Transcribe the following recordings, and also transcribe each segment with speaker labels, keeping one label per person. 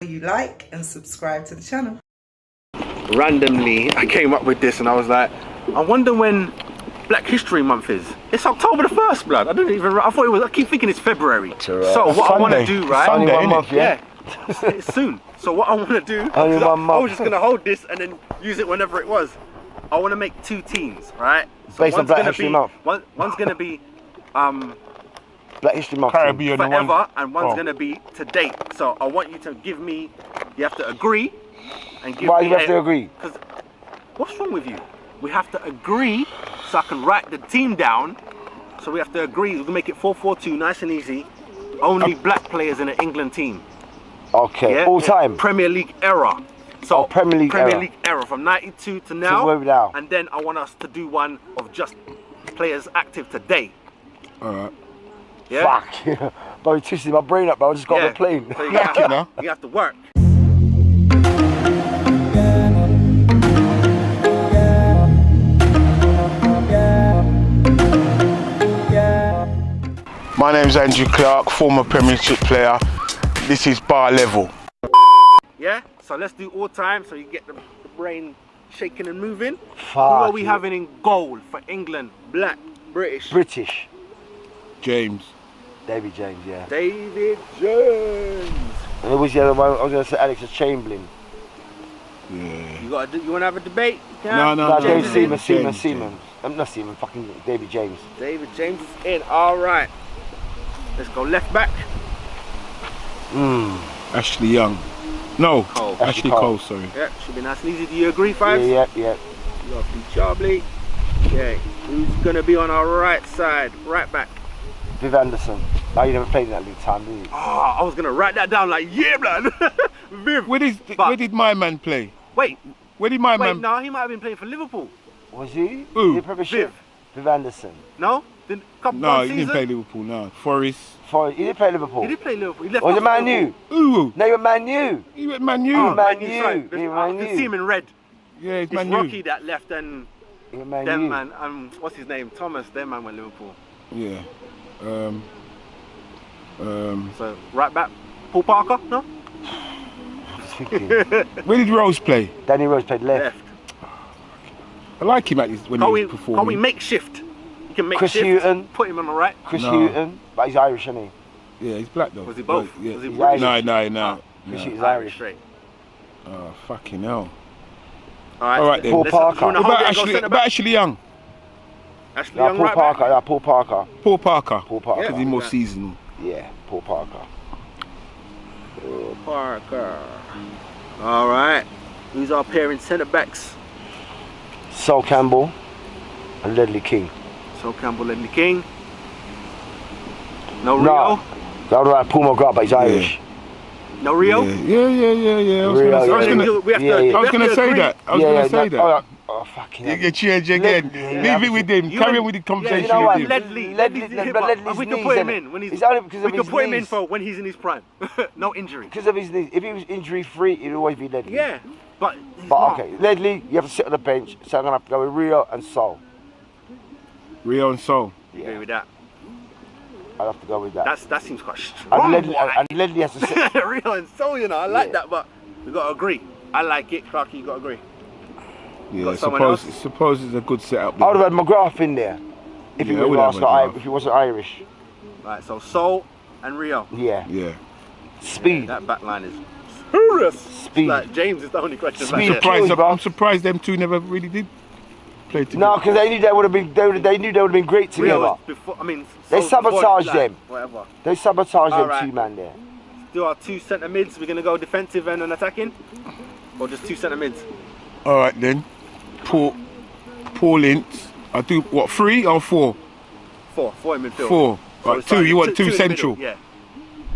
Speaker 1: You like and subscribe to the channel.
Speaker 2: Randomly, I came up with this and I was like, I wonder when Black History Month is. It's October the 1st, blood. I keep thinking it's February. So what I want to do, right?
Speaker 3: Sunday, one month,
Speaker 2: yeah. It's soon. So what I want to do, I was just going to hold this and then use it whenever it was. I want to make 2 teams, right? So
Speaker 3: based on Black History Month.
Speaker 2: One's going to be
Speaker 3: Black History Month.
Speaker 4: Caribbean
Speaker 2: forever, and one's going to be to date. So I want you to give me, you have to agree. And give
Speaker 3: Why
Speaker 2: me
Speaker 3: you have to agree?
Speaker 2: Because what's wrong with you? We have to agree so I can write the team down. So we have to agree. We can make it 4-4-2, nice and easy. Only black players in an England team.
Speaker 3: Okay,
Speaker 2: yeah?
Speaker 3: all time.
Speaker 2: Premier League era. So
Speaker 3: Premier League
Speaker 2: era from '92 to now. And then I want us to do one of just players active today.
Speaker 4: Alright.
Speaker 2: Yeah.
Speaker 3: Fuck. Bro, you twisted my brain up, bro. I just got on the plane.
Speaker 2: So you have to work.
Speaker 4: My name's Andrew Clark, former Premiership player. This is bar level.
Speaker 2: Yeah, so let's do all time so you get the brain shaking and moving.
Speaker 3: Fuck.
Speaker 2: Who are we having in goal for England? Black, British.
Speaker 4: James.
Speaker 3: David James, yeah.
Speaker 2: David James.
Speaker 3: And who was the other one? I was going to say Alex Chamberlain.
Speaker 4: Yeah.
Speaker 2: You want to have a debate?
Speaker 4: No.
Speaker 3: David
Speaker 4: James.
Speaker 3: Seaman. I'm not Seaman, fucking David James.
Speaker 2: David James is in. All right. Let's go left back.
Speaker 4: Ashley Young. No,
Speaker 2: Cole.
Speaker 4: Ashley Cole, sorry.
Speaker 2: Yeah, should be nice and easy. Do you agree, Fives?
Speaker 3: Yeah.
Speaker 2: Lovely, Charbly. Okay, who's going to be on our right side? Right back.
Speaker 3: Viv Anderson. Oh, you never played in that league time, did you?
Speaker 2: Oh, I was going to write that down like, yeah, blood. Viv.
Speaker 4: Where did my man play?
Speaker 2: Wait.
Speaker 4: Where did my man?
Speaker 2: No, he might have been playing for Liverpool.
Speaker 3: Was he?
Speaker 4: Who?
Speaker 3: Viv Anderson.
Speaker 2: No?
Speaker 4: No, he didn't play Liverpool, no. Forest.
Speaker 3: He didn't play Liverpool.
Speaker 2: He did play Liverpool. He left
Speaker 3: Was it Man U?
Speaker 4: Ooh.
Speaker 3: No, you're Man U.
Speaker 4: He went Man U.
Speaker 2: Oh,
Speaker 3: Man
Speaker 2: U.
Speaker 3: U.
Speaker 2: Sorry.
Speaker 3: Man
Speaker 2: I can
Speaker 3: U.
Speaker 2: see him in red.
Speaker 4: Yeah, it's
Speaker 2: It's
Speaker 4: Man U.
Speaker 2: Rocky that left and
Speaker 3: Man
Speaker 2: them
Speaker 3: U.
Speaker 2: man, what's his name? Thomas, them man went Liverpool.
Speaker 4: Yeah.
Speaker 2: So right back, Paul Parker, no?
Speaker 4: Where did Rose play?
Speaker 3: Danny Rose played left.
Speaker 4: I like him when he's performing.
Speaker 2: Can we make shift? You can make
Speaker 3: Chris
Speaker 2: shift.
Speaker 3: Hughton.
Speaker 2: Put him on the right.
Speaker 3: Chris Hughton. But he's Irish, isn't he?
Speaker 4: Yeah, he's black though.
Speaker 2: Was he both?
Speaker 4: Yeah.
Speaker 2: Was he
Speaker 3: He's
Speaker 2: British?
Speaker 3: Irish.
Speaker 4: No.
Speaker 3: Chris Hughton's Irish.
Speaker 2: Straight.
Speaker 4: Oh, fucking hell.
Speaker 2: All right
Speaker 4: then.
Speaker 3: Paul Parker.
Speaker 4: What about Ashley Young?
Speaker 2: Ashley Young,
Speaker 3: Paul
Speaker 2: right
Speaker 3: Parker.
Speaker 2: back.
Speaker 3: Yeah, Paul Parker.
Speaker 4: Paul Parker.
Speaker 3: Yeah.
Speaker 4: Because he's more seasonal.
Speaker 3: Yeah, Paul Parker.
Speaker 2: Paul Parker. All right. Who's our pair in centre backs?
Speaker 3: Sol Campbell and Ledley King.
Speaker 2: So Campbell, Ledley King. No Rio.
Speaker 3: That would like Paul McGrath, but he's Irish.
Speaker 2: No Rio.
Speaker 4: Yeah. I was gonna say that.
Speaker 3: Oh, fucking hell.
Speaker 4: You change again. Leave it with him. Carry on with the conversation.
Speaker 3: You know what?
Speaker 4: with him.
Speaker 3: Ledley's
Speaker 2: we can
Speaker 3: knees,
Speaker 2: put him
Speaker 3: innit?
Speaker 2: in when he's.
Speaker 3: It's only because of
Speaker 2: We
Speaker 3: his
Speaker 2: can put him in
Speaker 3: knees.
Speaker 2: for when he's in his prime. No injury.
Speaker 3: Because of his knees. If he was injury free, he'd always be Ledley.
Speaker 2: Yeah, but he's
Speaker 3: But
Speaker 2: not.
Speaker 3: okay, Ledley, you have to sit on the bench, so I'm gonna have to go with Rio and Sol.
Speaker 4: Rio and Sol.
Speaker 2: Agree with that.
Speaker 3: I'll have to go with that.
Speaker 2: That seems quite strong.
Speaker 3: And Ledley has to sit.
Speaker 2: Rio and Sol, you know, I like that, but we gotta agree. I like it, Clarky, you gotta agree.
Speaker 4: Yeah,
Speaker 2: Got
Speaker 4: suppose it's a good setup.
Speaker 3: I would have had McGrath in there if he wasn't Irish.
Speaker 2: Right, so Sol and Rio.
Speaker 3: Yeah. Speed.
Speaker 2: That back line is serious.
Speaker 3: Speed.
Speaker 2: Like, James is the only question.
Speaker 3: Speed.
Speaker 4: I'm surprised them two never really did play together.
Speaker 3: No, because they knew they would have been. They knew they would have been great together.
Speaker 2: Rio was before, I mean,
Speaker 3: They
Speaker 2: Sol
Speaker 3: sabotaged
Speaker 2: before,
Speaker 3: them.
Speaker 2: Whatever.
Speaker 3: They sabotaged
Speaker 2: All
Speaker 3: them
Speaker 2: right.
Speaker 3: two man there.
Speaker 2: Do our 2 centre mids. We're gonna go defensive and an attacking, or just 2 centre mids.
Speaker 4: All right then. Paul Ince. I do what, 3 or 4?
Speaker 2: 4 in midfield.
Speaker 4: 4.
Speaker 2: So
Speaker 4: Right,
Speaker 2: it's
Speaker 4: 2.
Speaker 2: like
Speaker 4: You want 2
Speaker 2: in the
Speaker 4: central?
Speaker 2: middle, yeah.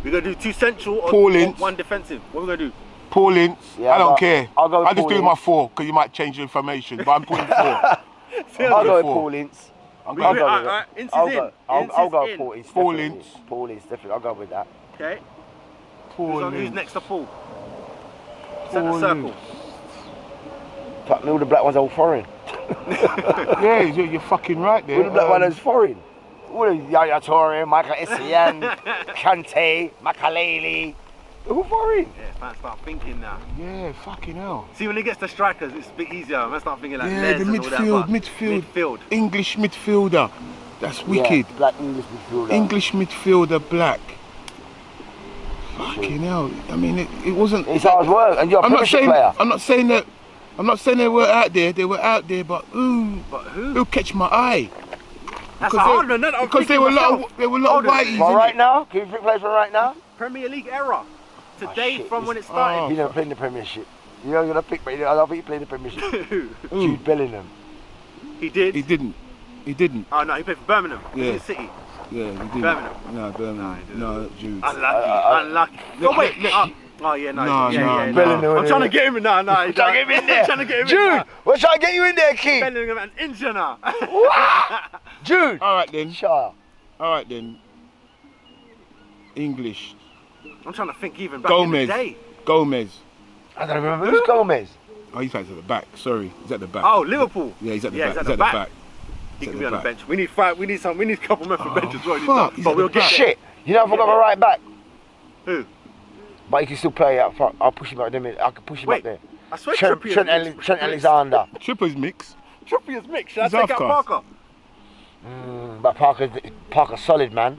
Speaker 2: We're gonna do 2 central or
Speaker 4: Paul Ince.
Speaker 2: 1 defensive. What are we gonna do?
Speaker 4: Paul Ince.
Speaker 3: Yeah,
Speaker 4: I don't care.
Speaker 3: I'll go with
Speaker 4: I just
Speaker 3: Paul
Speaker 4: do my
Speaker 3: Ince.
Speaker 4: 4 because you might change the information. But I'm putting 4.
Speaker 3: I'll go with
Speaker 4: 4.
Speaker 3: Paul Ince. I'll
Speaker 2: We-
Speaker 3: go
Speaker 2: we-
Speaker 3: with
Speaker 2: alright,
Speaker 3: it.
Speaker 2: Ince is
Speaker 3: I'll
Speaker 2: in.
Speaker 3: go.
Speaker 2: Ince
Speaker 3: I'll
Speaker 2: is
Speaker 3: go
Speaker 2: in.
Speaker 3: Paul Ince.
Speaker 4: Paul
Speaker 3: definitely.
Speaker 4: Ince.
Speaker 3: Paul Ince, definitely. I'll go with that.
Speaker 2: Okay.
Speaker 4: Paul
Speaker 2: Who's
Speaker 4: Ince.
Speaker 2: next to Paul? Centre
Speaker 4: Paul
Speaker 2: circle.
Speaker 4: Ince.
Speaker 3: Fuck me, all the black ones are all foreign.
Speaker 4: Yeah, you're fucking right there.
Speaker 3: All the black ones are foreign. All the Yaya Toure, Michael Essien, Kante, Makaleli. Who foreign?
Speaker 2: Yeah, man, start thinking now.
Speaker 4: Yeah, fucking hell.
Speaker 2: See, when it gets to strikers, it's a bit easier. Man, start thinking like
Speaker 4: Yeah,
Speaker 2: Les
Speaker 4: the
Speaker 2: and all that.
Speaker 4: midfield. English midfielder. That's wicked.
Speaker 3: Yeah, black English midfielder.
Speaker 4: English midfielder, black. Fucking hell. I mean, it wasn't.
Speaker 3: It's hard work, and you're a Premiership player.
Speaker 4: I'm not saying they were out there. They were out there, but who?
Speaker 2: But who?
Speaker 4: Who catch my eye?
Speaker 2: That's a hard one. No,
Speaker 4: Because there were a lot of whiteys.
Speaker 3: For
Speaker 4: in
Speaker 3: right
Speaker 4: it.
Speaker 3: now, can you pick players from right now?
Speaker 2: Premier League era. Today
Speaker 3: shit,
Speaker 2: from when it started.
Speaker 3: He never played in the Premiership. You know, you're gonna pick, but I don't think he played in the Premiership. Jude Bellingham.
Speaker 2: He did.
Speaker 4: He didn't. He didn't.
Speaker 2: Oh no, he played for Birmingham.
Speaker 4: Yeah.
Speaker 2: City.
Speaker 4: Yeah, he didn't.
Speaker 2: Birmingham.
Speaker 4: No, Birmingham. No, Jude.
Speaker 2: Unlucky. Oh wait. Oh yeah, no. Yeah.
Speaker 3: Bellingham.
Speaker 2: I'm trying to get him in there. No,
Speaker 3: I'm trying to get him in there.
Speaker 2: I'm trying to get him in
Speaker 3: Jude,
Speaker 2: there.
Speaker 3: we're trying to get you in there, King.
Speaker 2: Bellingham and Injana.
Speaker 3: Jude.
Speaker 4: All right then.
Speaker 3: Shut up.
Speaker 4: All right then. English.
Speaker 2: I'm trying to think even back in the day.
Speaker 4: Gomez.
Speaker 3: I don't remember. Who's Gomez?
Speaker 4: Oh, he's at the back. Sorry, he's at the back.
Speaker 2: Oh, Liverpool.
Speaker 4: Yeah, he's at the back.
Speaker 2: He's at the back. He
Speaker 4: He's
Speaker 2: can
Speaker 4: at
Speaker 2: be
Speaker 4: the
Speaker 2: on the
Speaker 4: back.
Speaker 2: bench. We need five. We need a couple men for bench as well.
Speaker 4: Fuck, he's
Speaker 2: But
Speaker 4: at
Speaker 2: we'll
Speaker 4: the
Speaker 2: get
Speaker 4: back.
Speaker 3: Shit. You know, I forgot my right back.
Speaker 2: Who?
Speaker 3: But he can still play up front. I'll push him up there. I can push him up there.
Speaker 2: I swear
Speaker 3: Trent Alexander.
Speaker 4: Trippers mix.
Speaker 2: Trippier's mix. Should I
Speaker 4: He's
Speaker 2: take out
Speaker 4: half-cast.
Speaker 2: Parker?
Speaker 3: But Parker's solid, man.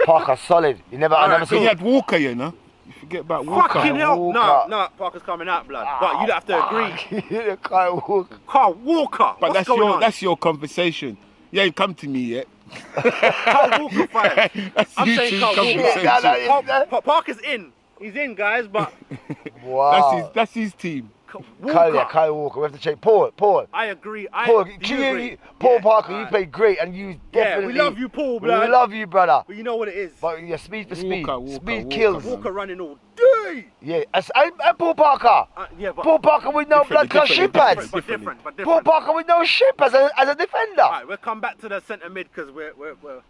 Speaker 3: Parker's solid. You never, I never
Speaker 4: He
Speaker 3: seen.
Speaker 4: had Walker, you know. You forget about Walker.
Speaker 2: Fucking hell.
Speaker 3: Walker.
Speaker 2: No, Parker's coming out, blood. But you'd have to agree.
Speaker 3: Kyle Walker.
Speaker 2: Carl Walker.
Speaker 4: But
Speaker 2: What's going on?
Speaker 4: that's your conversation. You ain't come to me yet.
Speaker 2: Carl Walker fired.
Speaker 4: That's
Speaker 2: I'm
Speaker 4: you
Speaker 2: saying
Speaker 4: two
Speaker 2: Carl
Speaker 4: conversation.
Speaker 2: Walker. Parker's in. He's in, guys, but
Speaker 3: Wow.
Speaker 4: That's his team.
Speaker 2: Walker.
Speaker 3: Kyle Walker. We have to check. Paul.
Speaker 2: I agree.
Speaker 3: Paul,
Speaker 2: Do you agree?
Speaker 3: Paul
Speaker 2: Yeah,
Speaker 3: Parker, you
Speaker 2: alright.
Speaker 3: played great, and you definitely.
Speaker 2: Yeah, we love you, Paul, blood.
Speaker 3: We love you, brother.
Speaker 2: But you know what it is.
Speaker 3: But you're speed for speed.
Speaker 4: Walker,
Speaker 3: Speed
Speaker 4: Walker,
Speaker 3: kills.
Speaker 4: man.
Speaker 2: Walker running all day.
Speaker 3: Yeah, and Paul Parker.
Speaker 2: Yeah, but
Speaker 3: Paul Parker with no blood clot ship pads.
Speaker 2: but different.
Speaker 3: Paul Parker with no ship as a defender.
Speaker 2: Alright, we'll come back to the centre mid because we're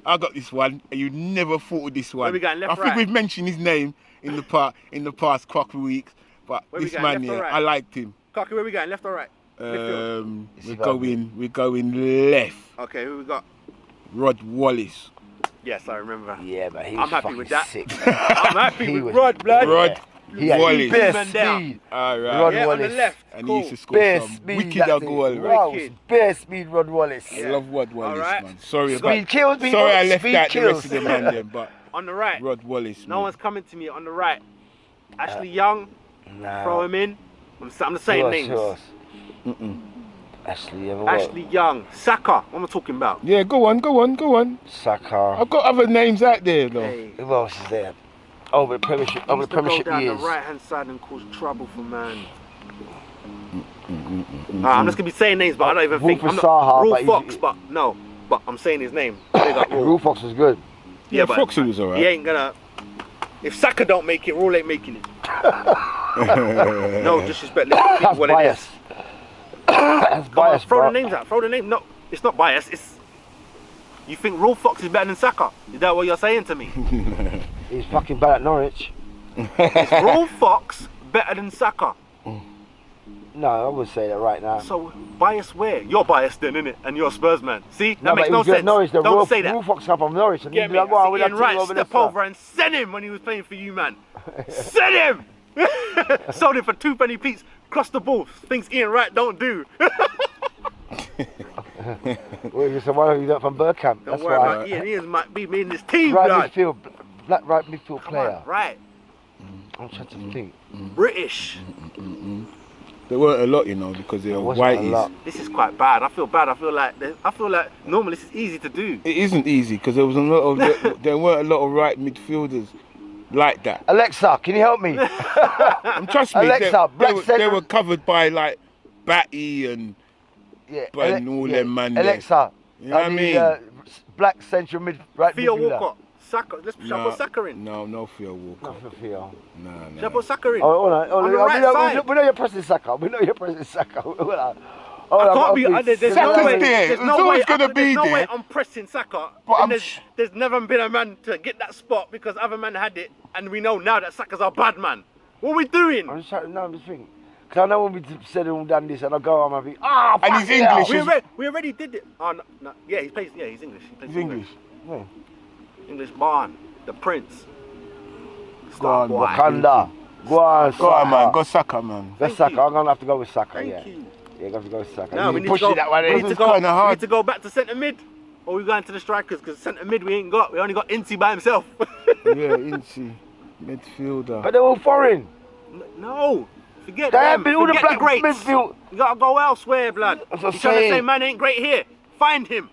Speaker 4: I got this one, and you never thought of this one.
Speaker 2: Where we going, left,
Speaker 4: I think
Speaker 2: right?
Speaker 4: we've mentioned his name in the past couple of weeks, but
Speaker 2: Where we
Speaker 4: this
Speaker 2: going,
Speaker 4: man
Speaker 2: left or
Speaker 4: here,
Speaker 2: right?
Speaker 4: I liked him.
Speaker 2: Kaki, where we going? Left or right?
Speaker 4: We're going left.
Speaker 2: Okay, who we got?
Speaker 4: Rod Wallace.
Speaker 2: Yes, I remember.
Speaker 3: Yeah, but he
Speaker 2: I'm
Speaker 3: was
Speaker 2: happy
Speaker 3: fucking
Speaker 2: with that.
Speaker 3: sick.
Speaker 2: I'm happy
Speaker 3: He
Speaker 2: with
Speaker 3: was-
Speaker 2: Rod, blood.
Speaker 4: Rod
Speaker 3: He had
Speaker 4: Wallace.
Speaker 3: bare
Speaker 2: Man down.
Speaker 3: speed.
Speaker 4: All right.
Speaker 3: Rod
Speaker 2: Yeah,
Speaker 3: Wallace.
Speaker 2: on the left.
Speaker 4: And
Speaker 2: Cool.
Speaker 4: he used to score
Speaker 3: Bare
Speaker 4: some
Speaker 3: speed.
Speaker 4: wicked
Speaker 3: that
Speaker 4: goal.
Speaker 3: thing.
Speaker 4: Right?
Speaker 3: Wow,
Speaker 2: Wicked.
Speaker 3: bare speed, Rod Wallace.
Speaker 4: I love Rod Wallace,
Speaker 2: Alright.
Speaker 4: man. Sorry
Speaker 3: Speed
Speaker 4: about
Speaker 3: kills people.
Speaker 4: Sorry I left
Speaker 3: Speed
Speaker 4: out the
Speaker 3: kills.
Speaker 4: rest of the man then, but
Speaker 2: On the right.
Speaker 4: Rod Wallace.
Speaker 2: No
Speaker 4: man.
Speaker 2: one's coming to me on the right. Ashley Young,
Speaker 3: Nah.
Speaker 2: throw him in. I'm just saying names.
Speaker 3: Ashley, what?
Speaker 2: Ashley Young, Saka. What am I talking about?
Speaker 4: Yeah, go on.
Speaker 3: Saka.
Speaker 4: I've got other names out there though.
Speaker 2: Hey,
Speaker 3: Who else is there? Over the Premiership. Over the
Speaker 2: used to go
Speaker 3: Premiership
Speaker 2: down
Speaker 3: years.
Speaker 2: the right hand side and cause trouble for man. I'm just gonna be saying names, but I don't even think.
Speaker 3: Wolf
Speaker 2: I'm
Speaker 3: Saha,
Speaker 2: not Rule
Speaker 3: but
Speaker 2: Fox, but no. But I'm saying his name. Big up Rule.
Speaker 3: Rule Fox was good.
Speaker 4: Yeah,
Speaker 2: but
Speaker 4: Foxy was alright.
Speaker 2: He ain't gonna. If Saka don't make it, Rule ain't making it. No disrespect. Let's
Speaker 3: That's
Speaker 2: what it is.
Speaker 3: bias. That's
Speaker 2: Come on,
Speaker 3: bias,
Speaker 2: throw
Speaker 3: bro.
Speaker 2: the names out. Throw the name. No, it's not bias. It's. You think Rule Fox is better than Saka? Is that what you're saying to me?
Speaker 3: He's fucking bad at Norwich.
Speaker 2: Is Rule Fox better than Saka?
Speaker 3: No, I wouldn't say that right now.
Speaker 2: So bias where? You're biased then, innit? And you're a Spurs man. See? That
Speaker 3: No,
Speaker 2: makes
Speaker 3: but
Speaker 2: no
Speaker 3: he was good at
Speaker 2: sense.
Speaker 3: Norwich. The
Speaker 2: Don't say that.
Speaker 3: Rule Fox come from Norwich. And
Speaker 2: Get
Speaker 3: he'd be
Speaker 2: me?
Speaker 3: like, wow, we're
Speaker 2: Ian
Speaker 3: not
Speaker 2: Wright
Speaker 3: taking over
Speaker 2: step
Speaker 3: Leicester.
Speaker 2: over and send him when he was playing for you, man. Send him! Sold him for 2 penny piece. Cross the ball. Things Ian Wright don't do.
Speaker 3: Well, so why don't you do it from Burkamp?
Speaker 2: Don't
Speaker 3: That's
Speaker 2: worry
Speaker 3: why.
Speaker 2: about Ian. Ian might be in this team,
Speaker 3: Right
Speaker 2: blood.
Speaker 3: midfield, black right midfield
Speaker 2: Come
Speaker 3: player.
Speaker 2: on, right.
Speaker 3: I'm trying to think.
Speaker 2: British.
Speaker 4: There weren't a lot, you know, because they were
Speaker 3: Wasn't a
Speaker 4: whiteys.
Speaker 3: lot.
Speaker 2: This is quite bad. I feel bad. I feel like normally this is easy to do.
Speaker 4: It isn't easy because there was a lot of there weren't a lot of right midfielders like that.
Speaker 3: Alexa, can you help me?
Speaker 4: And trust me,
Speaker 3: Alexa,
Speaker 4: they
Speaker 3: black
Speaker 4: were
Speaker 3: centre-
Speaker 4: covered by like Batty and
Speaker 3: Yeah,
Speaker 4: all them man there.
Speaker 3: Alexa,
Speaker 4: You know what I
Speaker 3: need,
Speaker 4: mean?
Speaker 3: black central right
Speaker 2: Theo
Speaker 3: midfielder.
Speaker 2: Walcott. Saka. Let's put Saka in.
Speaker 4: No Theo Walker.
Speaker 3: Not for Theo.
Speaker 4: No.
Speaker 2: Should I put Saka in?
Speaker 3: Oh, hold on.
Speaker 2: On the right side.
Speaker 3: We know you're pressing Saka. We know you're pressing Saka. Hold on.
Speaker 2: I can't be. There's no
Speaker 4: Saka's
Speaker 2: way.
Speaker 4: there.
Speaker 2: There's
Speaker 4: It's
Speaker 2: no way.
Speaker 4: always gonna be
Speaker 2: There's no way
Speaker 4: there.
Speaker 2: I'm pressing Saka.
Speaker 4: But
Speaker 2: And
Speaker 4: I'm
Speaker 2: there's never been a man to get that spot because other men had it, and we know now that Saka's a bad man. What are we doing?
Speaker 3: I'm just trying to know. I'm just thinking. Because I know when we said and done this, and I go on my feet. Ah,
Speaker 4: And he's English.
Speaker 2: We already did it. Oh no. Yeah, he plays. Yeah, he's English. He plays
Speaker 4: He's English.
Speaker 3: Yeah.
Speaker 2: English Barn, the Prince.
Speaker 4: Go on,
Speaker 2: boy.
Speaker 3: Wakanda. Go on,
Speaker 4: Go on, man.
Speaker 3: Saka.
Speaker 4: Go Saka, man.
Speaker 3: Go Saka. I'm gonna have to go with Saka.
Speaker 2: Thank
Speaker 3: Yeah.
Speaker 2: you.
Speaker 3: Yeah, gonna have to go with Saka.
Speaker 2: No, we
Speaker 3: You
Speaker 2: need
Speaker 3: push
Speaker 2: to go.
Speaker 3: it that way.
Speaker 2: We need to
Speaker 4: It's
Speaker 2: go.
Speaker 4: kinda
Speaker 2: We
Speaker 4: hard.
Speaker 2: need to go back to centre mid, or we going to the strikers because centre mid we ain't got. We only got Incy by himself.
Speaker 4: Yeah, Incy. Midfielder.
Speaker 3: But they're all foreign.
Speaker 2: No, forget
Speaker 3: They
Speaker 2: them.
Speaker 3: have been all the
Speaker 2: Forget
Speaker 3: black
Speaker 2: greats.
Speaker 3: midfield.
Speaker 2: You gotta go elsewhere, blood.
Speaker 3: That's
Speaker 2: You're
Speaker 3: what I'm
Speaker 2: trying to say
Speaker 3: saying.
Speaker 2: man ain't great here. Find him.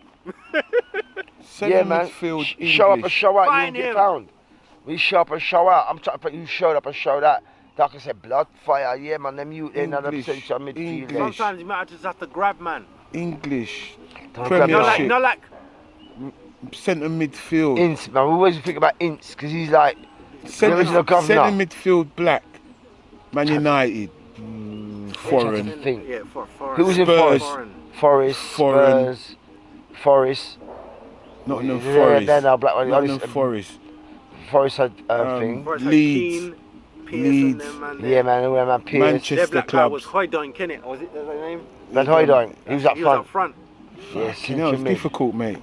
Speaker 4: Centre
Speaker 3: Yeah, man.
Speaker 4: midfield
Speaker 3: Show up and
Speaker 4: English.
Speaker 3: show out. You
Speaker 2: Find
Speaker 3: won't get
Speaker 2: him.
Speaker 3: found. We show up and show out. I'm trying to put you showed up and showed out. Like I said, blood, fire, yeah, man. Them you in another
Speaker 4: English,
Speaker 3: centre midfield.
Speaker 4: English.
Speaker 3: there.
Speaker 2: Sometimes you might just have to grab man.
Speaker 4: English.
Speaker 3: Don't grab
Speaker 2: You know,
Speaker 3: Premiership.
Speaker 2: like, you know, like
Speaker 4: Centre midfield.
Speaker 3: Ince, man. We always think about Ince because he's like
Speaker 4: Centre
Speaker 3: original governor.
Speaker 4: midfield black. Man United. Foreign.
Speaker 3: Think.
Speaker 2: yeah, for foreign.
Speaker 3: Who was in
Speaker 4: Spurs.
Speaker 2: Foreign.
Speaker 3: Forest,
Speaker 4: Foreign.
Speaker 3: Spurs, Forest.
Speaker 4: Nottingham
Speaker 3: Yeah,
Speaker 4: Forest.
Speaker 3: they're now black.
Speaker 4: Nottingham Forest.
Speaker 3: Forest had thing.
Speaker 2: Forest had
Speaker 4: Leeds.
Speaker 2: Keane, Pearce,
Speaker 4: Leeds.
Speaker 2: and them, man.
Speaker 3: Yeah, man. Who man? Pierce.
Speaker 2: Their
Speaker 4: Manchester
Speaker 2: black guy was
Speaker 4: clubs.
Speaker 2: Hoydon, Kennett. Was it their name?
Speaker 3: Van Hooydonk. He was up
Speaker 2: He was up
Speaker 3: front.
Speaker 2: front.
Speaker 3: Yeah,
Speaker 4: You know, it's
Speaker 3: centre mid.
Speaker 4: difficult, mate.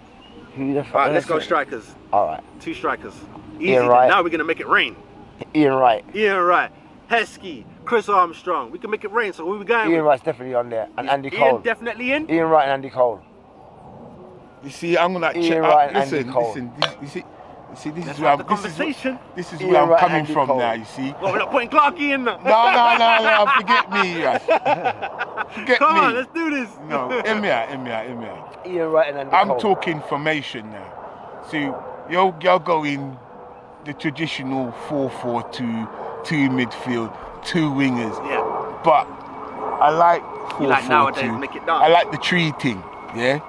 Speaker 3: Who the fuck?
Speaker 2: Alright, let's go strikers.
Speaker 3: All right.
Speaker 2: 2 strikers. Easy.
Speaker 3: Ian
Speaker 2: then.
Speaker 3: Wright.
Speaker 2: Now we're gonna make it rain.
Speaker 3: Ian Wright.
Speaker 2: Ian Wright, Heskey, Chris Armstrong. We can make it rain. So who we going
Speaker 3: Ian
Speaker 2: with?
Speaker 3: Wright's definitely on there, and Andy
Speaker 2: Ian
Speaker 3: Cole.
Speaker 2: definitely in.
Speaker 3: Ian Wright and Andy Cole.
Speaker 4: You see, I'm gonna
Speaker 3: Ian
Speaker 4: check.
Speaker 3: Wright and
Speaker 4: Listen,
Speaker 3: Andy Cole.
Speaker 4: listen. You see, this
Speaker 2: Let's
Speaker 4: is where
Speaker 2: have
Speaker 4: I'm.
Speaker 2: the
Speaker 4: This is
Speaker 2: conversation.
Speaker 4: this is
Speaker 3: Ian
Speaker 4: where I'm
Speaker 3: Wright,
Speaker 4: coming
Speaker 3: Andy
Speaker 4: from
Speaker 3: Cole.
Speaker 4: now. You see.
Speaker 2: Well, we're not putting Clarkey in now.
Speaker 4: No. Forget me, Russ. Forget
Speaker 2: Come
Speaker 4: me.
Speaker 2: on, let's do this.
Speaker 4: No, hear me out.
Speaker 3: Ian Wright and Andy
Speaker 4: I'm
Speaker 3: Cole.
Speaker 4: talking formation now. So you're going the traditional 4-4-2, 2 midfield, 2 wingers.
Speaker 2: Yeah.
Speaker 4: But I like 4-4-2.
Speaker 2: You like nowadays, make it dance.
Speaker 4: I like the tree thing, yeah.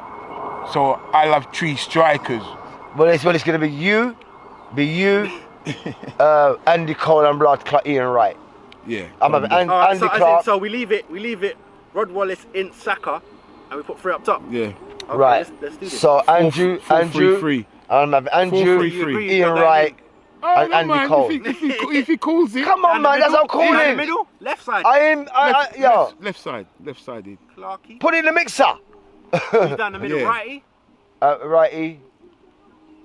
Speaker 4: So I love 3 strikers.
Speaker 3: Well, it's gonna be you, Andy Cole and blood clot Ian Wright.
Speaker 4: Yeah.
Speaker 3: I'm having Andy
Speaker 2: Alright, so, as in,
Speaker 3: Clark.
Speaker 2: so we leave it. Rod Wallace in Saka, and we put 3 up top.
Speaker 4: Yeah.
Speaker 2: Okay,
Speaker 3: Right.
Speaker 2: Let's do this.
Speaker 3: So Andrew,
Speaker 4: 4-3-3.
Speaker 3: I'm having Andrew,
Speaker 4: 4-3-3.
Speaker 3: Ian Wright,
Speaker 4: Oh,
Speaker 3: and
Speaker 4: no,
Speaker 3: Andy
Speaker 4: man,
Speaker 3: Cole.
Speaker 4: if he calls it.
Speaker 3: Come on,
Speaker 2: Down the
Speaker 3: man, that's
Speaker 2: middle,
Speaker 3: how cool
Speaker 2: down
Speaker 3: it
Speaker 2: the
Speaker 3: is.
Speaker 2: middle, left side.
Speaker 3: Yo,
Speaker 4: Left sided.
Speaker 2: Clarkey.
Speaker 3: put it in the mixer.
Speaker 2: Who's down the middle,
Speaker 4: Yeah.
Speaker 2: righty?
Speaker 3: Righty.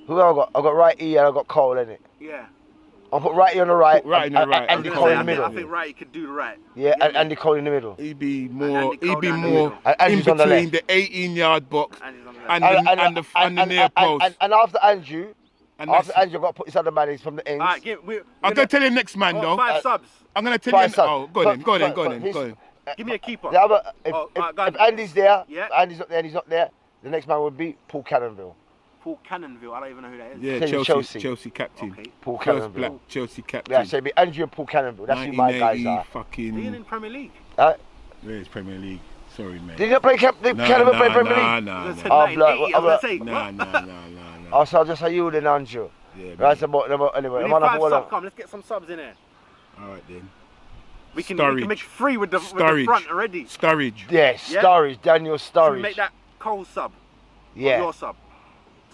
Speaker 3: Who have I got? I got Righty and I got Cole in it.
Speaker 2: Yeah.
Speaker 3: I'll put Righty on the right.
Speaker 4: Put Wrighty on the right,
Speaker 3: Andy
Speaker 4: and
Speaker 3: Cole in the
Speaker 2: I
Speaker 3: middle.
Speaker 2: think righty could do the right.
Speaker 3: Yeah, and Andy Cole in the middle.
Speaker 4: He'd be more.
Speaker 2: Andy Cole
Speaker 4: He'd be
Speaker 2: down the
Speaker 4: more
Speaker 2: middle.
Speaker 3: And
Speaker 4: in
Speaker 3: Andrew's on the
Speaker 4: between
Speaker 3: left.
Speaker 4: the 18-yard box
Speaker 2: And he's on the left.
Speaker 4: and the near post.
Speaker 3: And after Andrew,
Speaker 4: And
Speaker 3: after
Speaker 4: that's-
Speaker 3: Andrew, I've got to put this other man in from the ends.
Speaker 2: Alright,
Speaker 4: I'm gonna tell you next man though.
Speaker 2: 5 subs.
Speaker 4: I'm gonna tell
Speaker 3: Five
Speaker 4: you.
Speaker 3: subs.
Speaker 4: Oh, go on,
Speaker 3: But
Speaker 4: then.
Speaker 3: his-
Speaker 2: Give me a keeper.
Speaker 3: The other,
Speaker 2: Oh, alright, go on.
Speaker 3: if Andy's there,
Speaker 2: Yeah.
Speaker 3: Andy's not there, and he's not there, the next man would be Paul Cannonville.
Speaker 2: Paul Cannonville. I don't even know who that is.
Speaker 4: Yeah,
Speaker 3: Chelsea.
Speaker 4: Chelsea captain.
Speaker 2: Okay.
Speaker 3: Paul
Speaker 4: First
Speaker 3: Cannonville.
Speaker 4: black Chelsea captain.
Speaker 3: Yeah, so it'd be Andrew and Paul Cannonville. That's who my guys
Speaker 4: 1980
Speaker 3: are.
Speaker 4: fucking.
Speaker 2: He's in Premier League.
Speaker 4: Where's Premier League? Sorry, man.
Speaker 3: Did he not play Cannonville play Premier League?
Speaker 4: Nah.
Speaker 2: I said
Speaker 3: Oh,
Speaker 2: 1980.
Speaker 3: blood,
Speaker 2: I was gonna say,
Speaker 4: Nah.
Speaker 3: Oh, so I'll just say you then, Andrew.
Speaker 4: Yeah,
Speaker 3: Right,
Speaker 4: man.
Speaker 3: so anyway,
Speaker 2: We
Speaker 3: I'm
Speaker 2: need
Speaker 3: on
Speaker 2: 5
Speaker 3: all
Speaker 2: subs.
Speaker 3: of
Speaker 2: Come, let's get some subs in here.
Speaker 4: Alright then.
Speaker 2: We can
Speaker 4: Sturridge.
Speaker 2: make 3 with the
Speaker 4: Sturridge.
Speaker 2: front already.
Speaker 4: Sturridge.
Speaker 3: Yeah,
Speaker 2: Yeah?
Speaker 3: Sturridge, Daniel
Speaker 2: Should we
Speaker 3: Sturridge.
Speaker 2: make that Cole sub? Or
Speaker 3: Yeah,
Speaker 2: your sub?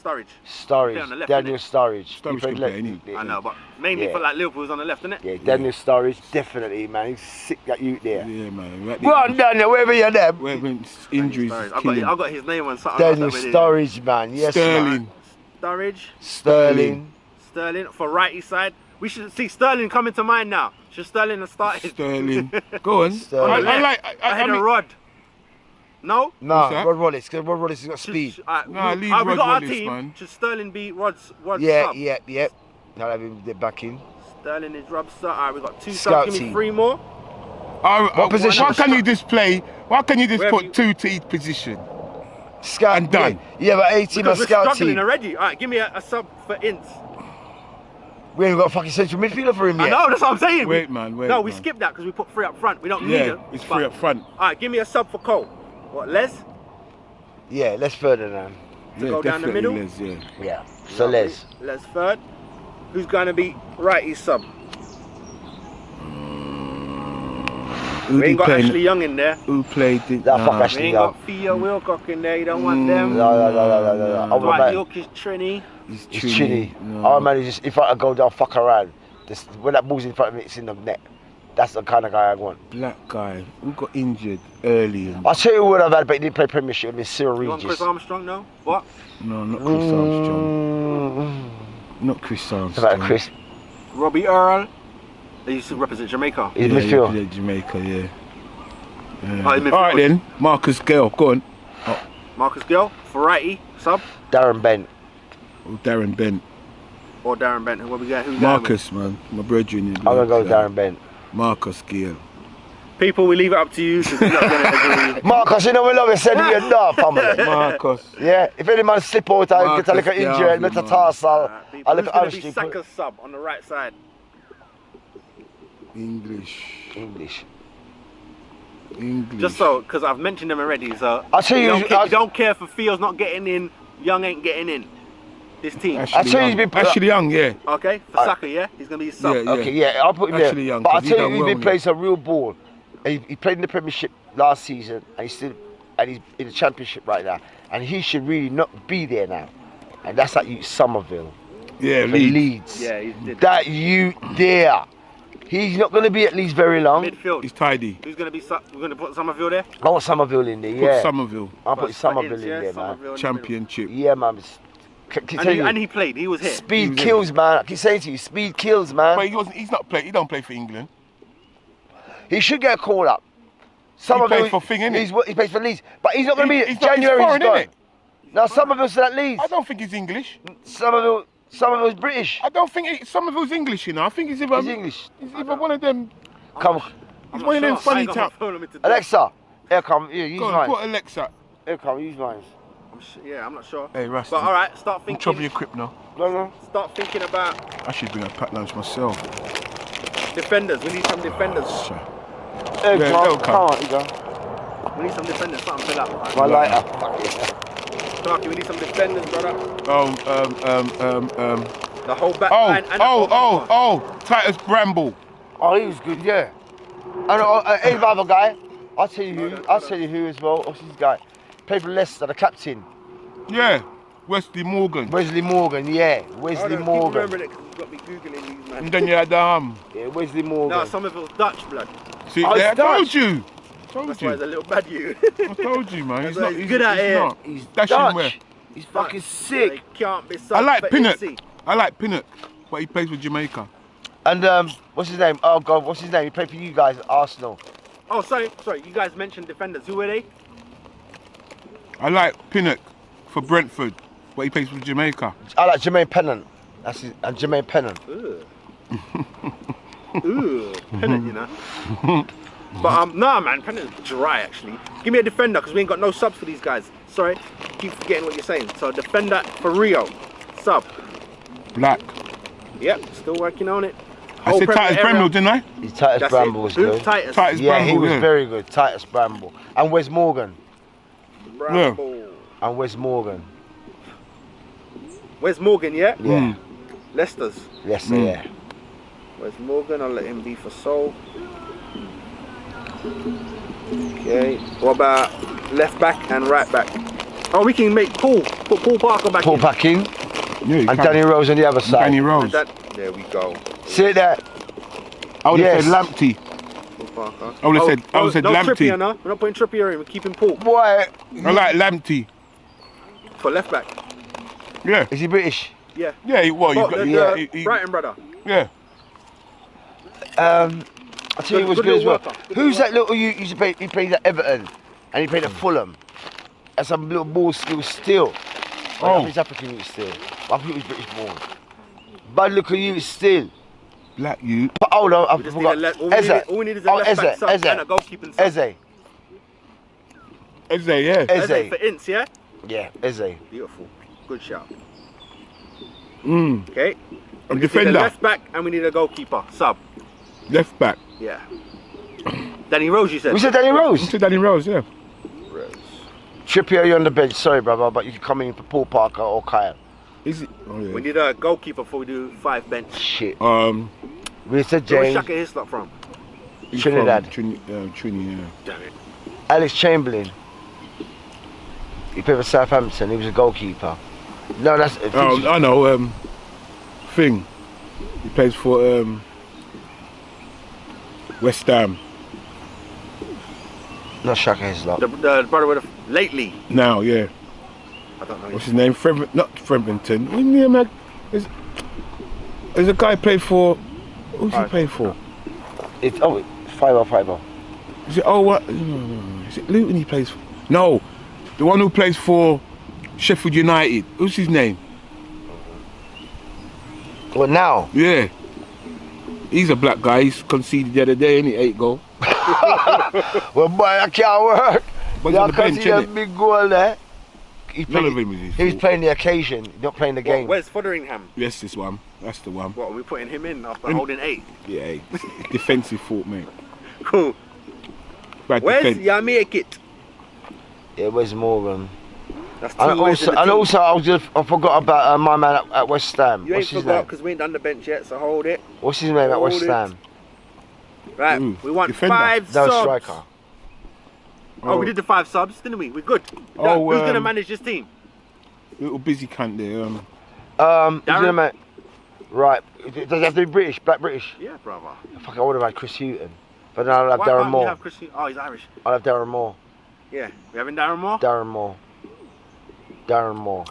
Speaker 2: Sturridge.
Speaker 3: Sturridge,
Speaker 2: on the left,
Speaker 3: Daniel Sturridge.
Speaker 4: Sturridge
Speaker 3: He played
Speaker 4: can play,
Speaker 3: left.
Speaker 4: innit?
Speaker 2: I know, but mainly
Speaker 3: Yeah.
Speaker 2: for like Liverpool's on the left, isn't it?
Speaker 3: Yeah, Daniel Sturridge, definitely, man. He's sick that you there.
Speaker 4: Yeah, man. Right
Speaker 3: Go on, Daniel, wherever you're there.
Speaker 4: Where injuries
Speaker 2: Sturridge.
Speaker 4: kill him.
Speaker 2: I got his name on something.
Speaker 3: Daniel
Speaker 2: else that we did.
Speaker 3: Sturridge, man. Yes,
Speaker 4: Sterling.
Speaker 3: man.
Speaker 2: Sturridge.
Speaker 3: Sterling.
Speaker 2: For righty side. We should see Sterling coming to mind now. Should Sterling have started?
Speaker 4: Sterling. Go on.
Speaker 3: Sterling.
Speaker 4: I like.
Speaker 2: Ahead of
Speaker 4: mean,
Speaker 2: Rod. No?
Speaker 3: No,
Speaker 4: What's that?
Speaker 3: Rod Wallace, because Rod Wallace has got speed.
Speaker 4: Nah, leave
Speaker 2: we
Speaker 4: Rod
Speaker 2: got our
Speaker 4: Wallace,
Speaker 2: team.
Speaker 4: man.
Speaker 2: Should Sterling be Rod's
Speaker 3: Yeah,
Speaker 2: sub?
Speaker 3: yeah. Now let me get back in.
Speaker 2: Sterling is Rod's sub. Alright, we got 2
Speaker 3: Scout
Speaker 2: subs. Give me
Speaker 3: team.
Speaker 2: 3 more.
Speaker 3: What position?
Speaker 4: Why can you just play? Why can you just
Speaker 2: Wherever
Speaker 4: put
Speaker 2: you-
Speaker 4: 2 to each position?
Speaker 3: Scout
Speaker 4: And done.
Speaker 3: Yeah, but 18 man
Speaker 2: Because we're
Speaker 3: scout
Speaker 2: struggling
Speaker 3: team.
Speaker 2: already. Alright, give me a sub for Ince.
Speaker 3: We ain't got a fucking central midfielder for him yet.
Speaker 2: I know, that's what I'm saying.
Speaker 4: Wait, man. Wait.
Speaker 2: No, we
Speaker 4: man.
Speaker 2: skipped that because we put 3 up front. We don't need
Speaker 4: Yeah,
Speaker 2: it.
Speaker 4: it's 3 up front.
Speaker 2: Alright, give me a sub for Cole. What, Les?
Speaker 3: Yeah, Les Ferdinand.
Speaker 4: Yeah,
Speaker 2: go down the
Speaker 4: definitely
Speaker 2: middle?
Speaker 4: Les, yeah.
Speaker 3: Yeah. So Les.
Speaker 2: Les third. Who's going to be righty sub? We ain't got Ashley Young in there.
Speaker 4: Who played it?
Speaker 3: Nah, fuck
Speaker 2: We
Speaker 3: Ashley
Speaker 2: ain't
Speaker 3: Young.
Speaker 2: got Theo Wilcock in there. You don't want them.
Speaker 3: No. I want
Speaker 2: Dwight
Speaker 3: that.
Speaker 2: York is Trini.
Speaker 4: He's
Speaker 3: It's Trini.
Speaker 4: No.
Speaker 3: Our man is just, if I go down, fuck around. Just, when that ball's in front of me, it's in the net. That's the kind of guy I want.
Speaker 4: Black guy who got injured early. And
Speaker 3: I'll tell you what I've had, but he didn't play Premiership. It was Cyril
Speaker 2: You want Chris
Speaker 3: Regis.
Speaker 2: Armstrong? No. What?
Speaker 4: no, not Chris Armstrong. Not Chris
Speaker 3: How
Speaker 4: Armstrong.
Speaker 3: about Chris?
Speaker 2: Robbie Earl. He used to represent Jamaica.
Speaker 3: He's
Speaker 4: Yeah,
Speaker 3: midfield.
Speaker 4: yeah, Jamaica, yeah.
Speaker 2: Oh, he's midfield.
Speaker 4: Alright then, Marcus Gale, go on.
Speaker 2: Marcus Gill, Variety, sub,
Speaker 3: Darren Bent.
Speaker 4: Oh, Darren Bent.
Speaker 2: or Darren Bent. What we got? Who's
Speaker 4: Marcus, man. My brethren.
Speaker 3: I'm gonna go with Darren Bent.
Speaker 4: Marcus Gale.
Speaker 2: People, we leave it up to you. So you're not gonna agree.
Speaker 3: Marcus, you know we love you, send me a dog, family.
Speaker 4: Marcus.
Speaker 3: Yeah, if any man slip out, I get a little
Speaker 4: Marcus
Speaker 3: injury,
Speaker 4: Garvey,
Speaker 3: metatarsal,
Speaker 2: Alright, people,
Speaker 3: a
Speaker 2: who's
Speaker 3: little
Speaker 2: gonna be
Speaker 3: hamstring.
Speaker 2: Saka's sub on the right side?
Speaker 4: English.
Speaker 3: English.
Speaker 4: English.
Speaker 2: Just so, because I've mentioned them already. So
Speaker 3: I'll tell you,
Speaker 2: you don't care for Theo's not getting in. Young ain't getting in. This team.
Speaker 4: Ashley
Speaker 3: tell you
Speaker 4: Young.
Speaker 3: he's been-
Speaker 4: Ashley Young, yeah.
Speaker 2: Okay, for Saka, yeah, he's gonna be a sub.
Speaker 4: Yeah, yeah.
Speaker 3: Okay, yeah, I'll put him
Speaker 4: Actually
Speaker 3: there.
Speaker 4: young,
Speaker 3: But I'll
Speaker 4: 'cause he
Speaker 3: tell you,
Speaker 4: done
Speaker 3: he's
Speaker 4: well,
Speaker 3: been playing some real ball. He played in the Premiership last season, and he's in the Championship right now. And he should really not be there now. And that's like you, Somerville,
Speaker 4: Yeah,
Speaker 3: for
Speaker 4: Leeds.
Speaker 3: Leeds.
Speaker 2: Yeah, he did.
Speaker 3: That you there. He's not going to be at Leeds very long.
Speaker 2: Midfield.
Speaker 4: He's tidy.
Speaker 2: Who's gonna be? We're gonna put Summerfield there.
Speaker 3: I want Somerville in there,
Speaker 4: Put
Speaker 3: yeah.
Speaker 4: Somerville.
Speaker 3: I'll put Somerville in
Speaker 2: yeah,
Speaker 3: there, man.
Speaker 2: Somerville in the middle.
Speaker 4: Championship.
Speaker 3: Yeah, man.
Speaker 2: And he played. He was here.
Speaker 3: Speed kills, man. I keep saying to you, speed kills, man.
Speaker 4: But he's not play. He don't play for England.
Speaker 3: He should get a call up.
Speaker 4: plays for Thing, innit?
Speaker 3: He plays for Leeds. But he's not going to be
Speaker 4: He's not- he's
Speaker 3: January.
Speaker 4: foreign,
Speaker 3: He's gone.
Speaker 4: innit?
Speaker 3: Now, Somerville's at Leeds.
Speaker 4: I don't think he's English.
Speaker 3: Somerville's British.
Speaker 4: I don't think Somerville's English, you know. I think he's either
Speaker 3: He's English.
Speaker 4: He's either one of them.
Speaker 3: Come,
Speaker 4: He's one of them funny town.
Speaker 3: Alexa. Here come. Here, use
Speaker 4: Go on,
Speaker 3: mine.
Speaker 4: put Alexa.
Speaker 3: Here come. Use mine.
Speaker 2: Yeah, I'm not sure.
Speaker 4: Hey, Rusty.
Speaker 2: But all right, start
Speaker 4: I'm
Speaker 2: thinking.
Speaker 4: trouble your grip now.
Speaker 3: No.
Speaker 2: Start thinking about
Speaker 4: I should bring a packed lunch myself.
Speaker 2: defenders. We need some defenders.
Speaker 4: Sure.
Speaker 3: Here
Speaker 4: Yeah,
Speaker 3: come.
Speaker 4: they'll
Speaker 3: Come
Speaker 4: come.
Speaker 3: on, you go.
Speaker 2: We need some defenders. Something fill up.
Speaker 3: My lighter.
Speaker 2: Starkey, we need some defenders, brother. The whole back line and the whole back line.
Speaker 4: Titus Bramble.
Speaker 3: Oh, he was good, yeah. And any other guy, I'll tell you who. I'll tell you who as well. What's this guy? Played for Leicester, the captain.
Speaker 4: Yeah, Wesley Morgan.
Speaker 3: Wesley Morgan, yeah. Wesley Morgan.
Speaker 2: Keep remembering it because you've got me googling these, man.
Speaker 4: And then you had
Speaker 3: Yeah, Wesley Morgan.
Speaker 2: No, Somerville's Dutch blood.
Speaker 4: See,
Speaker 3: Oh,
Speaker 4: there, I
Speaker 3: it's Dutch.
Speaker 4: told you.
Speaker 2: That's why he's a little bad you.
Speaker 4: I told you, man. He's
Speaker 2: That's
Speaker 4: not.
Speaker 2: why he's good at it.
Speaker 4: Not.
Speaker 3: He's
Speaker 4: Dashing
Speaker 3: Dutch.
Speaker 4: where?
Speaker 3: He's fucking
Speaker 2: He
Speaker 3: sick.
Speaker 2: can't be
Speaker 4: I like
Speaker 2: Pinnock.
Speaker 4: Pinnock, but he plays with Jamaica.
Speaker 3: And what's his name? Oh God, what's his name? He played for you guys at Arsenal.
Speaker 2: Oh, sorry. You guys mentioned defenders. Who were they?
Speaker 4: I like Pinnock for Brentford, but he plays with Jamaica.
Speaker 3: I like Jermaine Pennant. That's his, and Jermaine Pennant.
Speaker 2: Ooh, Pennant, you know. But nah, man, Pennant's dry actually. Give me a defender because we ain't got no subs for these guys. Sorry, keep forgetting what you're saying. So defender for Rio, sub.
Speaker 4: Black.
Speaker 2: Yep, still working on it.
Speaker 4: I said Titus Bramble, didn't I?
Speaker 3: His Titus
Speaker 2: That's
Speaker 3: Bramble
Speaker 2: it.
Speaker 3: was
Speaker 2: Who's
Speaker 3: good.
Speaker 2: Titus?
Speaker 4: Titus
Speaker 3: Yeah,
Speaker 4: Bramble,
Speaker 3: he was
Speaker 4: yeah.
Speaker 3: very good. Titus Bramble. And Wes Morgan.
Speaker 2: Bramble.
Speaker 3: And Wes Morgan.
Speaker 2: Where's Morgan? Yeah.
Speaker 3: Yeah.
Speaker 2: Leicester's.
Speaker 3: Leicester, yeah.
Speaker 2: Where's Morgan? I'll let him be for Sol. Okay. What about left back and right back? Oh, we can make Paul. Put Paul Parker back
Speaker 3: Paul
Speaker 2: in.
Speaker 3: back in.
Speaker 4: Yeah, you
Speaker 3: And
Speaker 4: can.
Speaker 3: Danny Rose on the other side.
Speaker 4: Danny
Speaker 2: And
Speaker 4: Rose.
Speaker 2: there we go.
Speaker 3: See that?
Speaker 4: I would have
Speaker 3: Yes.
Speaker 4: said Lamptey.
Speaker 2: Paul Parker.
Speaker 4: I would've said
Speaker 2: no
Speaker 4: Lamptey.
Speaker 2: Trippier, no. We're not putting Trippier in. We're keeping Paul
Speaker 3: Boy,
Speaker 4: I like Lamptey.
Speaker 2: for left back.
Speaker 4: Yeah.
Speaker 3: is he British?
Speaker 2: Yeah.
Speaker 4: Yeah,
Speaker 2: Oh, the
Speaker 4: he-
Speaker 2: Brighton brother.
Speaker 4: yeah.
Speaker 3: I'll tell you who was
Speaker 2: Good
Speaker 3: good as well.
Speaker 2: little worker. Good
Speaker 3: Who's
Speaker 2: little
Speaker 3: that little you used to play? He played at Everton and he played at Fulham. That's some little ball skill still.
Speaker 4: Oh.
Speaker 3: He's African youth still. I think he was British born. But look at you still.
Speaker 4: Black you.
Speaker 3: But hold on, I
Speaker 2: We just need
Speaker 3: forgot.
Speaker 2: a all we need is a left back sub and a goalkeeping sub.
Speaker 3: Eze.
Speaker 4: Eze, yeah.
Speaker 2: Eze for Ince, yeah?
Speaker 3: Yeah, Eze.
Speaker 2: Beautiful. Good shout.
Speaker 4: Mm.
Speaker 2: Okay.
Speaker 4: A
Speaker 2: We just need a
Speaker 4: defender.
Speaker 2: left back and we need a goalkeeper. Sub.
Speaker 4: Left back.
Speaker 2: Yeah. Danny Rose, you said?
Speaker 3: We said Danny
Speaker 4: I
Speaker 3: Rose.
Speaker 4: said Danny Rose, yeah.
Speaker 2: Rose.
Speaker 3: Trippier, you're on the bench. Sorry, brother, but you can come in for Paul Parker or Kyle.
Speaker 4: Is it? Oh, yeah.
Speaker 2: We need a goalkeeper before we do 5 bench.
Speaker 3: Shit.
Speaker 4: We
Speaker 3: said
Speaker 2: Where's
Speaker 3: James.
Speaker 2: Shaka Hislop from?
Speaker 4: he's
Speaker 3: Trinidad.
Speaker 4: from Trini, yeah.
Speaker 2: Damn it.
Speaker 3: Alex Chamberlain. He played for Southampton. He was a goalkeeper. No, that's.
Speaker 4: Oh, I know. Thing. He plays for West Ham
Speaker 3: Not Shaka Hislop.
Speaker 2: The brother with the lately.
Speaker 4: now, yeah.
Speaker 2: I don't know.
Speaker 4: What's his name? Not Frempington. There's a guy played for. Who's he
Speaker 2: Alright.
Speaker 4: played for?
Speaker 3: It's 5-0.
Speaker 4: Is it? Oh, what? Is it Luton he plays for? No, the one who plays for Sheffield United. What's his name?
Speaker 3: Well, now.
Speaker 4: Yeah. He's a black guy. He's conceded the other day, and he 8 goal.
Speaker 3: Well, boy, that can't work.
Speaker 4: But he's on the bench,
Speaker 3: see that
Speaker 4: innit?
Speaker 3: big goal there.
Speaker 4: None of him is his
Speaker 3: He was
Speaker 4: fault.
Speaker 3: playing the occasion, not playing the game.
Speaker 2: Where's Fotheringham?
Speaker 4: Yes, this one. That's the one.
Speaker 2: What, are we putting him in after holding 8?
Speaker 4: Yeah, hey, defensive fault, mate.
Speaker 2: Cool.
Speaker 4: Bad
Speaker 2: Where's
Speaker 4: defense.
Speaker 2: Yamikit?
Speaker 3: Yeah, where's Morgan?
Speaker 2: That's 2
Speaker 3: And
Speaker 2: words in
Speaker 3: also,
Speaker 2: the team.
Speaker 3: I forgot about my man at West Ham.
Speaker 2: You
Speaker 3: What's
Speaker 2: ain't
Speaker 3: his
Speaker 2: forgot
Speaker 3: name?
Speaker 2: because we ain't done the bench yet, so hold it.
Speaker 3: What's his name at
Speaker 2: Hold
Speaker 3: West
Speaker 2: it.
Speaker 3: Ham?
Speaker 2: Right,
Speaker 4: Ooh,
Speaker 2: we want
Speaker 4: defender.
Speaker 2: 5
Speaker 3: No
Speaker 2: subs.
Speaker 3: striker.
Speaker 2: Oh, we did the 5 subs, didn't we? We're good.
Speaker 4: Oh,
Speaker 2: Who's going to manage this team?
Speaker 4: Little busy cunt there.
Speaker 3: Who's gonna make? Right. Does it have to be British? Black British?
Speaker 2: Yeah, brother.
Speaker 3: Fuck, I would have had Chris Houghton. But then I'll have
Speaker 2: Why
Speaker 3: Darren
Speaker 2: can't we
Speaker 3: Moore.
Speaker 2: have Chris? Oh, he's Irish.
Speaker 3: I'll have Darren Moore.
Speaker 2: Yeah, we having Darren Moore?
Speaker 3: Darren Moore. Darren Moore.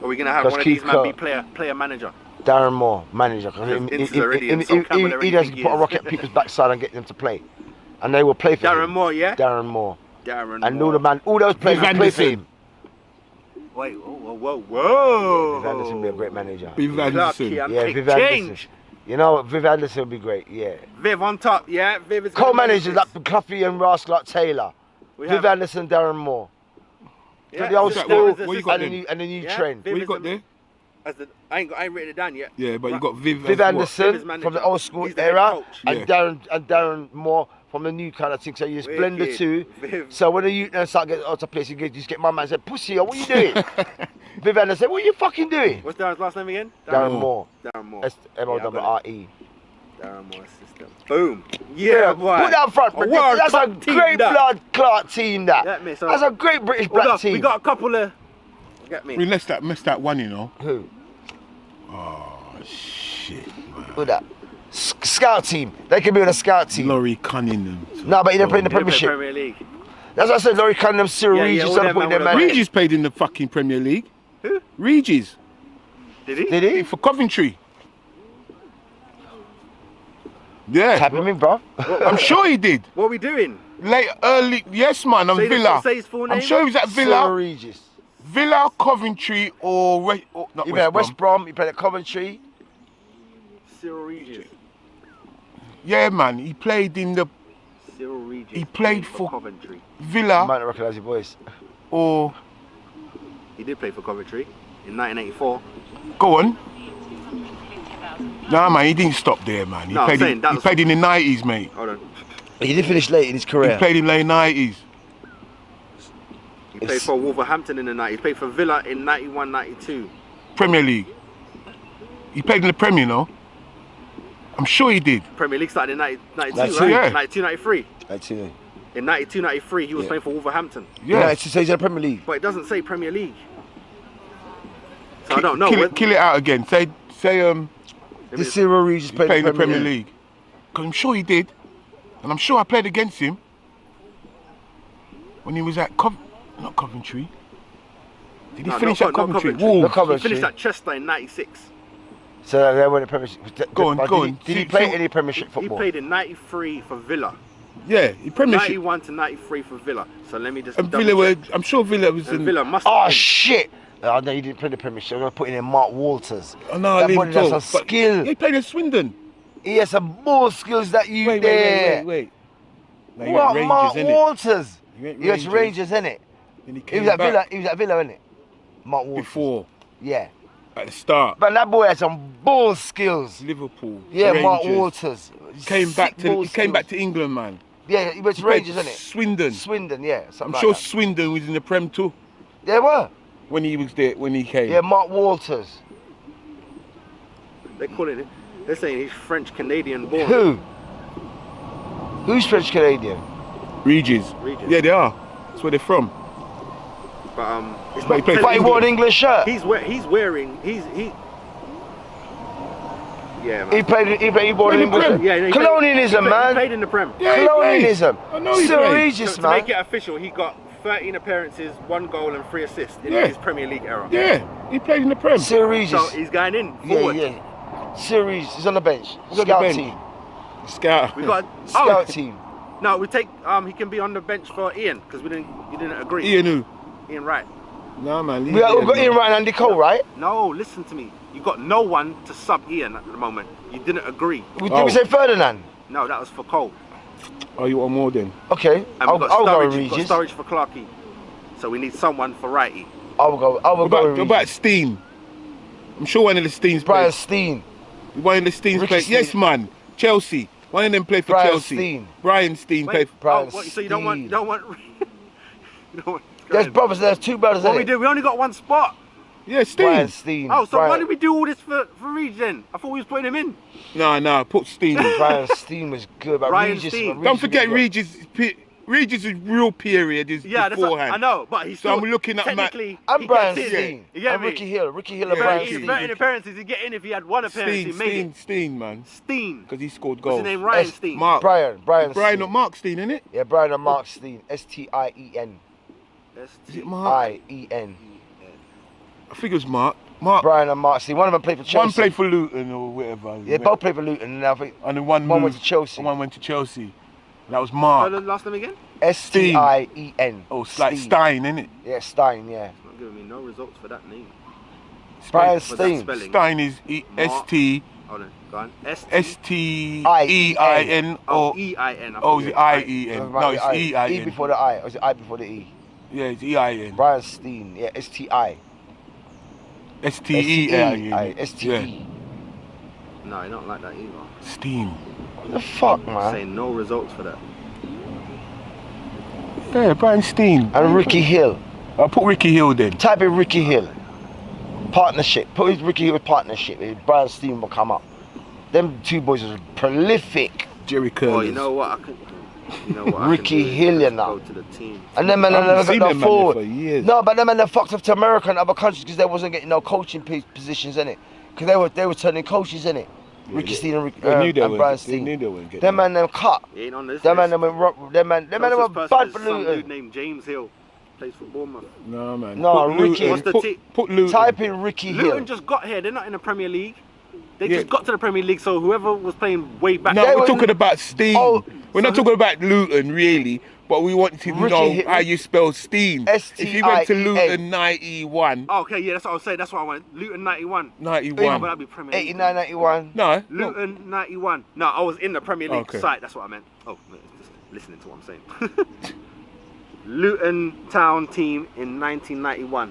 Speaker 2: Or are we going to have
Speaker 3: Because
Speaker 2: one of
Speaker 3: Keith
Speaker 2: these man be
Speaker 3: Kirk-
Speaker 2: player manager?
Speaker 3: Darren Moore, manager.
Speaker 2: Ince is already in some camp,
Speaker 3: He
Speaker 2: already
Speaker 3: does
Speaker 2: think he
Speaker 3: put a
Speaker 2: is.
Speaker 3: rocket at people's backside and get them to play. And they will play for
Speaker 2: Darren
Speaker 3: him.
Speaker 2: Moore, yeah?
Speaker 3: Darren Moore.
Speaker 2: Darren
Speaker 3: And
Speaker 2: Moore.
Speaker 3: all those players
Speaker 4: Viv
Speaker 3: will play for
Speaker 4: Anderson.
Speaker 3: him.
Speaker 2: Wait, whoa.
Speaker 3: Viv Anderson would be a great manager.
Speaker 4: Viv
Speaker 2: Clarky
Speaker 4: Anderson.
Speaker 2: and
Speaker 3: Yeah,
Speaker 2: take
Speaker 3: Viv Anderson.
Speaker 2: change.
Speaker 3: You know what? Viv Anderson would be great, yeah.
Speaker 2: Viv on top, yeah? Viv is gonna
Speaker 3: Co-managers
Speaker 2: manage
Speaker 3: like Cluffy and Rascal like Taylor.
Speaker 2: We
Speaker 3: Viv
Speaker 2: have-
Speaker 3: Anderson, Darren Moore.
Speaker 2: yeah,
Speaker 3: the old
Speaker 2: Viv
Speaker 3: school
Speaker 2: is the
Speaker 4: what you got
Speaker 2: assistant.
Speaker 3: and the new
Speaker 2: Yeah,
Speaker 3: trend.
Speaker 2: Viv
Speaker 4: What you
Speaker 2: is
Speaker 4: got
Speaker 2: the-
Speaker 4: there?
Speaker 2: I ain't written it down yet.
Speaker 4: Yeah, but you got Viv.
Speaker 3: Viv
Speaker 4: as what?
Speaker 3: Anderson
Speaker 2: Viv is manager.
Speaker 3: from the old school
Speaker 2: He's the head
Speaker 3: era,
Speaker 2: coach.
Speaker 3: and
Speaker 4: Yeah.
Speaker 3: Darren Moore from the new kind of thing. So you just blend the
Speaker 2: Wicked.
Speaker 3: two.
Speaker 2: Viv.
Speaker 3: So when the youth start getting out of place, you just get my man and say, "Pussy, what you doing?" Viv Anderson, what you fucking doing?
Speaker 2: What's Darren's last name again?
Speaker 3: Darren Moore.
Speaker 2: Darren Moore.
Speaker 3: S-M-O-R-R-E.
Speaker 2: Darren Moore system. Boom. Yeah, boy.
Speaker 3: Put that front.
Speaker 2: A World
Speaker 3: That's a
Speaker 2: Cup team,
Speaker 3: great
Speaker 2: that.
Speaker 3: blood clot team. That.
Speaker 2: Get me, so-
Speaker 3: That's a great British
Speaker 2: Hold
Speaker 3: black
Speaker 2: up,
Speaker 3: team.
Speaker 2: we got a couple of. Get me.
Speaker 4: We missed that one, you know.
Speaker 3: Who?
Speaker 4: Oh shit, man.
Speaker 3: Who that? Scout team. They can be on a scout team.
Speaker 4: Laurie Cunningham.
Speaker 3: No, but he didn't play in the
Speaker 2: They play
Speaker 3: Premiership.
Speaker 2: Premier League.
Speaker 3: That's what I said. Laurie Cunningham, Cyril
Speaker 2: Yeah,
Speaker 3: Regis,
Speaker 2: all
Speaker 3: started
Speaker 2: them
Speaker 3: putting
Speaker 2: man
Speaker 3: them
Speaker 2: would have
Speaker 3: man.
Speaker 4: Regis played in the fucking Premier League.
Speaker 2: Who?
Speaker 4: Regis.
Speaker 2: Did he?
Speaker 3: Did he?
Speaker 4: For Coventry. Yeah.
Speaker 3: Tap him in, bro.
Speaker 4: I'm sure he did.
Speaker 2: What are we doing?
Speaker 4: Late, early, yes, man. I'm
Speaker 2: Say the-
Speaker 4: Villa.
Speaker 2: say his full
Speaker 4: I'm
Speaker 2: name.
Speaker 4: sure he was at
Speaker 3: Cyril
Speaker 4: Villa,
Speaker 3: Regis.
Speaker 4: Villa, Coventry, or not
Speaker 3: He played at
Speaker 4: West
Speaker 3: West
Speaker 4: Brom.
Speaker 3: Brom. He played at Coventry.
Speaker 2: Cyril Regis.
Speaker 4: Yeah, man. He played in the
Speaker 2: Cyril Regis.
Speaker 4: He played for-
Speaker 2: Coventry.
Speaker 3: You
Speaker 4: Villa,
Speaker 3: might not recognise your voice.
Speaker 4: or
Speaker 2: He did play for Coventry in 1984.
Speaker 4: go on. Nah, man. He didn't stop there, man. He
Speaker 2: No, I'm
Speaker 4: played.
Speaker 2: saying that
Speaker 4: He
Speaker 2: was-
Speaker 4: played in the '90s, mate.
Speaker 2: Hold on.
Speaker 3: He did finish late in his
Speaker 4: He
Speaker 3: career.
Speaker 4: played in late '90s.
Speaker 2: He played for Wolverhampton in the 90s. He played for Villa in 91, 92.
Speaker 4: Premier League. He played in the Premier, no? I'm sure he did.
Speaker 2: Premier League started in 92,
Speaker 3: 92,
Speaker 2: right?
Speaker 4: yeah.
Speaker 2: 92, 93.
Speaker 3: Actually.
Speaker 2: In 92, 93, he was
Speaker 3: Yeah.
Speaker 2: playing for Wolverhampton.
Speaker 4: Yeah.
Speaker 3: Yeah, it's he's in the Premier League.
Speaker 2: But it doesn't say Premier League. So I don't know.
Speaker 4: Kill it out again. Say
Speaker 3: This Cyril Regis
Speaker 4: he
Speaker 3: played
Speaker 4: played in the Premier League. Because I'm sure he did. And I'm sure I played against him when he was at not Coventry. Did he
Speaker 2: No,
Speaker 4: finish
Speaker 2: not
Speaker 4: at
Speaker 2: Co- not
Speaker 4: Coventry?
Speaker 2: Coventry.
Speaker 4: Wolves.
Speaker 3: Not
Speaker 2: He
Speaker 3: Coventry.
Speaker 2: finished at Chester in 96.
Speaker 3: So they won the Premiership.
Speaker 4: Go on,
Speaker 3: But
Speaker 4: go
Speaker 3: did
Speaker 4: on.
Speaker 3: Did he
Speaker 4: See-
Speaker 3: play
Speaker 4: see-
Speaker 3: any Premiership
Speaker 2: He
Speaker 3: football?
Speaker 2: played in 93 for Villa.
Speaker 4: Yeah, he Premiership.
Speaker 2: 91 to 93 for Villa. So let me just
Speaker 4: And
Speaker 2: double
Speaker 4: Villa were,
Speaker 2: check.
Speaker 4: I'm sure Villa was
Speaker 2: And
Speaker 4: in.
Speaker 2: Villa must
Speaker 3: Oh
Speaker 2: have been.
Speaker 3: shit! Oh no, he didn't play the Premiership. I'm gonna put in there Mark Walters.
Speaker 4: Oh, no,
Speaker 3: That
Speaker 4: I
Speaker 3: boy
Speaker 4: didn't
Speaker 3: has
Speaker 4: talk,
Speaker 3: a skill.
Speaker 4: He played at Swindon.
Speaker 3: He has some more skills that you there.
Speaker 4: Wait. No, he
Speaker 3: What,
Speaker 4: went
Speaker 3: Mark
Speaker 4: Rangers, innit?
Speaker 3: Walters?
Speaker 4: He went
Speaker 3: He was Rangers, innit?
Speaker 4: Then he
Speaker 3: He
Speaker 4: came
Speaker 3: was at
Speaker 4: back
Speaker 3: Villa. He was at Villa, innit? Mark Walters.
Speaker 4: before,
Speaker 3: Yeah.
Speaker 4: at the start.
Speaker 3: But that boy had some ball skills.
Speaker 4: Liverpool.
Speaker 3: Yeah, Mark
Speaker 4: Rangers.
Speaker 3: Walters.
Speaker 4: Came back
Speaker 3: Sick
Speaker 4: to
Speaker 3: ball
Speaker 4: he came back
Speaker 3: skills.
Speaker 4: to England, man.
Speaker 3: Yeah, he went to
Speaker 4: He played
Speaker 3: Rangers, innit?
Speaker 4: Swindon.
Speaker 3: Swindon, yeah.
Speaker 4: I'm
Speaker 3: Something
Speaker 4: sure
Speaker 3: like that.
Speaker 4: Swindon was in the Prem too
Speaker 3: They were.
Speaker 4: when he was there when he came.
Speaker 3: Yeah, Mark Walters.
Speaker 2: They're calling it. They're saying he's French Canadian born.
Speaker 3: Who? Who's French Canadian?
Speaker 4: Regis.
Speaker 2: Regis.
Speaker 4: Yeah, they are. That's where they're from.
Speaker 2: But it's
Speaker 4: But he
Speaker 2: not
Speaker 4: played for
Speaker 3: But he
Speaker 2: telling
Speaker 3: wore an
Speaker 2: you-
Speaker 3: English shirt.
Speaker 2: He's wearing. Yeah, man.
Speaker 3: He wore an
Speaker 4: Played in
Speaker 3: English
Speaker 4: Prem.
Speaker 3: shirt.
Speaker 2: Yeah, he
Speaker 3: Colonialism,
Speaker 2: He
Speaker 3: man.
Speaker 2: played in the Prem.
Speaker 4: Yeah, he
Speaker 3: Colonialism.
Speaker 4: played. I know he
Speaker 3: Cyril
Speaker 4: played.
Speaker 3: Regis,
Speaker 2: To
Speaker 3: man.
Speaker 2: make it official, he got 13 appearances, 1 goal and 3 assists in
Speaker 4: Yeah.
Speaker 2: his Premier League era.
Speaker 4: Yeah, he played in the Prem.
Speaker 3: Cyril Regis.
Speaker 2: So he's going in
Speaker 3: Yeah,
Speaker 2: forward.
Speaker 3: yeah. Cyril Regis. He's on the bench.
Speaker 4: He's on the
Speaker 3: Scout
Speaker 4: bench.
Speaker 3: team.
Speaker 4: Scout.
Speaker 2: We got
Speaker 3: Scout team.
Speaker 2: No, we take he can be on the bench for Ian because you didn't agree.
Speaker 4: Ian who?
Speaker 2: Ian Wright.
Speaker 4: No man.
Speaker 3: We've got Ian Wright and Andy Cole, right?
Speaker 2: No, listen to me. You got no one to sub Ian at the moment. You didn't agree.
Speaker 3: Did we say Ferdinand?
Speaker 2: No, that was for Cole.
Speaker 4: Oh, you want more then?
Speaker 3: Okay.
Speaker 2: And
Speaker 3: I'll
Speaker 2: we've
Speaker 3: go
Speaker 2: got
Speaker 3: with
Speaker 2: Sturridge.
Speaker 3: Regis.
Speaker 2: Sturridge for Clarkey. So we need someone for righty.
Speaker 3: I will go
Speaker 4: What
Speaker 3: with
Speaker 4: about
Speaker 3: Regis.
Speaker 4: Steen? I'm sure one of the Steens
Speaker 3: Brian
Speaker 4: play.
Speaker 3: Steen.
Speaker 4: One of the Steens
Speaker 3: Ricky
Speaker 4: play.
Speaker 3: Steen.
Speaker 4: Yes, man. Chelsea. One of them play for
Speaker 3: Brian
Speaker 4: Chelsea.
Speaker 3: Steen.
Speaker 4: Brian Steen play.
Speaker 3: Brian
Speaker 2: So you don't want you don't want
Speaker 3: There's brothers, there's two brothers
Speaker 2: What
Speaker 3: in
Speaker 2: we
Speaker 3: it.
Speaker 2: do? We only got one spot.
Speaker 4: Yeah, Steen.
Speaker 3: Brian Steen.
Speaker 2: Oh, so
Speaker 3: Brian,
Speaker 2: why did we do all this for Regis then? I thought we was putting him in.
Speaker 4: No, put Steen in.
Speaker 3: Brian Steen was good, but
Speaker 2: Brian
Speaker 3: Regis,
Speaker 2: Steen.
Speaker 4: Don't forget
Speaker 3: was good.
Speaker 4: Regis' real period is beforehand.
Speaker 2: I know, but he's
Speaker 4: So
Speaker 2: still
Speaker 4: I'm looking at
Speaker 2: technically.
Speaker 3: I'm
Speaker 2: he
Speaker 3: Brian
Speaker 2: gets in.
Speaker 3: Steen.
Speaker 2: You get
Speaker 3: I'm
Speaker 2: me?
Speaker 3: Ricky Hill. Ricky Hill
Speaker 4: Yeah,
Speaker 3: and Brian
Speaker 2: He's
Speaker 3: Steen.
Speaker 2: better in appearances. He'd get in if he had one appearance. He made it.
Speaker 4: Steen, man.
Speaker 2: Steen.
Speaker 4: Because he scored
Speaker 2: What's
Speaker 4: goals.
Speaker 2: his name? Ryan
Speaker 3: S-
Speaker 2: Steen.
Speaker 4: Mark.
Speaker 3: Brian
Speaker 4: Brian
Speaker 3: Steen.
Speaker 4: or Mark Steen, innit?
Speaker 3: Yeah, Brian and Mark Steen. S-T-I-E-N.
Speaker 4: Is it Mark?
Speaker 3: I-E-N.
Speaker 4: I think it was Mark. Mark.
Speaker 3: Brian and Mark Steen. One of them played for Chelsea.
Speaker 4: One played for Luton or whatever.
Speaker 3: Yeah, both played for Luton. And I think
Speaker 4: And then one
Speaker 3: went
Speaker 4: moved,
Speaker 3: to Chelsea.
Speaker 4: One went to Chelsea. That was
Speaker 2: So
Speaker 4: Mark.
Speaker 2: the last name again?
Speaker 3: S-T-I-E-N.
Speaker 4: Oh, it's like
Speaker 3: Steen.
Speaker 4: Stein, innit?
Speaker 3: Yeah, Stein, yeah.
Speaker 2: It's not giving me no results for that name.
Speaker 3: Brian
Speaker 2: For that
Speaker 3: Steen.
Speaker 2: spelling.
Speaker 4: Stein is S-T.
Speaker 2: Hold on, go on.
Speaker 4: S-T-E-I-N.
Speaker 2: Oh,
Speaker 4: or
Speaker 2: E-I-N.
Speaker 4: Oh, is it I-E-N? No, it's E-I-N.
Speaker 3: E before the I. Or is it I before the E?
Speaker 4: Yeah, it's E-I-N.
Speaker 3: Brian Steen. Yeah, S-T-I.
Speaker 4: S-T-E-I-N.
Speaker 3: S-T-E.
Speaker 4: Yeah.
Speaker 2: No, I don't like that either.
Speaker 4: Steen.
Speaker 3: What the fuck, man?
Speaker 2: Saying no results for that.
Speaker 4: Yeah, Brian Steen.
Speaker 3: And Ricky Hill.
Speaker 4: I'll put Ricky Hill then.
Speaker 3: Type in Ricky Hill. Partnership. Put his Ricky Hill partnership. Brian Steen will come up. Them two boys are prolific.
Speaker 4: Jerry Curlers.
Speaker 2: Oh, you know what?
Speaker 3: Ricky Hill, you know.
Speaker 2: Go to the team.
Speaker 3: And them men
Speaker 4: I haven't
Speaker 3: never
Speaker 4: seen
Speaker 3: got
Speaker 4: them
Speaker 3: no
Speaker 4: man there
Speaker 3: forward.
Speaker 4: for years.
Speaker 3: No, but them men they fucked up to America and other countries because they wasn't getting no coaching positions in it. Because they were turning coaches in it.
Speaker 4: Yeah,
Speaker 3: Ricky
Speaker 4: they-
Speaker 3: Steen and,
Speaker 4: They knew they
Speaker 3: and
Speaker 4: weren't-
Speaker 3: Brian
Speaker 4: They
Speaker 3: Steen.
Speaker 4: knew they weren't getting
Speaker 3: Them man them cut.
Speaker 2: He ain't on this
Speaker 3: Them man
Speaker 2: list.
Speaker 3: them went rock. Them man were
Speaker 2: Closest
Speaker 3: bad
Speaker 2: person
Speaker 3: for
Speaker 2: is some dude
Speaker 3: Luton.
Speaker 2: named James Hill. Plays for Bournemouth.
Speaker 4: No, man.
Speaker 3: No,
Speaker 4: Put
Speaker 3: Ricky-
Speaker 4: Luton.
Speaker 2: What's the team?
Speaker 4: Put Luton.
Speaker 3: Type in Ricky Hill.
Speaker 2: Luton just got here. They're not in the Premier League. They
Speaker 4: Yeah.
Speaker 2: just got to the Premier League. So whoever was playing way back.
Speaker 4: No,
Speaker 3: They
Speaker 4: we're
Speaker 3: were-
Speaker 4: talking about Steen.
Speaker 3: Oh,
Speaker 4: we're not talking about Luton, really. But we want to
Speaker 3: Ricky
Speaker 4: know
Speaker 3: Hill-
Speaker 4: how you spell Steen.
Speaker 3: S-T-I-E-N.
Speaker 4: If you went to Luton 91,
Speaker 2: Oh, okay, yeah, that's what I was saying. That's what I wanted. Luton 91.
Speaker 4: 91.
Speaker 2: Oh, but that'd be Premier League.
Speaker 3: 89, 91.
Speaker 4: No,
Speaker 2: Luton 91. No, I was in the Premier League
Speaker 4: Okay.
Speaker 2: site. That's what I meant. Oh, just listening to what I'm saying. Luton Town team in 1991.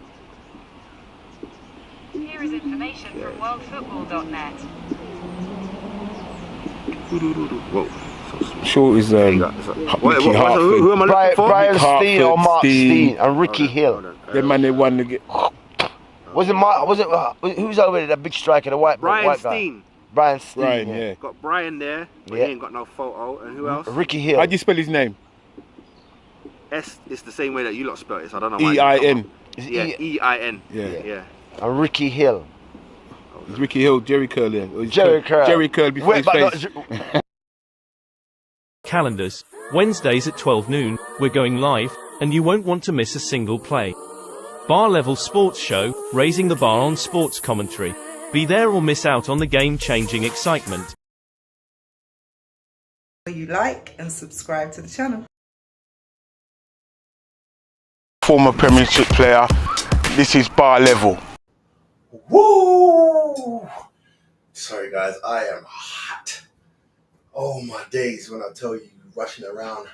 Speaker 5: Here is information from worldfootball.net.
Speaker 2: Whoa.
Speaker 4: Sure is Ricky
Speaker 2: Who
Speaker 4: Hartford.
Speaker 2: am I looking for?
Speaker 3: Brian
Speaker 4: Hartford,
Speaker 3: Steen or Mark
Speaker 4: Steen.
Speaker 3: Steen and Ricky Hill.
Speaker 4: Them man, they won the game.
Speaker 3: Was it Mark? Was it who's over there? That big striker, the white
Speaker 2: Brian
Speaker 3: white guy.
Speaker 2: Steen.
Speaker 3: Brian Steen.
Speaker 4: Brian, yeah.
Speaker 2: Got Brian there, but
Speaker 3: Yeah.
Speaker 2: he ain't got no photo. And who else?
Speaker 3: Ricky Hill.
Speaker 4: How do you spell his name?
Speaker 2: S is the same way that you lot spell it, so I don't know why.
Speaker 4: E-I-N.
Speaker 3: Is
Speaker 2: Yeah,
Speaker 3: E-
Speaker 2: E-I-n.
Speaker 4: Yeah.
Speaker 2: Yeah.
Speaker 3: and Ricky Hill.
Speaker 4: It's Ricky Hill, Jerry Curl. Yeah. Or is
Speaker 3: Jerry Curl.
Speaker 4: Jerry Curl before
Speaker 3: Wait,
Speaker 4: his
Speaker 3: but
Speaker 4: face.
Speaker 6: Calendars. Wednesdays at 12 noon, we're going live, and you won't want to miss a single play. Bar Level Sports Show, raising the bar on sports commentary. Be there or miss out on the game-changing excitement.
Speaker 1: You like and subscribe to the channel.
Speaker 4: Former Premiership player. This is Bar Level.
Speaker 7: Woo! Sorry guys, I am hot. Oh my days when I tell you rushing around.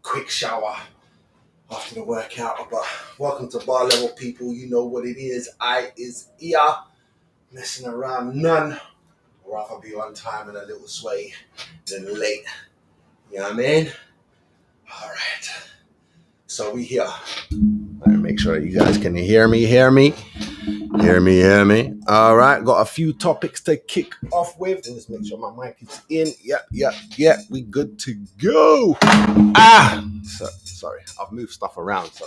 Speaker 7: Quick shower after the workout. But welcome to Bar Level, people. You know what it is. I is here. Messing around none. I'd rather be on time and a little sway than late. You know what I mean? Alright. So we here. Let me make sure you guys can hear me. Hear me. All right, got a few topics to kick off with. Let's make sure my mic is in. Yeah. We good to go. Sorry, I've moved stuff around, so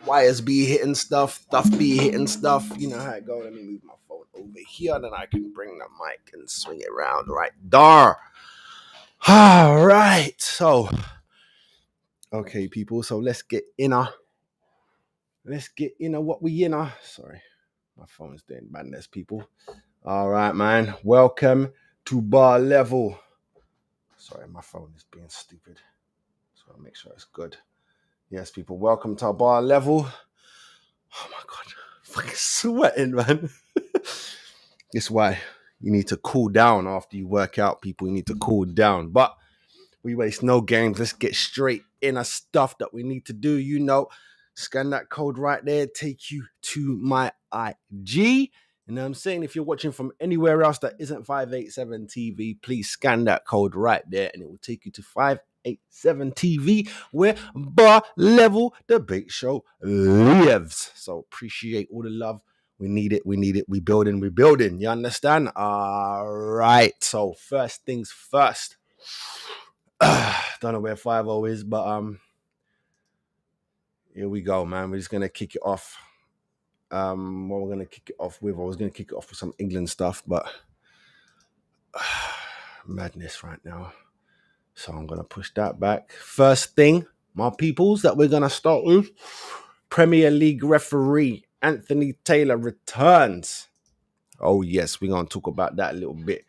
Speaker 7: wires be hitting stuff be hitting stuff. You know how it goes. Let me move my phone over here, then I can bring the mic and swing it around right there. All right, so okay, people. So let's get in what we in. Sorry, my phone's doing madness, people. All right, man. Welcome to Bar Level. Sorry, my phone is being stupid. So I'll make sure it's good. Yes, people, welcome to our Bar Level. Oh my God. Fucking sweating, man. This is why you need to cool down after you work out, people. You need to cool down. But we waste no games. Let's get straight in our stuff that we need to do. You know, scan that code right there. Take you to my IG. You know what I'm saying? If you're watching from anywhere else that isn't 587 TV, please scan that code right there and it will take you to 587 TV where Bar Level Debate Show lives. So appreciate all the love. We need it. We need it. We building. We building. You understand? All right. So first things first. Don't know where 5-0 is, but here we go, man. We're just gonna kick it off. What we're gonna kick it off with, I was gonna kick it off with some England stuff, but madness right now. So I'm gonna push that back. First thing, my peoples, that we're gonna start with. Premier League referee Anthony Taylor returns. Oh yes, we're gonna talk about that a little bit.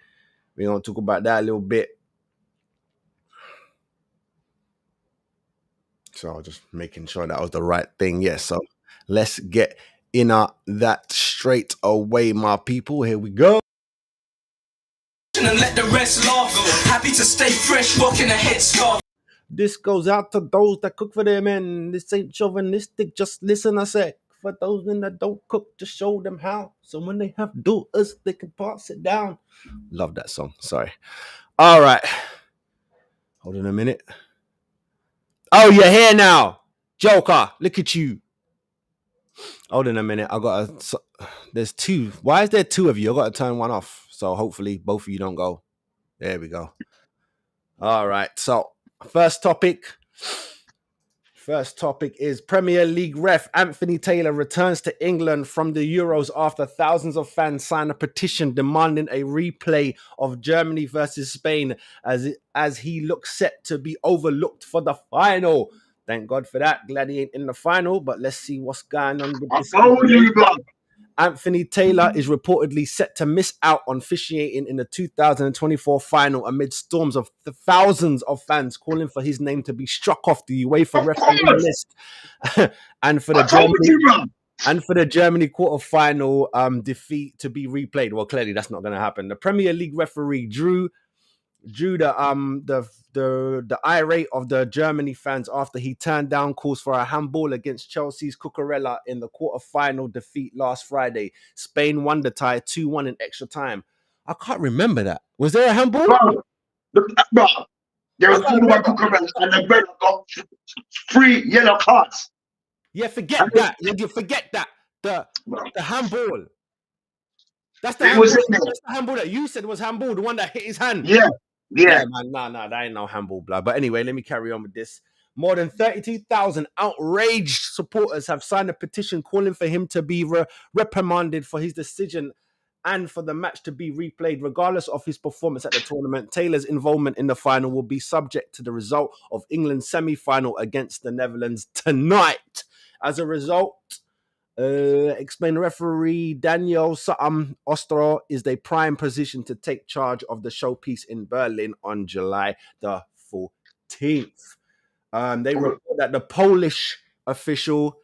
Speaker 7: So just making sure that was the right thing. Yes. So let's get in that straight away, my people. Here we go.
Speaker 8: And let the rest laugh. Happy to stay fresh, rocking a headscarf.
Speaker 7: This goes out to those that cook for their men. This ain't chauvinistic. Just listen a sec. For those men that don't cook, just show them how. So when they have daughters, they can pass it down. Love that song. Sorry. All right. Hold on a minute. Oh, you're here now. Joker, look at you. Hold on a minute. There's two. Why is there two of you? I got to turn one off. So hopefully both of you don't go. There we go. All right. So first topic is Premier League ref Anthony Taylor returns to England from the Euros after thousands of fans sign a petition demanding a replay of Germany versus Spain as he looks set to be overlooked for the final. Thank God for that. Glad he ain't in the final, but let's see what's going on with this. Anthony Taylor is reportedly set to miss out on officiating in the 2024 final amid storms of the thousands of fans calling for his name to be struck off the UEFA referee list. and for the Germany quarterfinal defeat to be replayed. Well, clearly that's not going to happen. The Premier League referee drew the irate of the Germany fans after he turned down calls for a handball against Chelsea's Cucurella in the quarterfinal defeat last Friday. Spain won the tie 2-1 in extra time. I can't remember that. Was there a handball?
Speaker 3: Bro, there was only one Cucurella and the brother got 3 yellow cards.
Speaker 7: Yeah, forget that. You forget that. The handball. That's the handball that you said was handball, the one that hit his hand. Yeah, man. Nah, that ain't no handball, blood. But anyway, let me carry on with this. More than 32,000 outraged supporters have signed a petition calling for him to be reprimanded for his decision and for the match to be replayed. Regardless of his performance at the tournament, Taylor's involvement in the final will be subject to the result of England's semi-final against the Netherlands tonight. As a result, explain referee Daniel Sutton Ostro is the prime position to take charge of the showpiece in Berlin on July the 14th. They report that the Polish official,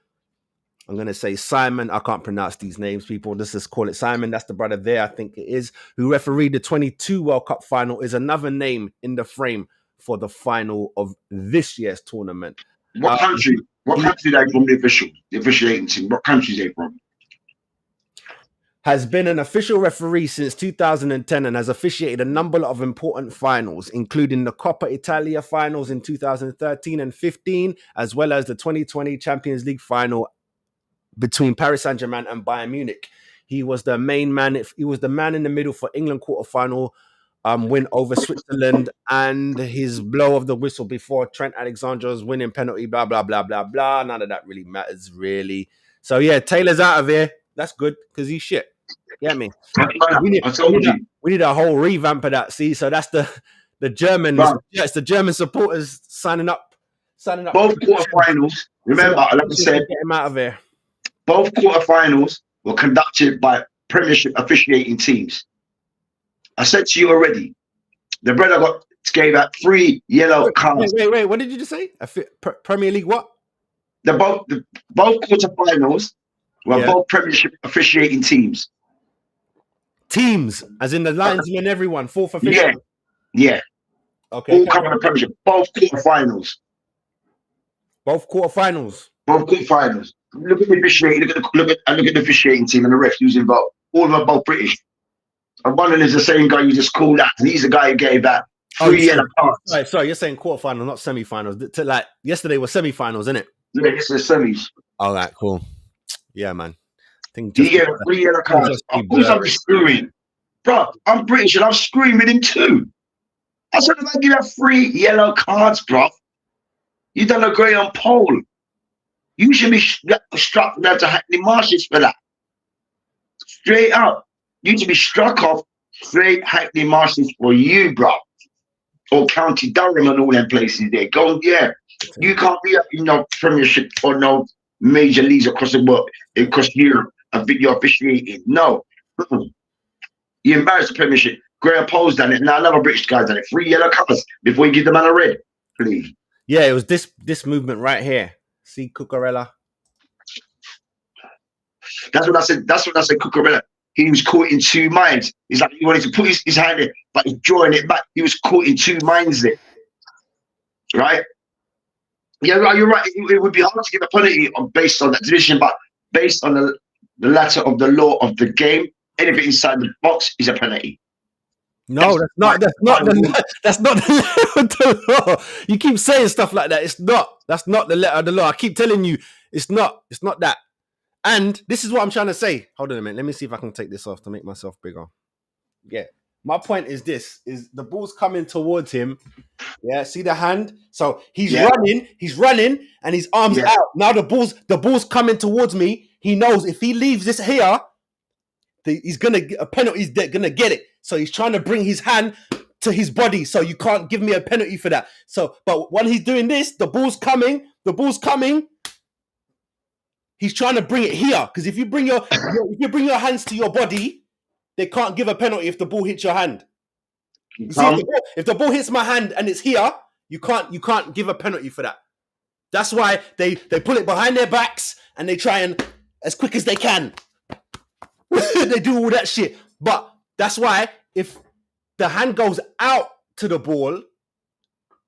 Speaker 7: I'm going to say Simon, I can't pronounce these names, people. Let's just call it Simon. That's the brother there, I think it is, who refereed the 22 World Cup final, is another name in the frame for the final of this year's tournament.
Speaker 9: What country? What country are they from, the officiating team? What country are they from?
Speaker 7: Has been an official referee since 2010 and has officiated a number of important finals, including the Coppa Italia finals in 2013 and 15, as well as the 2020 Champions League final between Paris Saint-Germain and Bayern Munich. He was the main man. He was the man in the middle for England quarterfinal win over Switzerland and his blow of the whistle before Trent Alexander's winning penalty, blah, blah, blah, blah, blah. None of that really matters, really. So, yeah, Taylor's out of here. That's good because he's shit. Get me? We need a whole revamp of that, see? So that's the Germans. Yeah, it's the German supporters signing up.
Speaker 9: Both quarterfinals, remember, like I said,
Speaker 7: get him out of here.
Speaker 9: Both quarterfinals were conducted by Premiership officiating teams. I said to you already, the brother gave out 3 yellow cards.
Speaker 10: Wait. What did you just say? Premier League what?
Speaker 9: Both quarterfinals were both Premiership officiating teams.
Speaker 10: Teams, as in the linesmen, everyone, 4th official.
Speaker 9: Yeah.
Speaker 10: Okay.
Speaker 9: All coming to Premiership. Both quarterfinals.
Speaker 10: Both quarterfinals.
Speaker 9: Look at the officiating. Look at the officiating team and the refs who's involved. All of them are both British. And one of them is the same guy you just called out, and he's the guy who gave out 3 yellow cards.
Speaker 10: Right, sorry, you're saying quarterfinals, not semi-finals. Like yesterday was semi-finals, isn't it?
Speaker 9: Yeah, this is semis.
Speaker 10: All right, cool. Yeah, man.
Speaker 9: He gave 3 yellow cards. Of course, I'm screwing, bro. I'm British, and I'm screwing with him too. I said, if I give out 3 yellow cards, bro, you done a great on pole. You should be struck down to Hackney Marshes for that. Straight up. You should be struck off straight Hackney Marshes for you, bro. Or County Durham and all them places there. Go, yeah. You can't be up in no Premiership or no major leagues across the world, across Europe, you're officiating. No. You embarrass the Premiership. Graham Pole's done it. Now another British guy's done it. 3 yellow cards before you give the man a red, please.
Speaker 10: Yeah, it was this movement right here. See Cucurella.
Speaker 9: That's what I said. Cucurella. He was caught in 2 minds. He's like, he wanted to put his hand there, but he's drawing it back. He was caught in 2 minds there. Right? Yeah, you're right. It would be hard to give a penalty based on that decision, but based on the letter of the law of the game, anything inside the box is a penalty.
Speaker 10: No, that's not the letter of the law. You keep saying stuff like that. It's not. That's not the letter of the law. I keep telling you, it's not. It's not that. And this is what I'm trying to say. Hold on a minute. Let me see if I can take this off to make myself bigger. Yeah. My point is this, is the ball's coming towards him. Yeah, see the hand? So he's running, and his arms out. Now the ball's coming towards me. He knows if he leaves this here, he's gonna get a penalty, he's gonna get it. So he's trying to bring his hand to his body. So you can't give me a penalty for that. So, but when he's doing this, the ball's coming. He's trying to bring it here. Because if you bring your hands to your body, they can't give a penalty if the ball hits your hand. You see, if the ball hits my hand and it's here, you can't give a penalty for that. That's why they pull it behind their backs and they try and as quick as they can. They do all that shit. But that's why if the hand goes out to the ball,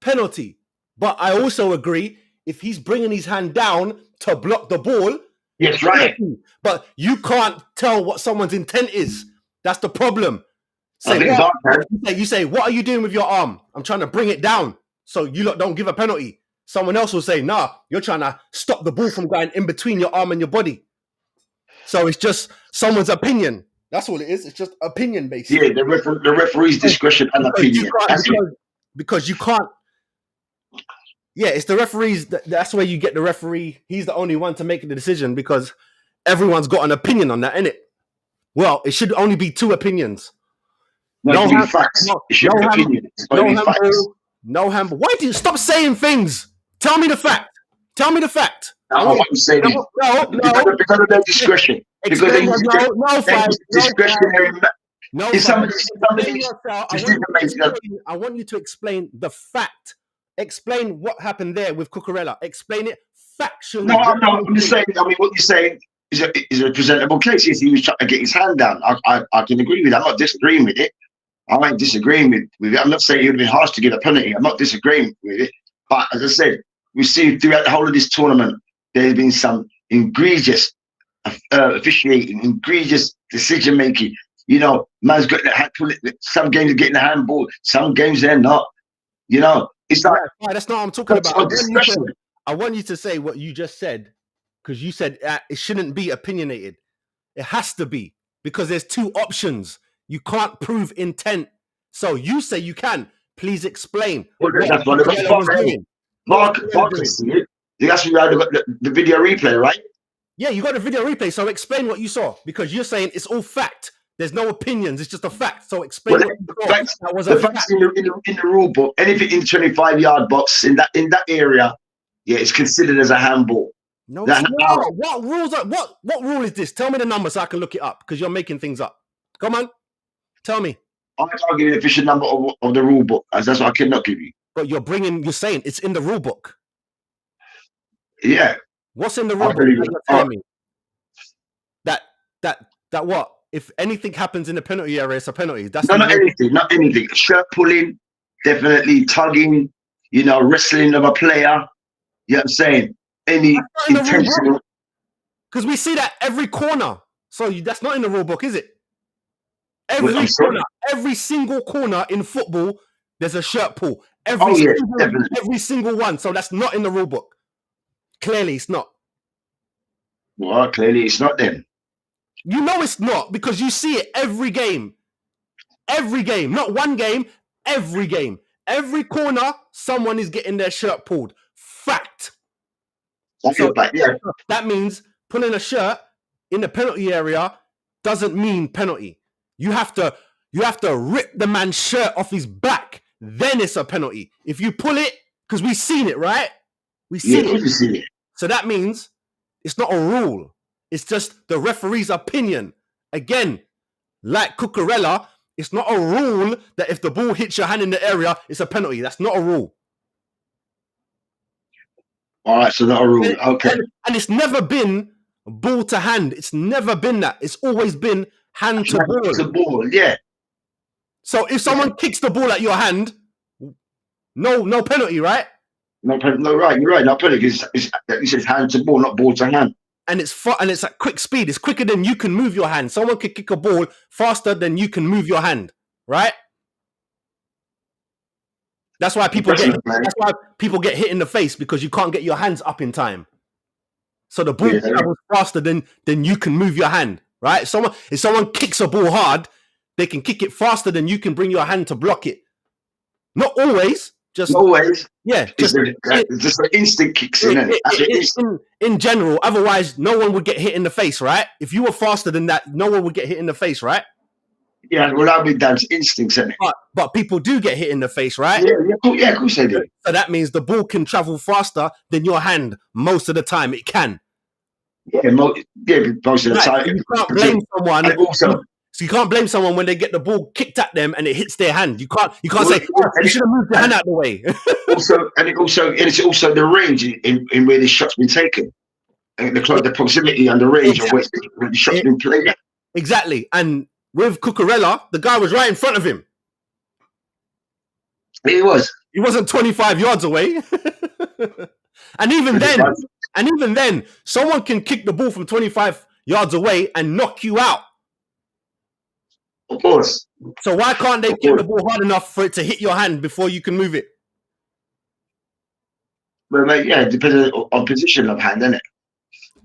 Speaker 10: penalty. But I also agree if he's bringing his hand down to block the ball,
Speaker 9: yes, right.
Speaker 10: But you can't tell what someone's intent is. That's the problem. You say, what are you doing with your arm? I'm trying to bring it down. So you lot don't give a penalty. Someone else will say, nah, you're trying to stop the ball from going in between your arm and your body. So it's just someone's opinion. That's all it is. It's just opinion based.
Speaker 9: Yeah, the referee's discretion and opinion.
Speaker 10: Because you can't. Yeah, it's the referees. That's where you get the referee. He's the only one to make the decision because everyone's got an opinion on that, innit? Well, it should only be 2 opinions.
Speaker 9: No facts. It should be opinion.
Speaker 10: No handball. Why do you stop saying things? Tell me the fact.
Speaker 9: No, what I'm saying is because of their discretion. Discretionary.
Speaker 10: I want you to explain the fact. Explain what happened there with Cucurella. Explain it factually.
Speaker 9: No, I'm just saying. I mean, what you're saying is a presentable case. Yes, he was trying to get his hand down. I can agree with that. I'm not disagreeing with it. I ain't disagreeing with it. I'm not saying it would have been harsh to get a penalty. I'm not disagreeing with it. But as I said, we see throughout the whole of this tournament, there's been some egregious officiating, egregious decision making. You know, man's got the hand. Some games are getting the handball. Some games they're not. You know, it's like
Speaker 10: that's not what I'm talking about. I want you to say what you just said because you said it shouldn't be opinionated. It has to be because there's 2 options. You can't prove intent. So you say you can. Please explain.
Speaker 9: That's what Mark can see it. You actually got the video replay, right?
Speaker 10: Yeah, you got the video replay. So explain what you saw because you're saying it's all fact. There's no opinions. It's just a fact. So explain what you saw. That was a fact.
Speaker 9: In the rule book, anything in the 25-yard box in that area, yeah, it's considered as a handball.
Speaker 10: No, it's not. What rules are what rule is this? Tell me the number so I can look it up because you're making things up. Come on, tell me.
Speaker 9: I can't give you the official number of the rule book, as that's what I cannot give you.
Speaker 10: But you're saying it's in the rule book.
Speaker 9: Yeah.
Speaker 10: What's in the rule book? You're telling me that what? If anything happens in the penalty area, it's a penalty. That's
Speaker 9: not anything. Not anything. Shirt pulling, definitely tugging. You know, wrestling of a player. You know what I'm saying? Any intentional.
Speaker 10: Because we see that every corner. So that's not in the rule book, is it? Every single corner in football, there's a shirt pull. Every single one. So that's not in the rule book. Clearly, it's not.
Speaker 9: Well, clearly it's not then.
Speaker 10: You know it's not because you see it every game. Every game. Not one game, every game. Every corner, someone is getting their shirt pulled. Fact. So that means pulling a shirt in the penalty area doesn't mean penalty. You have to rip the man's shirt off his back. Then it's a penalty. If you pull it, because we've seen it, right? We've seen it. So that means it's not a rule. It's just the referee's opinion. Again, like Cucurella, it's not a rule that if the ball hits your hand in the area, it's a penalty. That's not a rule.
Speaker 9: All right, so not a rule. Okay.
Speaker 10: And it's never been ball to hand. It's never been that. It's always been hand to ball.
Speaker 9: To ball, yeah.
Speaker 10: So if someone kicks the ball at your hand, no penalty, right?
Speaker 9: No, right. You're right. No penalty. It says hand to ball, not ball to hand.
Speaker 10: And it's at quick speed. It's quicker than you can move your hand. Someone could kick a ball faster than you can move your hand, right? That's why people get hit in the face because you can't get your hands up in time. So the ball travels faster than you can move your hand, right? If someone kicks a ball hard, they can kick it faster than you can bring your hand to block it. Not always. Just
Speaker 9: always.
Speaker 10: Yeah.
Speaker 9: Just an instant kicks
Speaker 10: in general. Otherwise, no one would get hit in the face, right? If you were faster than that, no one would get hit in the face, right?
Speaker 9: Yeah, well, that would be down to instincts, isn't it?
Speaker 10: But people do get hit in the face, right?
Speaker 9: Yeah, of course they do.
Speaker 10: So that means the ball can travel faster than your hand most of the time. It can.
Speaker 9: Yeah, most of the time.
Speaker 10: You can't blame someone. So you can't blame someone when they get the ball kicked at them and it hits their hand. You can't say you should have moved your hand out of the way.
Speaker 9: It's also the range in where the shot's been taken, and the proximity and the range of where the shot's been played.
Speaker 10: Exactly, and with Cucurella, the guy was right in front of him.
Speaker 9: He was.
Speaker 10: He wasn't 25 yards away. And even then, someone can kick the ball from 25 yards away and knock you out.
Speaker 9: Of course.
Speaker 10: So why can't they kick the ball hard enough for it to hit your hand before you can move it?
Speaker 9: Well, mate, yeah, depending on position of hand, isn't it?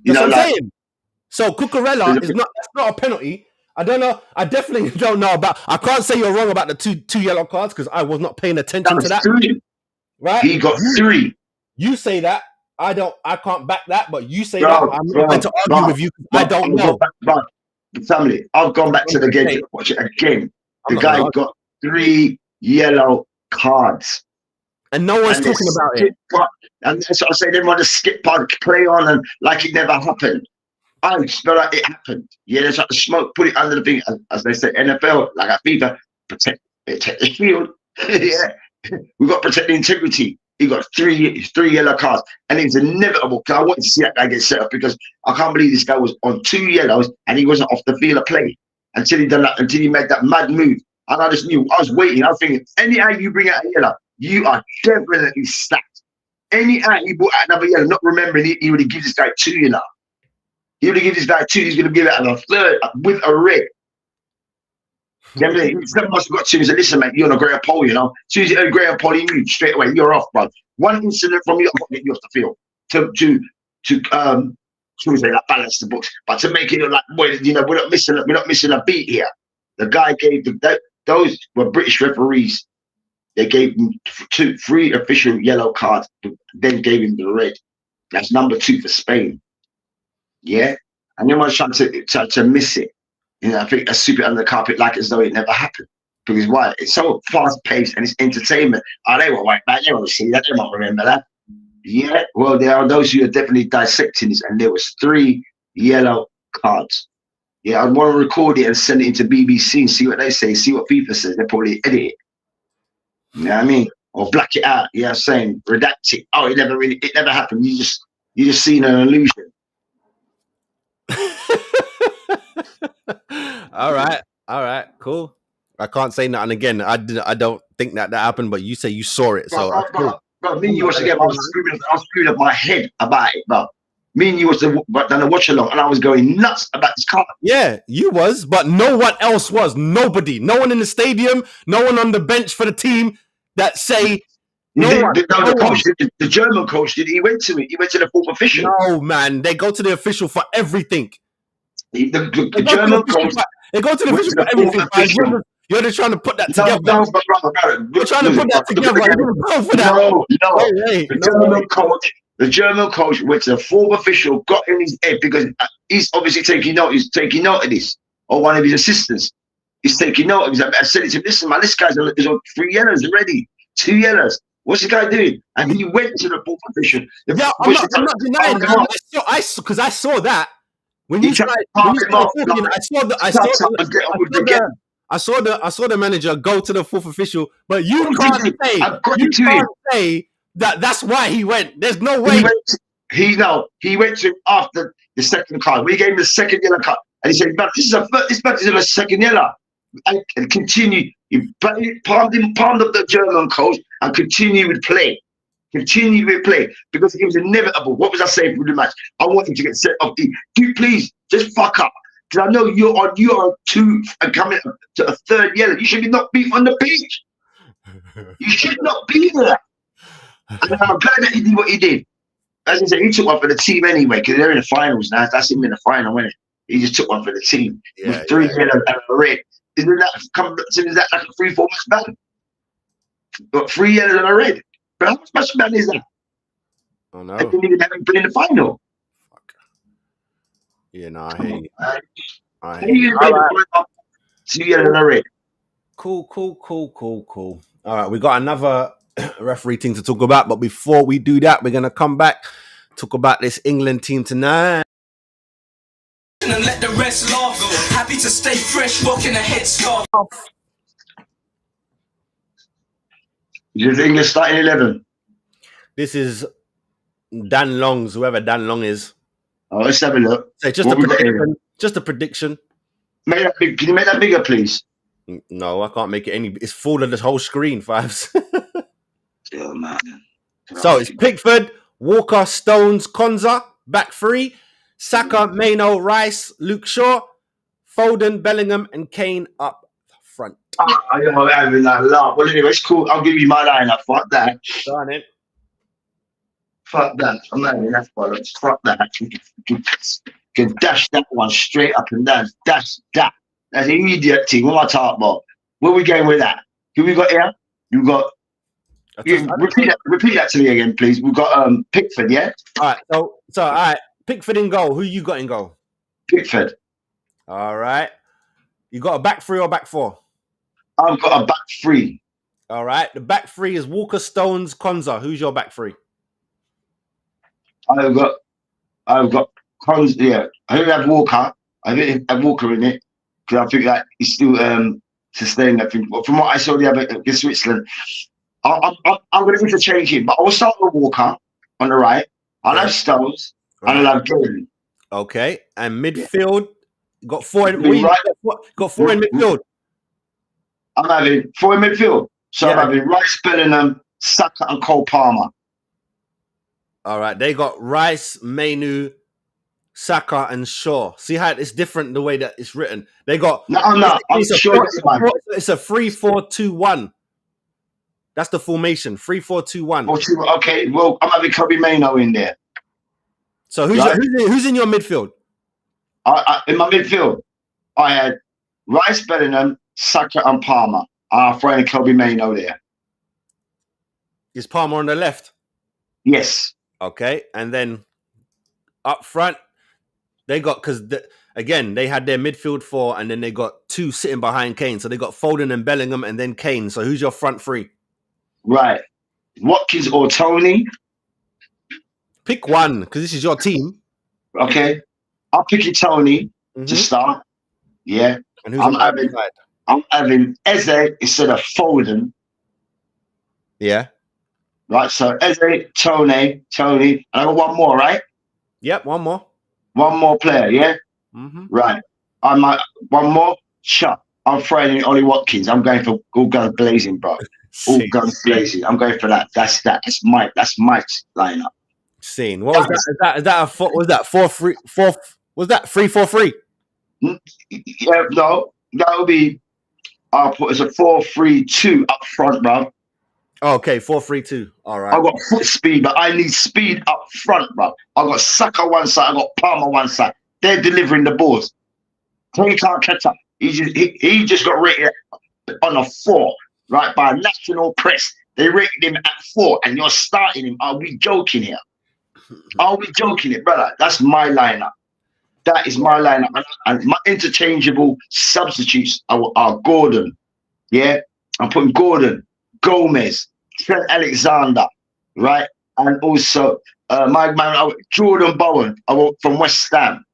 Speaker 10: That's what I'm saying. So Cucurella that's not a penalty. I don't know. I definitely don't know about. I can't say you're wrong about the two yellow cards because I was not paying attention to that.
Speaker 9: 3. Right? He got 3.
Speaker 10: You say that. I can't back that, but you say that. I'm not going to argue with you. I don't know.
Speaker 9: Family, I've gone back to the game to watch it again. The guy got 3 yellow cards.
Speaker 10: And no one's talking about it.
Speaker 9: And that's what I say. They want to skip part, play on, and like it never happened. I feel like it happened. Yeah, there's like the smoke, put it under the thing, as they say, NFL, like a FIFA, protect the field. Yeah, we've got to protect the integrity. He got 3 yellow cards, and it's inevitable because I wanted to see that guy get set up because I can't believe this guy was on 2 yellows and he wasn't off the field of play until he made that mad move. And I just knew, I was waiting, I was thinking, anyhow you bring out a yellow, you are definitely stacked. Anyhow you brought out another yellow, not remembering he would have given this guy 2, you know. He would have given this guy 2, he's going to give it out a 3rd with a red. You know what I mean? He must have got 2 and said, listen, mate, you're on a greater pole, you know. As soon as you heard a greater pole, he knew straight away, you're off, bro. One incident from you, I'll get you off the field to say, like, balance the books, but to make it look like, well, you know, we're not missing a beat here. The guy gave those were British referees. They gave him 3 official yellow cards, then gave him the red. That's number 2 for Spain. Yeah, and then I was trying to miss it. You know, I think I sweep it under the carpet like as though it never happened. Because why? It's so fast paced and it's entertainment. Oh, they won't wait back. They won't see that. They won't remember that. Yeah, well, there are those who are definitely dissecting this, and there was 3 yellow cards. Yeah, I'd want to record it and send it into BBC and see what they say, see what FIFA says. They'll probably edit it. You know what I mean? Or black it out. Yeah, I'm saying redact it. Oh, it never happened. You just seen an illusion.
Speaker 10: All right, cool. I can't say nothing again. I don't think that happened, but you say you saw it. So
Speaker 9: bro, me and you was together. I was screaming up my head about it, bro. Me and you was done a watch along, and I was going nuts about this card.
Speaker 10: Yeah, you was, but no one else was. Nobody, no one in the stadium, no one on the bench for the team that say.
Speaker 9: The German coach did. He went to it. He went to the 4th official.
Speaker 10: No, man, they go to the official for everything.
Speaker 9: The German coach.
Speaker 10: They go to the official for everything. You're just trying to put that together. You're trying to put that together.
Speaker 9: The German coach went to the 4th official, got in his head because he's obviously taking note. He's taking note of this, or one of his assistants. He's taking note of it. I said to him, listen, man, this guy's on 3 yellows already, 2 yellows. What's the guy doing? And he went to the 4th official.
Speaker 10: Yeah, I'm not denying that. Because I saw that. When you started talking, I saw the manager go to the 4th official, but you can't say that that's why he went. There's no way.
Speaker 9: He went to him after the second card. We gave him the second yellow card, and he said, "Man, this is a second yellow." And continue. He palmed up the German coach and continued with play. Because it was inevitable. What was I saying through the match? I want him to get set up. Dude, please, just fuck up. Because I know you're on 2 and coming to a 3rd yellow. You should not be on the pitch. You should not be there. And I'm glad that he did what he did. As I said, he took one for the team anyway, because they're in the finals now. That's him in the final, isn't it? He just took one for the team. With 3 yellow and a red. Isn't that like a 3-4 match ban? But 3 yellows and a red. But how much ban is that?
Speaker 10: Oh no.
Speaker 9: I didn't even have him play in the final.
Speaker 10: Fuck. Yeah, no, I hate it. I
Speaker 9: hate it. 2 yellows and a red.
Speaker 10: Cool. All right, we got another referee thing to talk about, but before we do that, we're gonna come back, talk about this England team tonight.
Speaker 8: And let the rest laugh. Happy to stay fresh, rocking a headscarf.
Speaker 9: Is England starting 11?
Speaker 10: This is Dan Long's, whoever Dan Long is.
Speaker 9: Oh, let's have a look.
Speaker 10: So just a prediction. Just a prediction.
Speaker 9: Can you make that bigger, please?
Speaker 10: No, I can't make it any. It's full of the whole screen, Fives.
Speaker 9: Oh, man.
Speaker 10: So it's Pickford, Walker, Stones, Konza, back 3. Saka, Maino, Rice, Luke Shaw, Foden, Bellingham, and Kane up front.
Speaker 9: I don't having that laugh. Well, anyway, it's cool. I'll give you my lineup. Fuck that.
Speaker 10: Darn it.
Speaker 9: Fuck that. I'm not having that bollocks. Fuck that. You can dash that one straight up and down. Dash that. That's an idiot team. What am I talking about? Where we going with that? Who we got here? You got. Repeat that to me again, please. We've got Pickford, yeah?
Speaker 10: All right. So all right. Pickford in goal. Who you got in goal?
Speaker 9: Pickford.
Speaker 10: All right. You got a back 3 or back 4?
Speaker 9: I've got a back 3.
Speaker 10: All right. The back 3 is Walker, Stones, Konza. Who's your back 3?
Speaker 9: I've got Konza. Yeah, I don't have Walker. I didn't have Walker in it because I think that he's still sustaining that thing. But from what I saw the other against Switzerland, I'm going to need to change him. But I will start with Walker on the right. I'll have Stones. And I'll have Gordon.
Speaker 10: Okay, and midfield got 4 in. Got 4 in midfield.
Speaker 9: I'm having 4 in midfield. So I'm having Rice, Bellingham, Saka, and Cole Palmer.
Speaker 10: All right, they got Rice, Mainu, Saka, and Shaw. See how it's different the way that it's written. They got.
Speaker 9: No, I'm sure
Speaker 10: it's a 3-4-2-1. That's the formation. 3-4-2-1.
Speaker 9: Okay, well, I'm having Kobe Maino in there.
Speaker 10: So who's in your midfield?
Speaker 9: In my midfield, I had Rice, Bellingham, Saka, and Palmer. I'm throwing Kobe Maino there.
Speaker 10: Is Palmer on the left?
Speaker 9: Yes.
Speaker 10: Okay, and then up front, they got again they had their midfield 4, and then they got 2 sitting behind Kane. So they got Foden and Bellingham, and then Kane. So who's your front 3?
Speaker 9: Right, Watkins or Tony.
Speaker 10: Pick one, because this is your team.
Speaker 9: Okay. I'm picking Tony to start. Yeah.
Speaker 10: And who's on the other side?
Speaker 9: I'm having Eze instead of Foden.
Speaker 10: Yeah.
Speaker 9: Right. So Eze, Tony, and I got one more, right?
Speaker 10: Yep, one more.
Speaker 9: One more player, yeah? Right. I might one more. Shut. I'm throwing in Ollie Watkins. I'm going for all guns blazing, bro. All guns blazing. I'm going for that. That's my lineup.
Speaker 10: Scene. What was that? Is that a four? Was that 4-3? Was that 3-4-3?
Speaker 9: Yeah, no, that would be. I'll put as a 4-3-2 up front, bro.
Speaker 10: Okay, 4-3-2. All right.
Speaker 9: I got foot speed, but I need speed up front, bro. I got Saka one side. I got Palmer one side. They're delivering the balls. He can't catch up. He just got rated on a 4, right, by a national press. They rated him at 4, and you're starting him. Are we joking here? Are we joking here, brother? That's my lineup. That is my lineup. And my interchangeable substitutes are Gordon. Yeah, I'm putting Gordon, Gomez, Trent Alexander, right, and also my man Jordan Bowen from West Ham.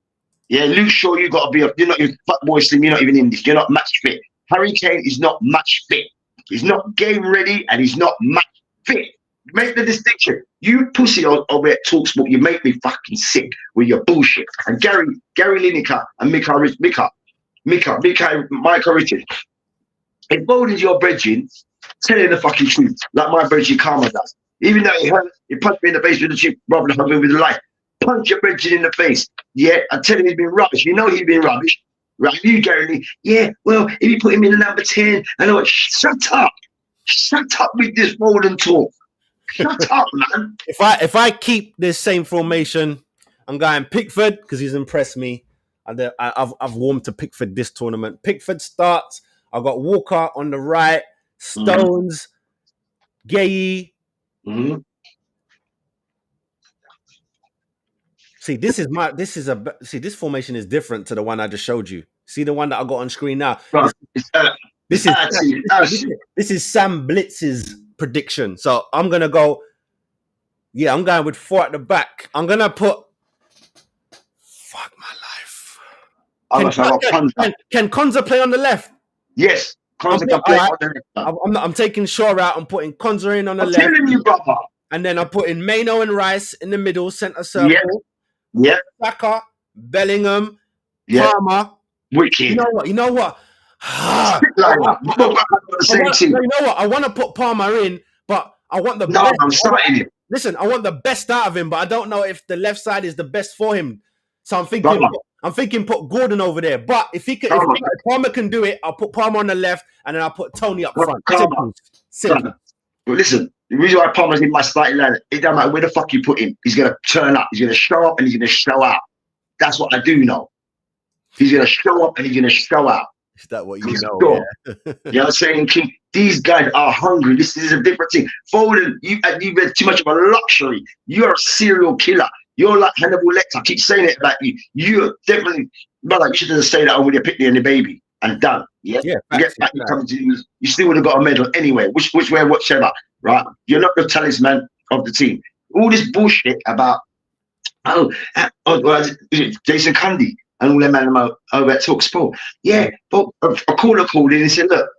Speaker 9: Yeah, Luke Shaw, you got to be you're not your fuck boy slim. You're not even in this. You're not match fit. Harry Kane is not match fit. He's not game ready, and he's not match fit. Make the distinction. You pussy over at Talksport, you make me fucking sick with your bullshit. And Gary Lineker and Micah Richards. If Bowden's your brethren, telling the fucking truth, like my brethren Karma does. Even though he punched me in the face with the chip rather than hugging with the light. Punch your brethren in the face. Yeah, I'm telling him he's been rubbish. You know he's been rubbish. Right? You, Gary, yeah, well, if you put him in the number 10, I know what, shut up. Shut up with this Bowden talk. Shut up, man.
Speaker 10: If I keep this same formation, I'm going Pickford because he's impressed me. I've warmed to Pickford this tournament. Pickford starts. I've got Walker on the right, Stones, Gay. See, this formation is different to the one I just showed you. See the one that I got on screen now. This is Sam Blitz's prediction. So I'm gonna go. Yeah, I'm going with 4 at the back. I'm gonna put. Fuck my life. Can Konza play on the left?
Speaker 9: Yes, Konza can play on the left.
Speaker 10: I'm taking Shaw out. I'm putting Konza in on the left.
Speaker 9: I'm telling you, brother.
Speaker 10: And then I'm putting Maino and Rice in the middle, centre circle.
Speaker 9: Yeah.
Speaker 10: Saka, Bellingham, Palmer.
Speaker 9: Wicked.
Speaker 10: You know what?
Speaker 9: You know
Speaker 10: what? I want to put Palmer in, but I want the best.
Speaker 9: I'm starting him.
Speaker 10: Listen, I want the best out of him, but I don't know if the left side is the best for him. So I'm thinking put Gordon over there. But if Palmer can do it, I'll put Palmer on the left and then I'll put Tony up front. Simple.
Speaker 9: But listen, the reason why Palmer's in my starting line, it doesn't matter where the fuck you put him. He's going to turn up. He's going to show up and he's going to show out. That's what I do know. He's going to show up and he's going to show out.
Speaker 10: Is that what you know? Yeah.
Speaker 9: You know what I'm saying, King? These guys are hungry. This is a different thing. Foden, you've been too much of a luxury. You're a serial killer. You're like Hannibal Lecter. I keep saying it about you. You're definitely, brother, you should have stayed at home with your picnic and the baby and done. Yeah. Get back. You still would have got a medal anyway. Which way, whatever. Right? You're not the talisman of the team. All this bullshit about Jason Cundy and all them man over at Talksport. Yeah, but a caller called in and said, look,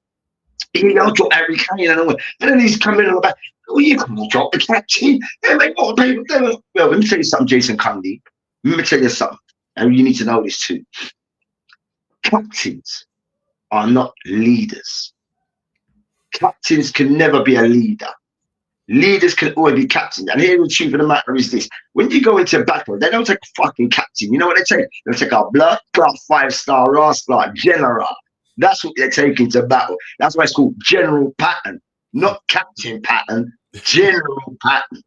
Speaker 9: I'll drop Harry Kane and all that. And then he's coming on the back. Oh, you can't drop the captain. Yeah, mate, what? Well, let me tell you something, Jason Cundy. Let me tell you something. And you need to know this too. Captains are not leaders. Captains can never be a leader. Leaders can always be captains. And here the truth of the matter is this. When you go into battle, they don't take a fucking captain. You know what they take? They take a blood clot 5-star rascal general. That's what they're taking to battle. That's why it's called General Patton. Not Captain Patton, General Patton.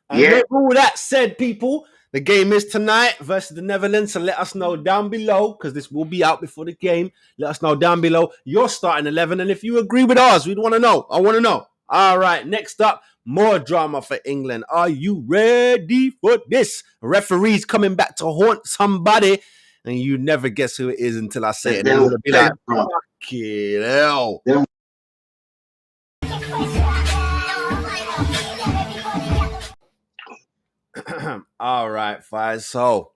Speaker 10: And with all that said, people, the game is tonight versus the Netherlands. So let us know down below, because this will be out before the game. Let us know down below your starting 11. And if you agree with ours, we'd want to know. I want to know. All right, next up, more drama for England. Are you ready for this? Referees coming back to haunt somebody, and you never guess who it is until I say it. They're going to be like, fucking hell. All right, Faiz. So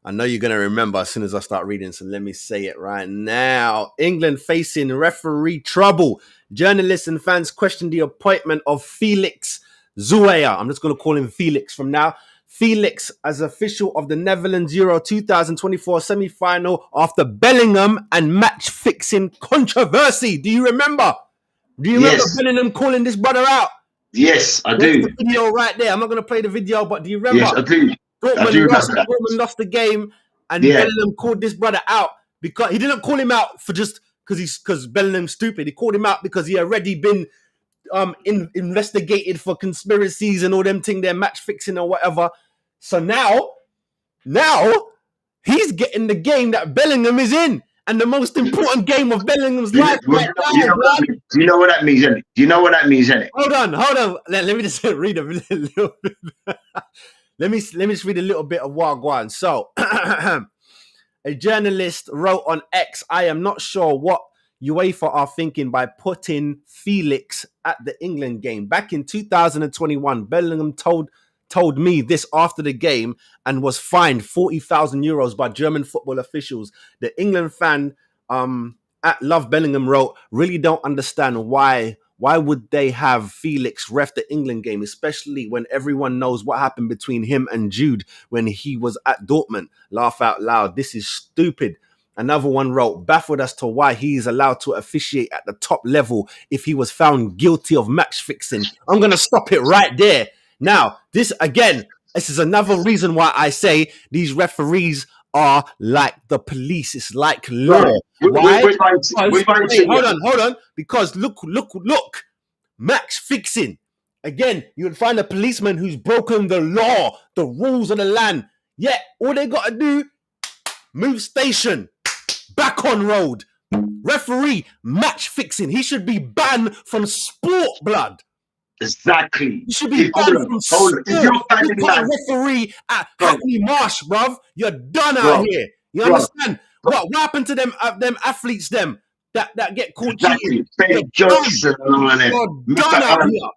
Speaker 10: I know you're going to remember as soon as I start reading, so let me say it right now. England facing referee trouble. Journalists and fans question the appointment of Felix Zouaya. I'm just going to call him Felix from now. Felix as official of the Netherlands Euro 2024 semi-final after Bellingham and match-fixing controversy. Do you remember? Do you remember Bellingham calling this brother out?
Speaker 9: Yes, I
Speaker 10: There's
Speaker 9: do.
Speaker 10: the video right there. I'm not going to play the video, but do you remember?
Speaker 9: Yes, I do.
Speaker 10: Dortmund lost the game, and Bellingham called this brother out because he didn't call him out for just because Bellingham's stupid. He called him out because he already been investigated for conspiracies and all them thing, their match fixing or whatever. So now he's getting the game that Bellingham is in, and the most important game of Bellingham's life right now.
Speaker 9: Do you know what that means? Do you know what that means?
Speaker 10: Hold on. Let me just read a little bit. Let me just read a little bit of Wagwan. So, a journalist wrote on X, I am not sure what UEFA are thinking by putting Felix at the England game. Back in 2021, Bellingham told me this after the game and was fined 40,000 euros by German football officials. The England fan at Love Bellingham wrote, really don't understand why would they have Felix ref the England game, especially when everyone knows what happened between him and Jude when he was at Dortmund. Laugh out loud. This is stupid. Another one wrote, baffled as to why he is allowed to officiate at the top level if he was found guilty of match fixing. I'm going to stop it right there. Now, this is another reason why I say these referees are like the police. It's like law. Why? Hold on. Because look. Match fixing. Again, you'll find a policeman who's broken the law, the rules of the land. Yeah, all they got to do, move station, back on road. Referee, match fixing. He should be banned from sport, blood.
Speaker 9: Exactly.
Speaker 10: You should be banned from sport. You can't referee at Hackney Marsh, bruv. You're done out here. You understand? What happened to them athletes, that get caught cheating? You're done out here.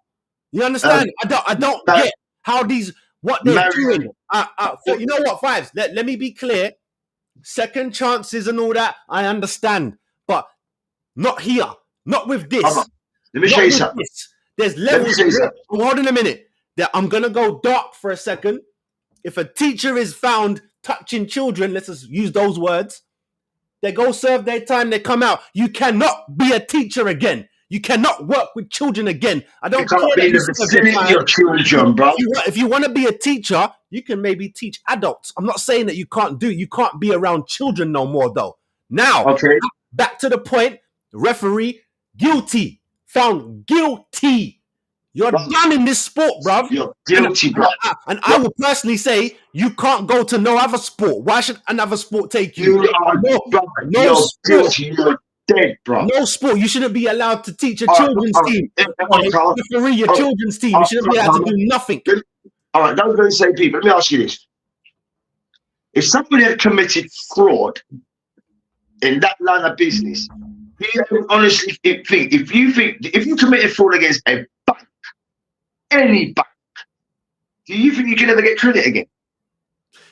Speaker 10: You understand? I don't get how what they're doing. You know what, Fives? Let me be clear. Second chances and all that, I understand. But not here. Not with this.
Speaker 9: Let me show you something.
Speaker 10: There's levels. Hold on a minute. I'm going to go dark for a second. If a teacher is found touching children, let's just use those words, they go serve their time, they come out. You cannot be a teacher again. You cannot work with children again. I don't care that you serve your time.
Speaker 9: Children, bro.
Speaker 10: If you want to be a teacher, you can maybe teach adults. I'm not saying that you can't be around children no more, though. Now, back to the point. Referee, guilty. Found guilty. You're done in this sport, bruv.
Speaker 9: You're guilty, bruv.
Speaker 10: And I will personally say you can't go to no other sport. Why should another sport take you?
Speaker 9: You're guilty. You're dead, bro.
Speaker 10: No sport. You shouldn't be allowed to teach a children's team. Referee your children's team. You shouldn't be allowed to do nothing.
Speaker 9: All right, don't go and say people. Let me ask you this. If somebody had committed fraud in that line of business, you honestly think if you committed fraud against a bank, any bank, do you think you can ever get credit again?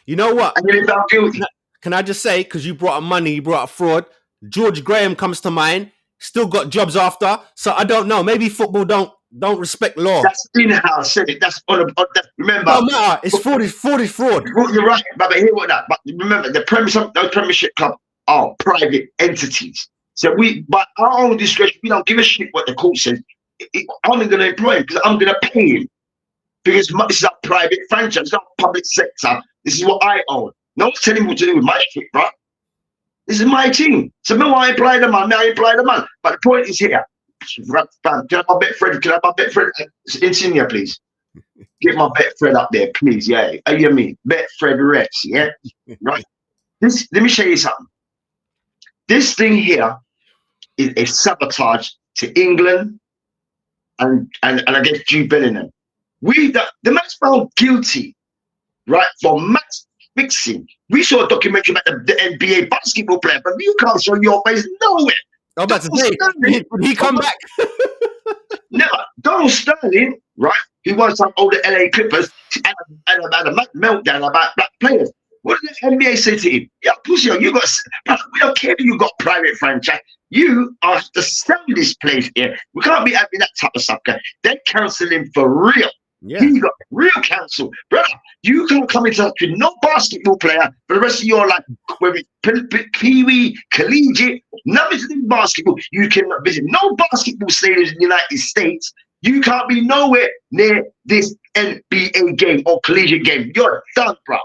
Speaker 10: You know what?
Speaker 9: And you're found guilty.
Speaker 10: Can I just say, because you brought up money, you brought up fraud, George Graham comes to mind, still got jobs after, so I don't know. Maybe football don't respect law.
Speaker 9: That's in-house, said it. That's on remember.
Speaker 10: No matter. It's fraud. It's fraud.
Speaker 9: You're right, but hear what that. But remember, the Premiership Club are private entities. So by our own discretion, we don't give a shit what the court says. I'm going to employ him because I'm going to pay him. Because this is a private franchise, it's not public sector. This is what I own. No one's telling me what to do with my shit, bro. This is my team. So no, I employ the man, I employ the man. But the point is here. Can I have my Betfred? Can I have my Betfred? Insignia, please. Get my Betfred up there, please. Yeah. How you mean? Betfred Rex, yeah? Right. Let me show you something. This thing here is a sabotage to England and against Jude Bellingham. The man's found guilty, right, for match fixing. We saw a documentary about the NBA basketball player, but you can't show your face nowhere.
Speaker 10: I'm about to say, did he come back?
Speaker 9: Never. Donald Sterling, right? Who won some older LA Clippers and had a meltdown about black players. What did the NBA say to him? Yeah, pussy, you got. We don't care if you got private franchise. You have to sell this place here. We can't be having that type of stuff. They cancel him for real.
Speaker 10: Yeah.
Speaker 9: He got real counsel, brother. You can't come into touch with no basketball player for the rest of your life. Whether it's Pee-wee, collegiate, nothing to do with basketball. You cannot visit no basketball stadiums in the United States. You can't be nowhere near this NBA game or collegiate game. You're done, bro.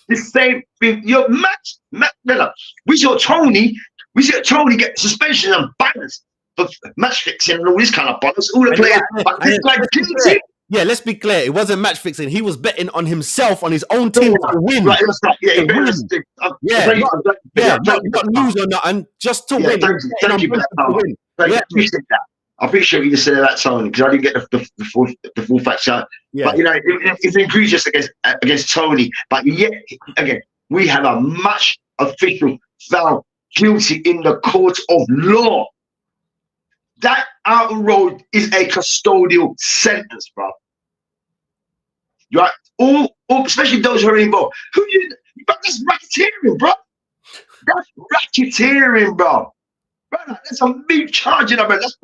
Speaker 9: The same thing. You're brother. We saw Tony get suspension and banners for match fixing and all this kind of bollocks. All the players, but this guy guilty.
Speaker 10: Yeah, let's be clear. It wasn't match fixing. He was betting on himself, on his own team to win.
Speaker 9: Right, it was like,
Speaker 10: not lose or nothing, just to win.
Speaker 9: Thank you for that. I appreciate that. I appreciate what you said that, Tony, because I didn't get the full facts out.
Speaker 10: Yeah.
Speaker 9: But it's egregious against Tony. But yet again, we have a match official found guilty in the court of law. That out on road is a custodial sentence, bro. Right? All especially those who are involved. But that's racketeering, bro. That's racketeering, bro. Brother, that's a big charge, you know, man. That's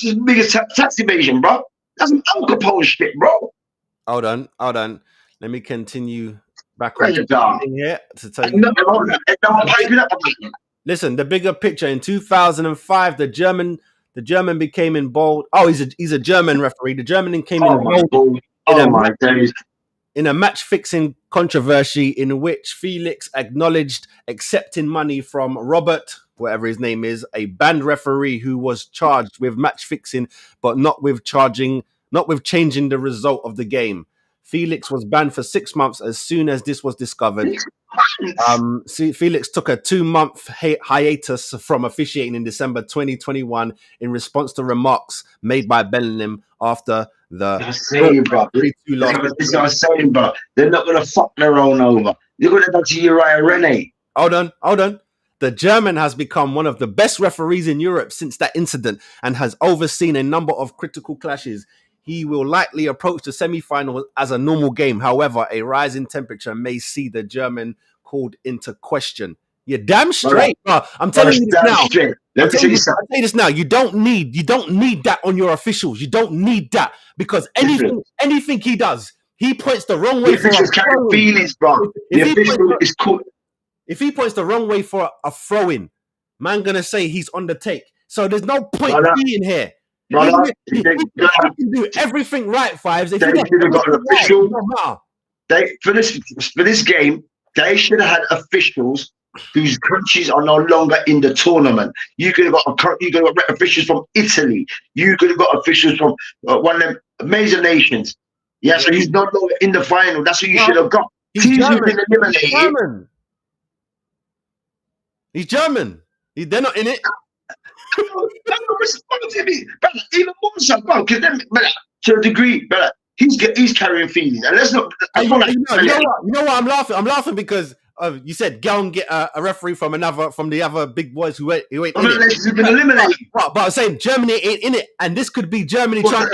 Speaker 9: as big as tax evasion, bro. That's some Al Capone shit, bro.
Speaker 10: Hold on. Let me continue back on here to tell you. Listen, the bigger picture. In 2005, the German became involved. Oh, he's a German referee. The German came involved in a match-fixing controversy in which Felix acknowledged accepting money from Robert, whatever his name is, a banned referee who was charged with match-fixing, but not with changing the result of the game. Felix was banned for 6 months as soon as this was discovered. Felix took a 2-month hiatus from officiating in December 2021 in response to remarks made by Bellingham after the 3-2 loss.
Speaker 9: This is what I'm saying, bro. They're not going to fuck their own over. You're going to go to Uriah Rene.
Speaker 10: Hold on. The German has become one of the best referees in Europe since that incident and has overseen a number of critical clashes. He will likely approach the semi-final as a normal game. However, a rise in temperature may see the German called into question. You're damn straight, bro. I'm telling you this now. I'll tell you this now. You don't need that on your officials. You don't need that because anything he does, he points the wrong way for a
Speaker 9: feelings, bro.
Speaker 10: If he points the wrong way for a throw-in, man gonna say he's on the take. So there's no point being here. He can do everything right, Fives. If
Speaker 9: for this game, they should have had officials whose countries are no longer in the tournament. You could have got officials from Italy. You could have got officials from one of the major nations. Yeah, so he's no longer in the final. That's what you should have got. Teams who've been eliminated.
Speaker 10: He's German. They're not in it.
Speaker 9: Even more so, bro. Because then, to a degree, he's carrying feelings, and let's not.
Speaker 10: You know what? I'm laughing. I'm laughing because you said go and get a referee from the other big boys who ain't in it.
Speaker 9: Been eliminated.
Speaker 10: But I'm saying Germany ain't in it, and this could be Germany trying.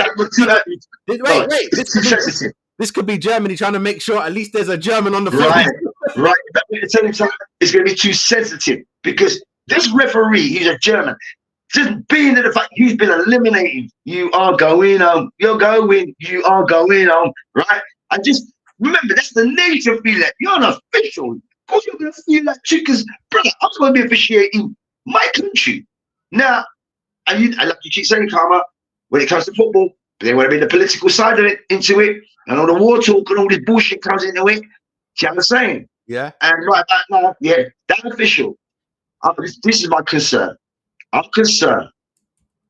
Speaker 10: This could be Germany trying to make sure at least there's a German on the field.
Speaker 9: Right. It's going to be too sensitive because this referee, he's a German. Just being the fact he's been eliminated, you are going home. You are going home, right? And just remember, that's the nature feeling. You're an official. Of course, you're going to feel that too, because, brother, I'm going to be officiating my country. Now, I like you keep saying, Karma, when it comes to football, they want to be the political side of it, into it, and all the war talk and all this bullshit comes into it. See what I'm saying?
Speaker 10: Yeah.
Speaker 9: And right back now, that official, this is my concern. I'm concerned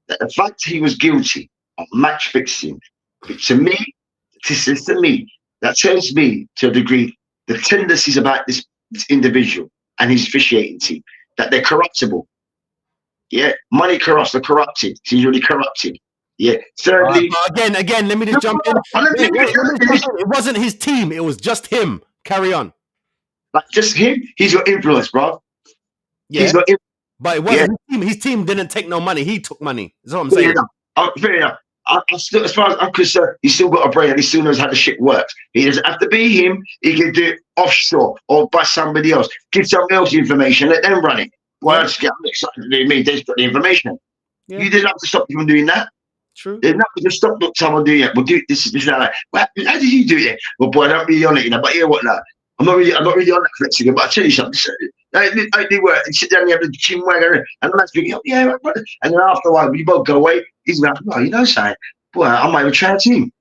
Speaker 9: that the fact he was guilty of match fixing, to me, that tells me to a degree the tendencies about this individual and his officiating team, that they're corruptible. Yeah, money corrupts, they're corrupted. He's really corrupted. Yeah. Thirdly,
Speaker 10: again, let me just jump in. It wasn't his team, it was just him. Carry on.
Speaker 9: Like just him, he's got influence, bro.
Speaker 10: Yeah. But it wasn't his team. His team didn't take no money. He took money. That's what I'm saying.
Speaker 9: Fair enough. I still, as far as I'm concerned, he's still got a brain and he still knows how the shit works. He doesn't have to be him. He can do it offshore or by somebody else. Give somebody else the information. Let them run it. Well, I just get excited to do me. They just got the information.
Speaker 10: Yeah.
Speaker 9: You didn't have to stop you from doing that.
Speaker 10: True.
Speaker 9: There's nothing to stop someone doing it. Well, do this and that. Well, how did you do it? Well, boy, I don't really on it, you know. But you know what, now I'm not really on that flexible. But I tell you something. They work and sit down and have the chin wagon, and the man's thinking, oh, yeah, right. And then after a while, we both go away. He's like, oh, you know, saying, boy, I might have tried him.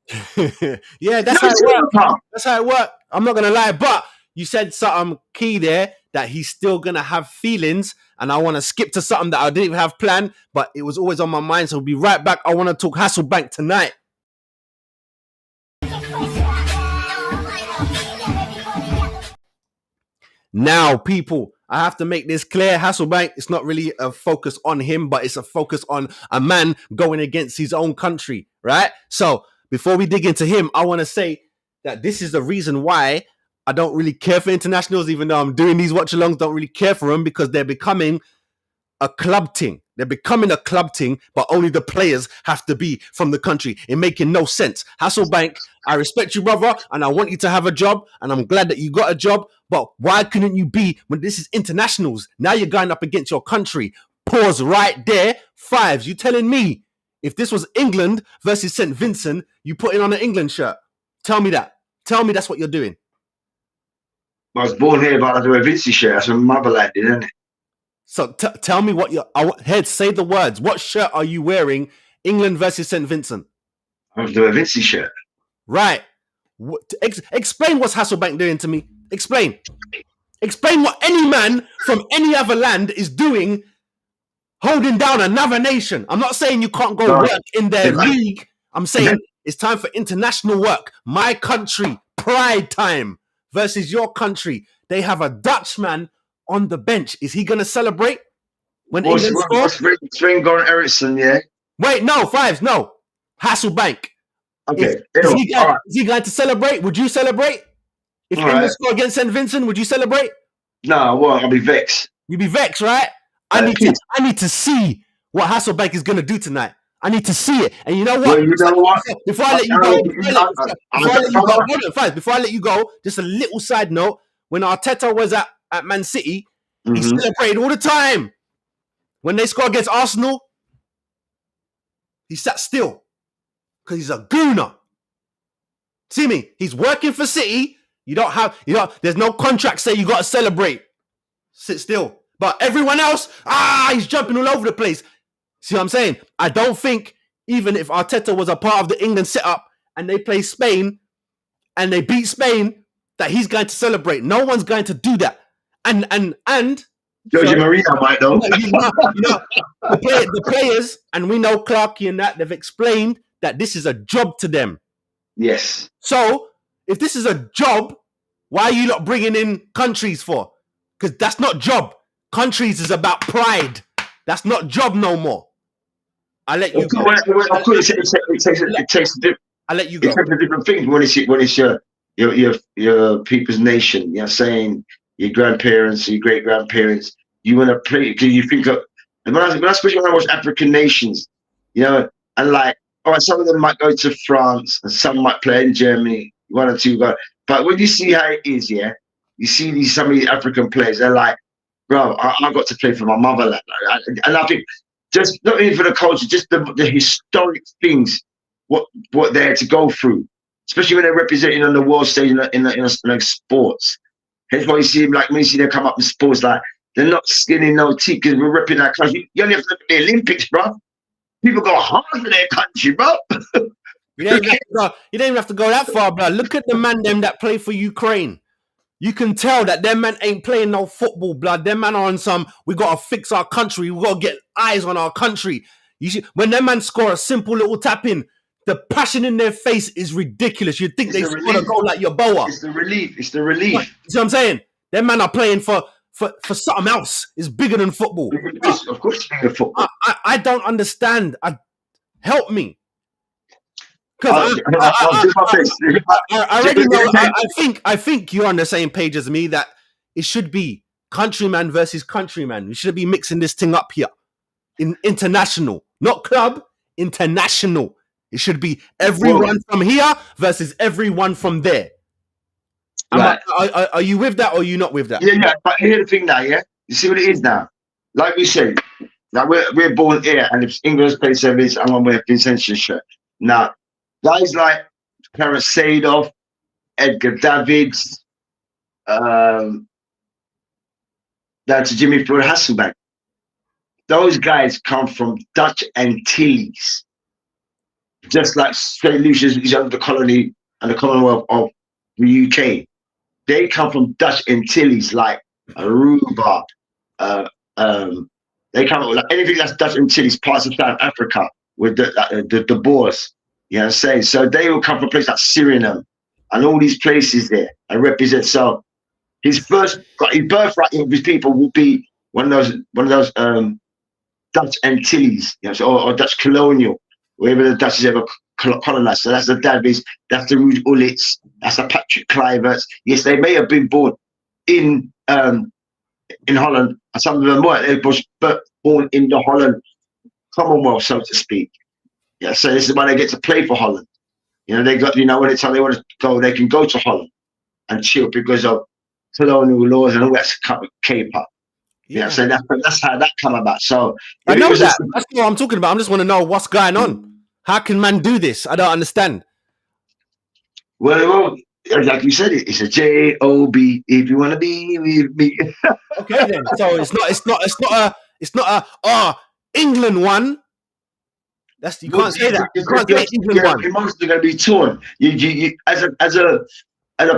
Speaker 10: Yeah, that's how it works. That's how it works. I'm not gonna lie, but you said something key there that he's still gonna have feelings, and I want to skip to something that I didn't even have planned, but it was always on my mind. So we'll be right back. I want to talk Hasselbank tonight. Now, people, I have to make this clear. Hasselbank, it's not really a focus on him, but it's a focus on a man going against his own country, right? So before we dig into him, I want to say that this is the reason why I don't really care for internationals, even though I'm doing these watch-alongs, don't really care for them, because they're becoming a club thing. They're becoming a club thing, but only the players have to be from the country. It making no sense. Hasselbank, I respect you, brother, and I want you to have a job, and I'm glad that you got a job, but why couldn't you be, when this is internationals, now you're going up against your country. Pause right there. Fives, you telling me if this was England versus St. Vincent, you put in on an England shirt? Tell me that. Tell me that's what you're doing.
Speaker 9: I was born here, but I do a Vinci shirt. That's what motherland did, isn't it?
Speaker 10: So tell me what you're... Head, say the words. What shirt are you wearing? England versus St. Vincent.
Speaker 9: I was doing a Vinci shirt.
Speaker 10: Right. Explain what's Hasselbank doing to me. Explain. Explain what any man from any other land is doing, holding down another nation. I'm not saying you can't go work in their league. I'm saying it's time for international work. My country, pride time versus your country. They have a Dutchman on the bench. Is he going to celebrate when England scores?
Speaker 9: Sven-Goran Eriksson, yeah.
Speaker 10: Wait, no, Fives, no. Hasselbank.
Speaker 9: Okay.
Speaker 10: Is he going to celebrate? Would you celebrate? If England score against St. Vincent, would you celebrate?
Speaker 9: No, I won't. I'll be vexed.
Speaker 10: You'd be vexed, right? I need to see what Hasselbank is going to do tonight. I need to see it. And you know what?
Speaker 9: Well, you know what?
Speaker 10: Before I let you go, before I let you go, just a little side note. When Arteta was at Man City, he celebrated all the time. When they score against Arsenal, he sat still because he's a gooner. See me? He's working for City. There's no contract say you got to celebrate. Sit still. But everyone else, he's jumping all over the place. See what I'm saying? I don't think, even if Arteta was a part of the England setup and they play Spain and they beat Spain, that he's going to celebrate. No one's going to do that. And
Speaker 9: Jose Mourinho might though.
Speaker 10: The players, and we know Clarkey and that, they've explained that this is a job to them.
Speaker 9: Yes.
Speaker 10: So if this is a job, why are you not bringing in countries for? Because that's not job. Countries is about pride. That's not job no more. I let you go.
Speaker 9: Of course, it takes
Speaker 10: I let you go.
Speaker 9: It takes a different thing when it's your people's nation. You're saying your grandparents, your great grandparents. You want to play because you think of. And especially when I watch African nations, and like, all right, some of them might go to France and some might play in Germany. One or two go, but when you see how it is, you see some of these African players. They're like, bro, I got to play for my motherland, and I think just not even for the culture, just the historic things what they had to go through, especially when they're representing on the world stage in sports. That's why you see them, like when you see them come up in sports, like they're not skinning no teeth because we're repping our country. You only have to look at the Olympics, bro. People go hard for their country, bro.
Speaker 10: You don't even have to go that far, bro. Look at the man them that play for Ukraine. You can tell that them man ain't playing no football, blood. Them man are on some, we got to fix our country. We got to get eyes on our country. When them man score a simple little tap in, the passion in their face is ridiculous. You'd think they scored a goal like your boa.
Speaker 9: It's the relief. It's the relief.
Speaker 10: You see what I'm saying? Them man are playing for something else. It's bigger than football.
Speaker 9: Of course it's bigger than football.
Speaker 10: I don't understand. Help me.
Speaker 9: I'll do my best.
Speaker 10: I already know. I think you're on the same page as me that it should be countryman versus countryman. We should be mixing this thing up here in international, not club, international. It should be everyone from here versus everyone from there.
Speaker 9: Right.
Speaker 10: Are you with that or are you not with that?
Speaker 9: Yeah. But here's the thing now, yeah? You see what it is now? Like we said, like we're born here, and if England's play service, I'm going to wear Vincentian shirt. Now, guys like Clarence Seedorf, Edgar Davids, down to Jimmy Floyd Hasselbank. Those guys come from Dutch Antilles. Just like St. Lucia's is under the colony and the Commonwealth of the UK. They come from Dutch Antilles, like Aruba. They come like anything that's Dutch Antilles, parts of South Africa with the Boers. You know what I'm saying? So they will come from places like Suriname and all these places there and represent. So his birthright of his people will be one of those Dutch Antilles, you know, or Dutch colonial, wherever the Dutch has ever colonized. So that's the Davids, that's the Ruud Ullits, that's the Patrick Kluiverts. Yes, they may have been born in Holland, and some of them weren't. They were born in the Holland Commonwealth, so to speak. Yeah, so this is why they get to play for Holland. You know, they got, you know, when it's time they want to go, they can go to Holland and chill because of colonial laws and all that K-pop. Yeah, so that's how that come about. So
Speaker 10: I know that. That's what I'm talking about. I just want to know what's going on. How can man do this? I don't understand.
Speaker 9: Well, like you said, it's a J-O-B. If you want to be with me.
Speaker 10: Okay, then. So it's not a England one. That's you can't say that. You can't say England one.
Speaker 9: Emotions are going to be torn. You as a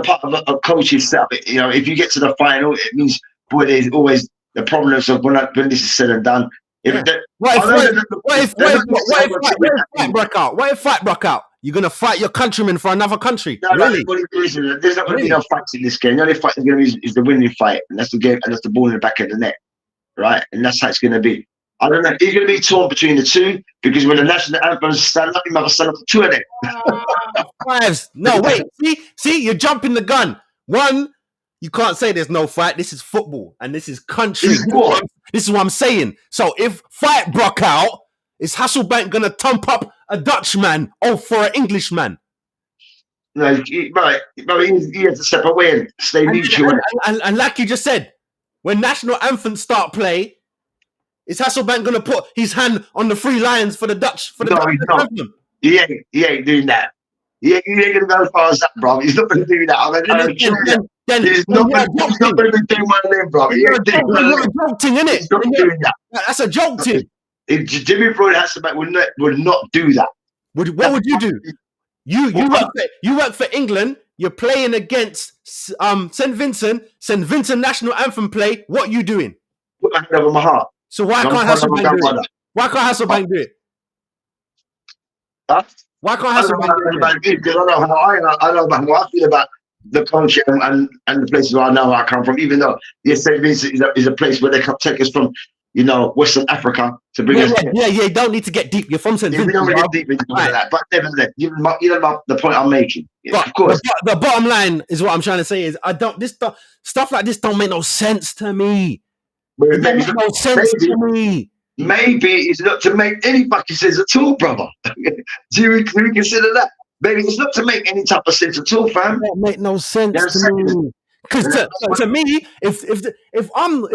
Speaker 9: part of a coach's setup, you know, if you get to the final, it means boy, there's always the problems of when this is said and done. What
Speaker 10: if fight broke out? You're gonna fight your countrymen for another country?
Speaker 9: No,
Speaker 10: really?
Speaker 9: There's not gonna be no fights in this game. The only fight is gonna be is the winning fight, and that's the game, and that's the ball in the back of the net, right? And that's how it's gonna be. I don't know. He's gonna be torn between the two because when the national anthems stand up, you might stand up for two of them.
Speaker 10: Fives. No, wait. See, you're jumping the gun. One, you can't say there's no fight. This is football, and this is country. This is what I'm saying. So if fight broke out, is Hasselbank gonna thump up a Dutchman or for an Englishman?
Speaker 9: No, right. He has to step away and stay neutral.
Speaker 10: And like you just said, when national anthems start play, is Hasselbank gonna put his hand on the three lions for the Dutch?
Speaker 9: He's not. He ain't doing that. He ain't gonna go as far as that, bro. He's not gonna do that. I mean, he's not gonna be doing one of them, bro. He ain't doing one of them.
Speaker 10: Joke thing, innit?
Speaker 9: He's not doing that.
Speaker 10: That's a joke thing.
Speaker 9: If Jimmy Floyd Hasselbank would not do that.
Speaker 10: What would you do? You work for England. You're playing against St. Vincent national anthem play. What you doing?
Speaker 9: Put my hand over my heart.
Speaker 10: So why can't Hasselbank do it? Why can't Hasselbank do it?
Speaker 9: Huh?
Speaker 10: Why can't Hasselbank do it?
Speaker 9: Because I know about how I feel about the country and the places where I know I come from. Even though St. Vincent is a place where they come take us from, you know, Western Africa to bring us.
Speaker 10: Yeah. You don't need to get deep. You're from St. Vincent.
Speaker 9: We don't get deep into that. But nevertheless, you know the point I'm making.
Speaker 10: But,
Speaker 9: of course.
Speaker 10: The bottom line is what I'm trying to say is stuff like this don't make no sense to me. It don't make no sense to me.
Speaker 9: Maybe it's not to make any fucking sense at all, brother. Do we consider that? Maybe it's not to make any type of sense at all, fam.
Speaker 10: It don't make no sense to me. Because to me, if I'm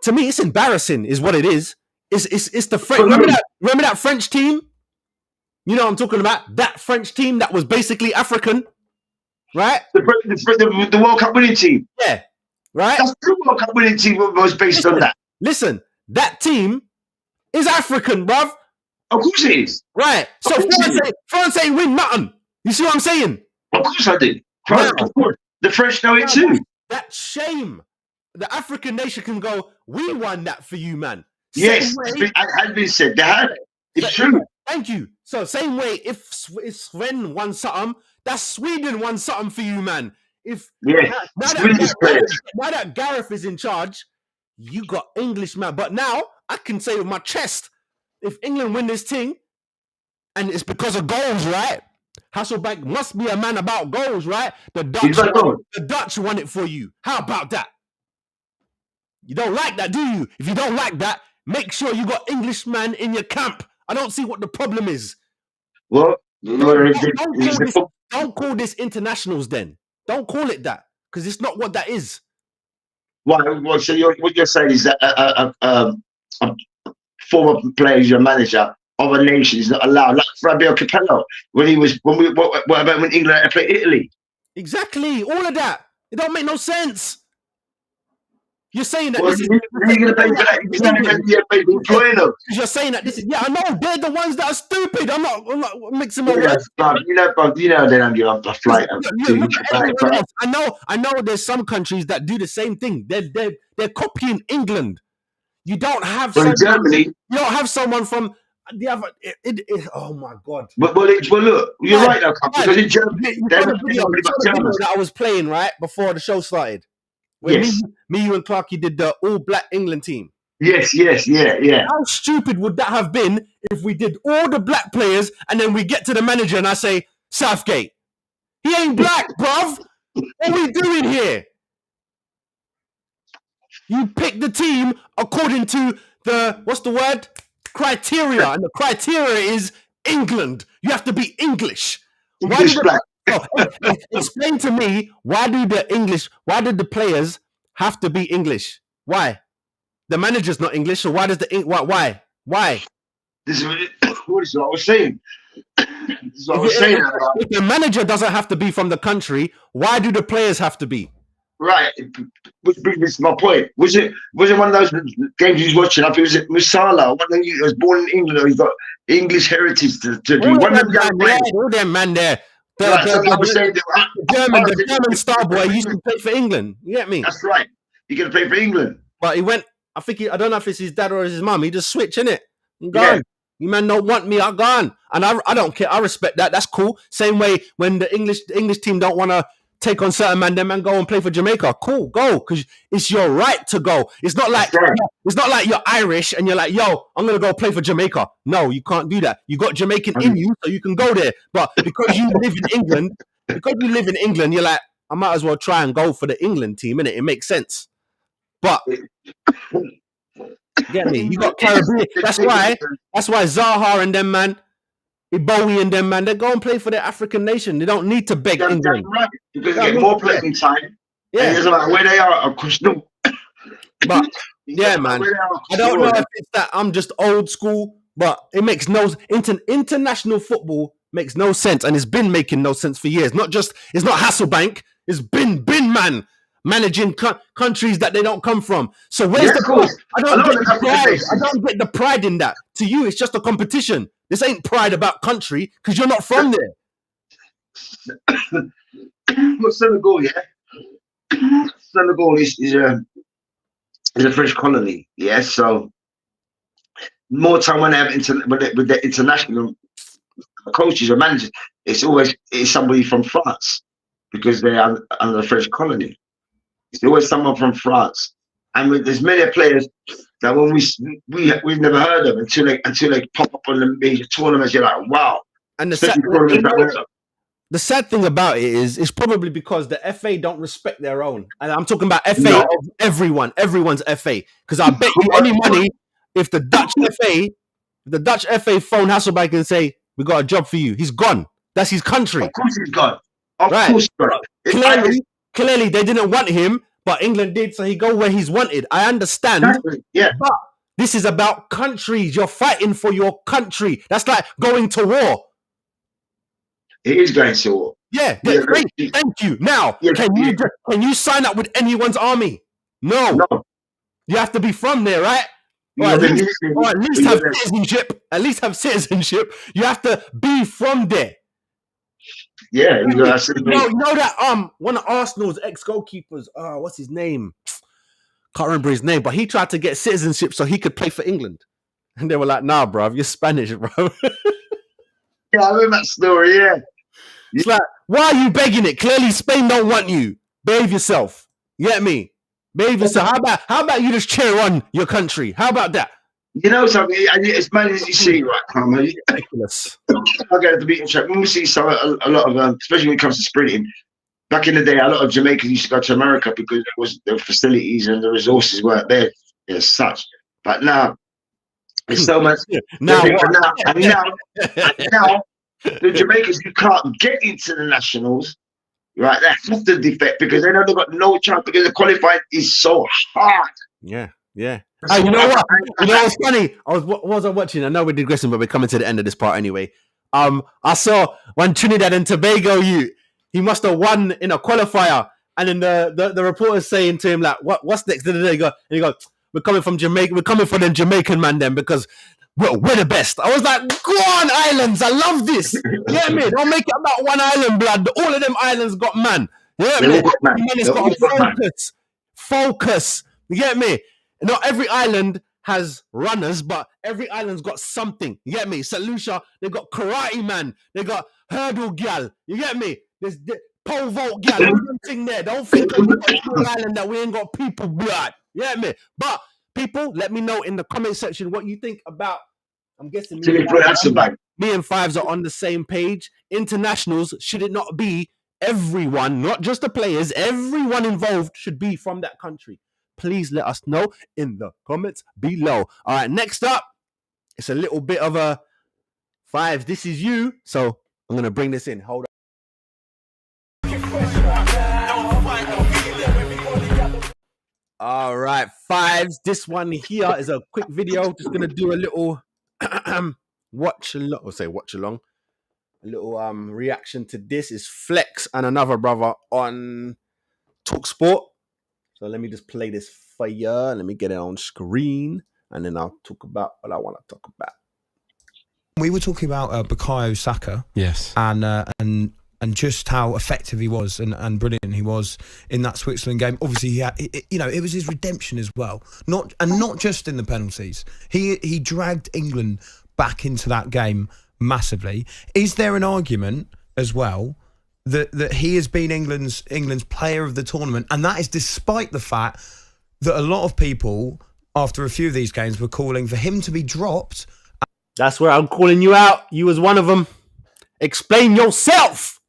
Speaker 10: to me, it's embarrassing, is what it is. It's the French. Remember that French team? You know what I'm talking about? That French team that was basically African, right?
Speaker 9: The World Cup winning team.
Speaker 10: Yeah, right.
Speaker 9: That's the World Cup winning team was based on that.
Speaker 10: Listen, that team is African, bruv.
Speaker 9: Of course it is.
Speaker 10: Right. So France ain't win nothing. You see what I'm saying?
Speaker 9: Of course I did. Of course. The French know it too.
Speaker 10: That shame. The African nation can go, we won that for you, man.
Speaker 9: Yes, it has been said. It's true.
Speaker 10: Thank you. So same way, if Sven won something, that's Sweden won something for you, man. Now that Gareth is in charge, you got English, man. But now I can say with my chest, if England win this thing, and it's because of goals, right? Hasselbank must be a man about goals, right? The Dutch won it for you. How about that? You don't like that, do you? If you don't like that, Make sure you got Englishman in your camp. I don't see what the problem is.
Speaker 9: Well,
Speaker 10: Don't call this internationals then. Don't call it that because it's not what that is.
Speaker 9: Well, so what you're saying is that a former player, your manager of a nation is not allowed. Like Fabio Capello, what about when England played Italy?
Speaker 10: Exactly, all of that. It don't make no sense. You're saying that
Speaker 9: Well,
Speaker 10: this is.
Speaker 9: You're going to pay for that.
Speaker 10: You're saying that this is. Yeah, I know they're the ones that are stupid. I'm not mixing my
Speaker 9: words. You know they don't give up a flight.
Speaker 10: I know. There's some countries that do the same thing. They're copying England. You don't have
Speaker 9: Germany.
Speaker 10: You don't have someone from the other. Oh my God.
Speaker 9: Well, look, you're right though, because in Germany,
Speaker 10: that I was playing right before the show started. When me, you, and Clarky did the all-black England team.
Speaker 9: Yes.
Speaker 10: How stupid would that have been if we did all the black players and then we get to the manager and I say, Southgate, he ain't black, bruv. What are we doing here? You pick the team according to the, what's the word? Criteria. And the criteria is England. You have to be English. Explain to me, why did the players have to be English? Why? The manager's not English, so why does why?
Speaker 9: This is what I was saying.
Speaker 10: If the manager doesn't have to be from the country, why do the players have to be?
Speaker 9: Right, which brings me to my point. Was it one of those games he was watching? I think it was Musala, one of you was born in England, or he's got English heritage to do.
Speaker 10: All them man there. The German star boy used to play for England. You get me?
Speaker 9: That's right. He could play for England.
Speaker 10: But he went, I don't know if it's his dad or his mum. He just switched, innit? I'm gone. Yeah. You man don't want me, I'm gone. And I don't care. I respect that. That's cool. Same way when the English team don't want to take on certain man, them man go and play for Jamaica. Cool, go, because it's your right to go. It's not like you're Irish and you're like, yo, I'm gonna go play for Jamaica. No, you can't do that. You got Jamaican in you, so you can go there. But because you live in England, you're like, I might as well try and go for the England team, innit? It makes sense. But get me? You got Caribbean. That's why Zaha and them man, Bowie and them man, they go and play for their African nation. They don't need to beg England.
Speaker 9: Right, because they get more playing time. Yeah, it doesn't matter where they are.
Speaker 10: But yeah, man, I don't know if it's that I'm just old school, but it makes international football makes no sense, and it's been making no sense for years. It's not Hasselbank. It's been man managing countries that they don't come from. So where's the pride? I don't get the pride in that. To you, it's just a competition. This ain't pride about country because you're not from there.
Speaker 9: Well, Senegal, yeah. Senegal is a French colony, yeah. So more time when they have with the international coaches or managers, it's somebody from France because they are under the French colony. It's always someone from France, and there's many players that when we've never heard of until they pop up on the major tournaments. You're like, wow. And
Speaker 10: the sad thing about it is, it's probably because the FA don't respect their own, and I'm talking about FA of everyone's FA. Because I bet you any money, if the Dutch FA phone Hasselbank and say, "We got a job for you," he's gone. That's his country.
Speaker 9: Of course he's gone. Of course,
Speaker 10: Clearly, they didn't want him, but England did, so he go where he's wanted. I understand.
Speaker 9: Exactly. Yeah.
Speaker 10: But this is about countries. You're fighting for your country. That's like going to war.
Speaker 9: It is going to war.
Speaker 10: Yeah, great. Thank you. Now, can you sign up with anyone's army? No. You have to be from there, right? Or at least have citizenship. At least have citizenship. You have to be from there.
Speaker 9: Yeah, you know
Speaker 10: that one of Arsenal's ex-goalkeepers, what's his name? Can't remember his name, but he tried to get citizenship so he could play for England. And they were like, nah, bro, you're Spanish, bro.
Speaker 9: Yeah, I remember that story, yeah.
Speaker 10: It's like, why are you begging it? Clearly Spain don't want you. Behave yourself. You get me? Behave yourself. How about you just cheer on your country? How about that?
Speaker 9: You know something? As many as you see, right, Carmen?
Speaker 10: Ridiculous.
Speaker 9: I go to the beaten track. When we see a lot of, especially when it comes to sprinting, back in the day, a lot of Jamaicans used to go to America because the facilities and the resources weren't there as such. But now, There's so much.
Speaker 10: Now
Speaker 9: and
Speaker 10: what?
Speaker 9: now, the Jamaicans who can't get into the nationals, right? That's the defect because they know they've got no chance because the qualifying is so hard.
Speaker 10: Yeah. Hey, you know what? You know what's funny? What was I watching? I know we're digressing, but we're coming to the end of this part anyway. I saw when Trinidad and Tobago, he must have won in a qualifier, and then the reporter's saying to him like, "What's next?" And he goes, "We're coming from Jamaica. We're coming for the Jamaican man then because we're the best." I was like, "Go on, islands! I love this. You get me? Don't make it about one island, blood. All of them islands got man. You get me? It's got focus. You get me? Not every island has runners, but every island's got something. You get me? St. Lucia, they got karate man. They got hurdle gal. You get me? There's pole vault gal. Everything there. Don't think on the island that we ain't got people blood. You get me? But people, let me know in the comment section what you think about. I'm guessing me and Fives are on the same page. Internationals, should it not be everyone, not just the players, everyone involved should be from that country? Please let us know in the comments below. All right, next up, it's a little bit of a Fives. This is you. So I'm going to bring this in. Hold on. All right, Fives. This one here is a quick video. Just going to do a little watch along. A little reaction to this is Flex and another brother on TalkSport. So let me just play this for you. Let me get it on screen, and then I'll talk about what I want to talk about.
Speaker 11: We were talking about Bukayo Saka,
Speaker 12: yes,
Speaker 11: and just how effective he was and brilliant he was in that Switzerland game. Obviously, he had, it was his redemption as well. Not just in the penalties. He dragged England back into that game massively. Is there an argument as well that he has been England's player of the tournament, and that is despite the fact that a lot of people after a few of these games were calling for him to be dropped?
Speaker 10: That's where I'm calling you out. You was one of them. Explain yourself.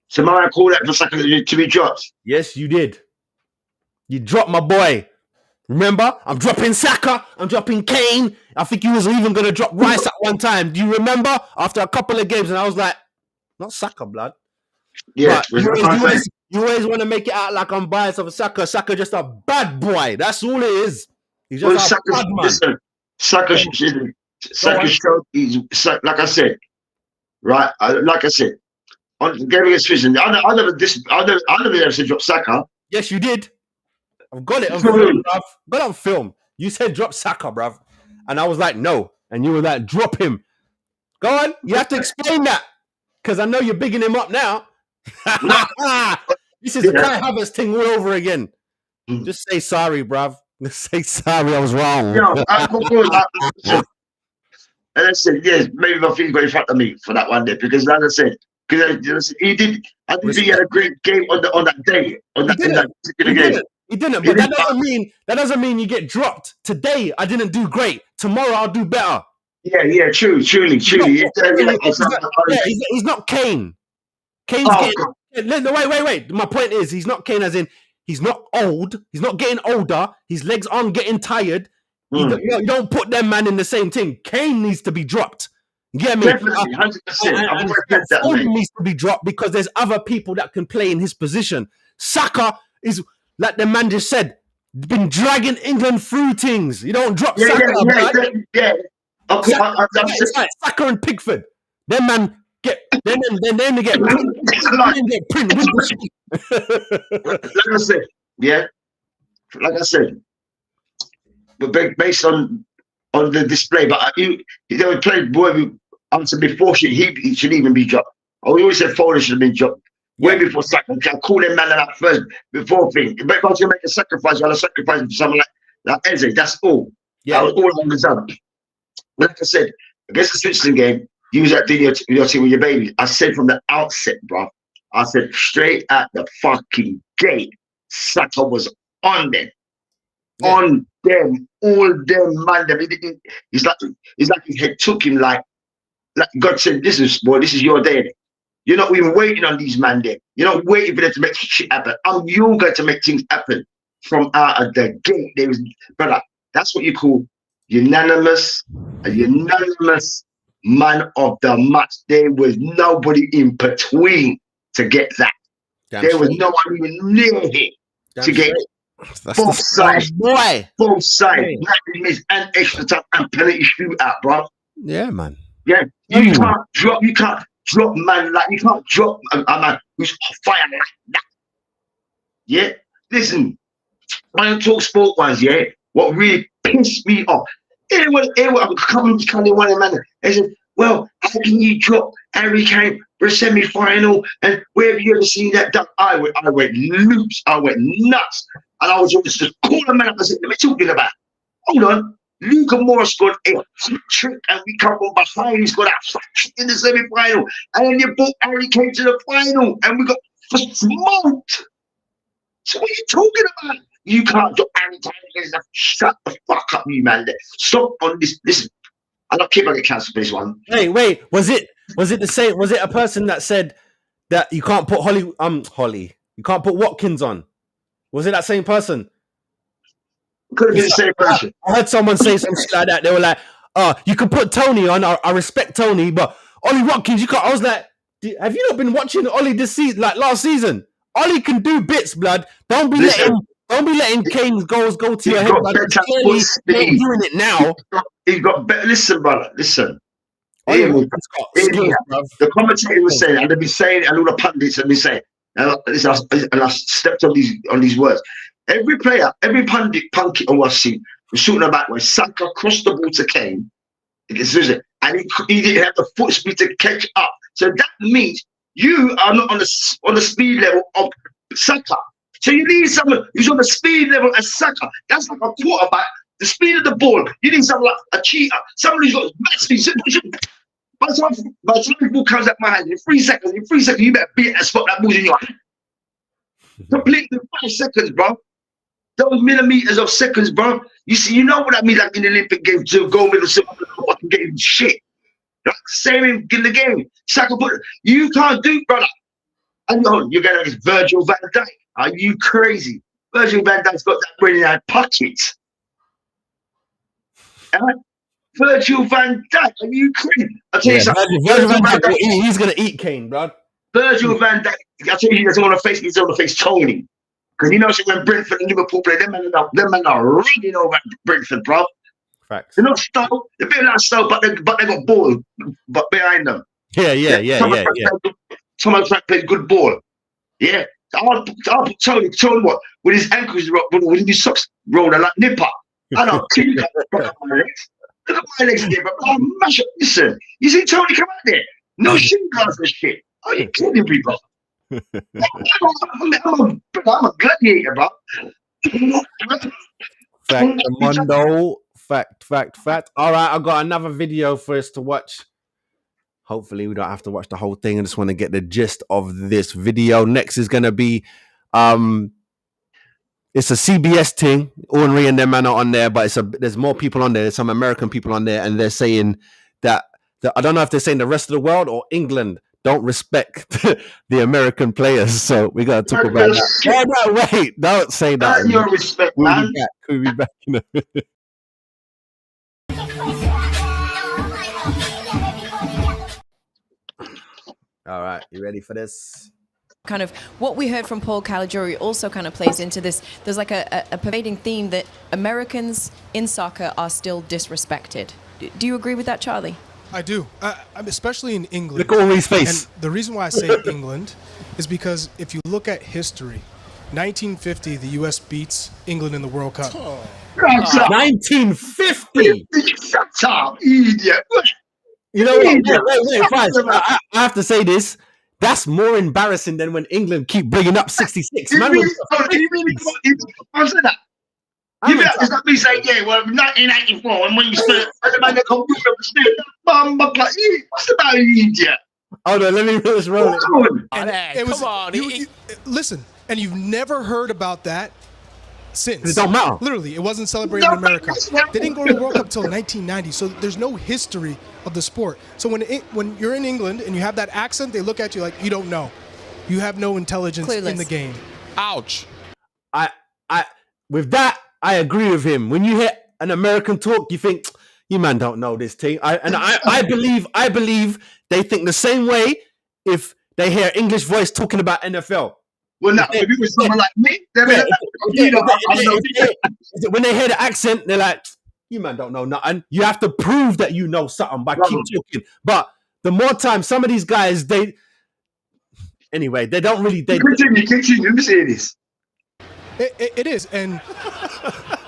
Speaker 9: So I call that for Saka to be dropped?
Speaker 10: Yes, you did. You dropped my boy. Remember, I'm dropping Saka, I'm dropping Kane. I think you was even going to drop Rice at one time. Do you remember? After a couple of games, and I was like, not Saka, blood.
Speaker 9: Yeah.
Speaker 10: You always want to make it out like I'm biased of Saka. Saka just a bad boy. That's all it is. He's just a bad man.
Speaker 9: Listen, Saka showed he's, like I said, right? Like I said, on the game against Switzerland, I never said drop Saka.
Speaker 10: Yes, you did. I've got it on film, bruv. Got it on film. You said drop Saka, bruv. And I was like, no. And you were like, drop him. Go on. You have to explain that. Because I know you're bigging him up now. This is the Kai Havertz thing all over again. Just say sorry, bruv. Just say sorry, I was wrong.
Speaker 9: And I said, yes, maybe my feet got in front of me for that one day. Because like I said, he did. I think he had a great game on that day. On that particular game.
Speaker 10: He didn't, but that doesn't mean you get dropped. Today, I didn't do great. Tomorrow, I'll do better.
Speaker 9: Yeah, truly. He's
Speaker 10: not Kane. Kane's wait. My point is, he's not Kane as in, he's not old. He's not getting older. His legs aren't getting tired. You don't put them man in the same thing. Kane needs to be dropped. You get me?
Speaker 9: Definitely, 100%.
Speaker 10: Foden needs to be dropped because there's other people that can play in his position. Saka is... Like the man just said, been dragging England through things. You don't drop Saka. Saka and Pickford. Them man get then they get print with the
Speaker 9: like I said, but based on the display, but he never played before he should even be dropped. I always said Foden should have been dropped. Way before sacrifice, I call them man that first before thing. But if I was going to make a sacrifice, I'll sacrifice for someone like Eze. That's all. Yeah, I was all on the zone. Like I said, against the Switzerland game, you was at your team with your baby. I said from the outset, bro. I said straight at the fucking gate, Saka was on them, on them, all them man. It's like his head took him like God said, this is your day. You're not even waiting on these man there. You're not waiting for them to make shit happen. You're going to make things happen from out of the gate. Brother, that's what you call unanimous man of the match. There was nobody in between to get that. There was no one even near him to get both sides. Both sides. 90 minutes and extra time and penalty shootout, bro.
Speaker 10: Yeah, man.
Speaker 9: Yeah. You can't drop man like you can't drop a man who's fire like that. Yeah. Listen, I don't talk sport ones, yeah. What really pissed me off. I'm coming one of man. They said, well, how can you drop Harry Kane for a semi-final? And where have you ever seen that done? I went loose. I went nuts. And I was just call a man up and said, what are you talking about? Hold on. Luka Morris scored a trick and we come from behind. He's got that in the semi-final. And then you brought Harry Kane to the final and we got smoked. So what are you talking about? You can't do Harry Kane. Shut the fuck up, you man. Stop on this. Listen, I don't care if I get cancelled for this one.
Speaker 10: Hey, wait, was it the same? Was it a person that said that you can't put Holly, you can't put Watkins on? Was it that same person?
Speaker 9: Could have been the same person.
Speaker 10: I heard someone say some shit like that. They were like, you can put Tony on. I respect Tony, but Ollie Watkins, you can't. I was like, have you not been watching Ollie this season, like last season? Ollie can do bits, blood. Don't be letting Kane's goals go to your head. Clearly, he ain't doing it now.
Speaker 9: He got better. Listen, brother. Listen. The commentator was saying, and they've been saying, and all the pundits have been saying, and I stepped on these words. Every player, every pundit on what I've seen was shooting about where Saka crossed the ball to Kane, and he didn't have the foot speed to catch up. So that means you are not on the speed level of Saka. So you need someone who's on the speed level as Saka. That's like a quarterback. The speed of the ball. You need someone like a cheater. Someone who's got massive speed. By the time the ball comes out my hand, in 3 seconds, you better beat that spot that ball's in your hand. Completely 5 seconds, bro. Those millimeters of seconds, bro. You see, you know what I mean, like in the Olympic Games, to go with the fucking game shit. Like same in the game. Saka, you can't do, brother. And you're going to Virgil van Dijk. Are you crazy? Virgil van Dijk's got that brain in that pocket. Virgil van Dijk, are you crazy? I'll tell you something.
Speaker 10: Virgil van Dijk, he's going to eat Kane, bro.
Speaker 9: Virgil van Dijk, I'll tell you, he doesn't want to face, he's on the face Tony. Because you know, when Brentford and Liverpool play, them men are running over Brentford, bro.
Speaker 10: Facts.
Speaker 9: They're not Stoke. They're a bit like Stoke, but they got ball behind them.
Speaker 10: Yeah.
Speaker 9: Thomas Frank plays good ball. Yeah. I'll tell you what, with his ankles, with his socks rolling like Nipper, I don't kill you. Look at my legs there, but I'll mash up. Listen, you see Tony come out there? No shin guards and shit. Are you kidding me, bro? I'm a gladiator, bro.
Speaker 10: Fact, Mondo. Fact. All right, I've got another video for us to watch. Hopefully, we don't have to watch the whole thing. I just want to get the gist of this video. Next is going to be, it's a CBS thing. Ornery and them man are on there, but there's more people on there. There's some American people on there, and they're saying that I don't know if they're saying the rest of the world or England don't respect the American players. So we got to talk about that. No, wait, don't say that.
Speaker 9: Your respect, man.
Speaker 10: We'll be back in a minute. All right, you ready for this?
Speaker 12: Kind of what we heard from Paul Caligiuri also kind of plays into this. There's like a pervading theme that Americans in soccer are still disrespected. Do you agree with that, Charlie?
Speaker 13: I do, especially in England.
Speaker 10: Look at Ollie's face.
Speaker 13: And the reason why I say England is because if you look at history, 1950, the U.S. beats England in the World Cup.
Speaker 10: 1950?
Speaker 9: Shut up, idiot.
Speaker 10: You know what? Wait, fine. I have to say this. That's more embarrassing than when England keep bringing up 66. Man,
Speaker 9: you really answer that? It's not me saying, yeah, well, 1984, and when you spent the man that come what's about you, idiot?
Speaker 10: Hold on, let me just roll
Speaker 13: it. Come on. Listen, and you've never heard about that since.
Speaker 10: It don't matter.
Speaker 13: Literally, it wasn't celebrated in America. They didn't go to the World Cup until 1990, so there's no history of the sport. So when you're in England and you have that accent, they look at you like you don't know. You have no intelligence in the game.
Speaker 4: Ouch.
Speaker 10: With that, I agree with him. When you hear an American talk, you think, you man don't know this thing. I believe they think the same way if they hear English voice talking about NFL.
Speaker 9: Well, no, if it was someone like me, they'd be
Speaker 10: when they hear the accent, they're like, you man don't know nothing. You have to prove that you know something by keep talking. But the more time, some of these guys, they don't really.
Speaker 9: Continue. Let me say this.
Speaker 13: It is, and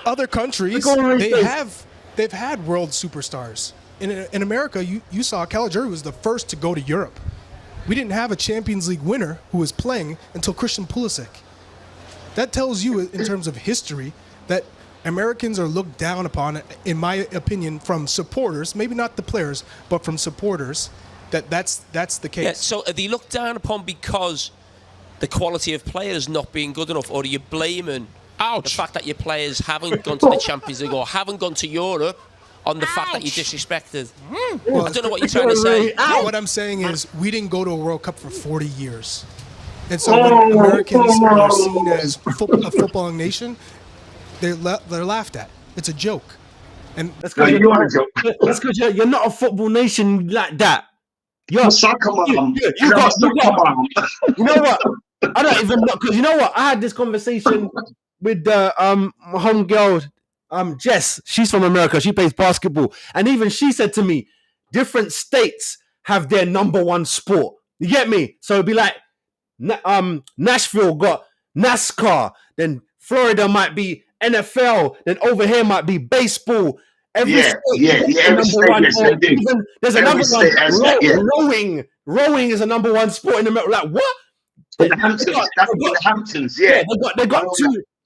Speaker 13: other countries they've had world superstars. In America, you saw Caligiuri was the first to go to Europe. We didn't have a Champions League winner who was playing until Christian Pulisic. That tells you, in terms of history, that Americans are looked down upon, in my opinion, from supporters, maybe not the players, but from supporters, that's the case.
Speaker 14: Yeah, so are they looked down upon because the quality of players not being good enough, or are you blaming the fact that your players haven't gone to the Champions League or haven't gone to Europe on the fact that you're disrespected?
Speaker 13: Well,
Speaker 14: I don't know what you're trying to say.
Speaker 13: No, what I'm saying is we didn't go to a World Cup for 40 years. And so when Americans are seen as a footballing nation, they're laughed at. It's a joke. And
Speaker 10: that's because you're not a football nation like that. You're
Speaker 9: soccer mom.
Speaker 10: You know what? I don't even know, because you know what? I had this conversation with the homegirl, Jess. She's from America. She plays basketball, and even she said to me, different states have their number one sport. You get me? So it'd be like, Nashville got NASCAR, then Florida might be NFL, then over here might be baseball. Every state there's another one. Rowing is a number one sport in America. Like what?
Speaker 9: The Hamptons, yeah.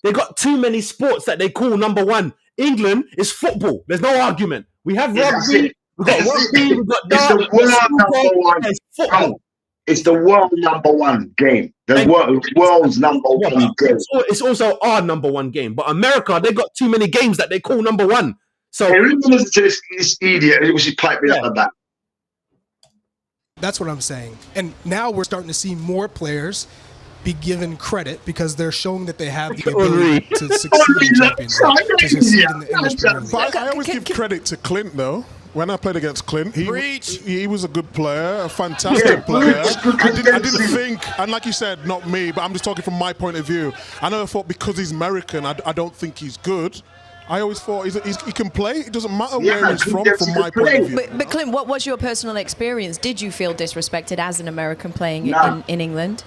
Speaker 10: They got too many sports that they call number one. England is football. There's no argument. We have rugby. We've got rugby. We've got
Speaker 9: it's the world number one.
Speaker 10: Football.
Speaker 9: It's the world number one game. The world's number one game.
Speaker 10: It's also our number one game. But America, they got too many games that they call number one. So
Speaker 9: listen to this idiot. It was piping up the back.
Speaker 13: That's what I'm saying. And now we're starting to see more players be given credit because they're showing that they have the ability to succeed in Champions League, to succeed in the English Premier League.
Speaker 15: But I always give credit to Clint, though. When I played against Clint, he was a good player, a fantastic player. I didn't think, and like you said, not me, but I'm just talking from my point of view. I never thought because he's American, I don't think he's good. I always thought he can play. It doesn't matter where he's from my point of view.
Speaker 12: But Clint, what was your personal experience? Did you feel disrespected as an American playing in England?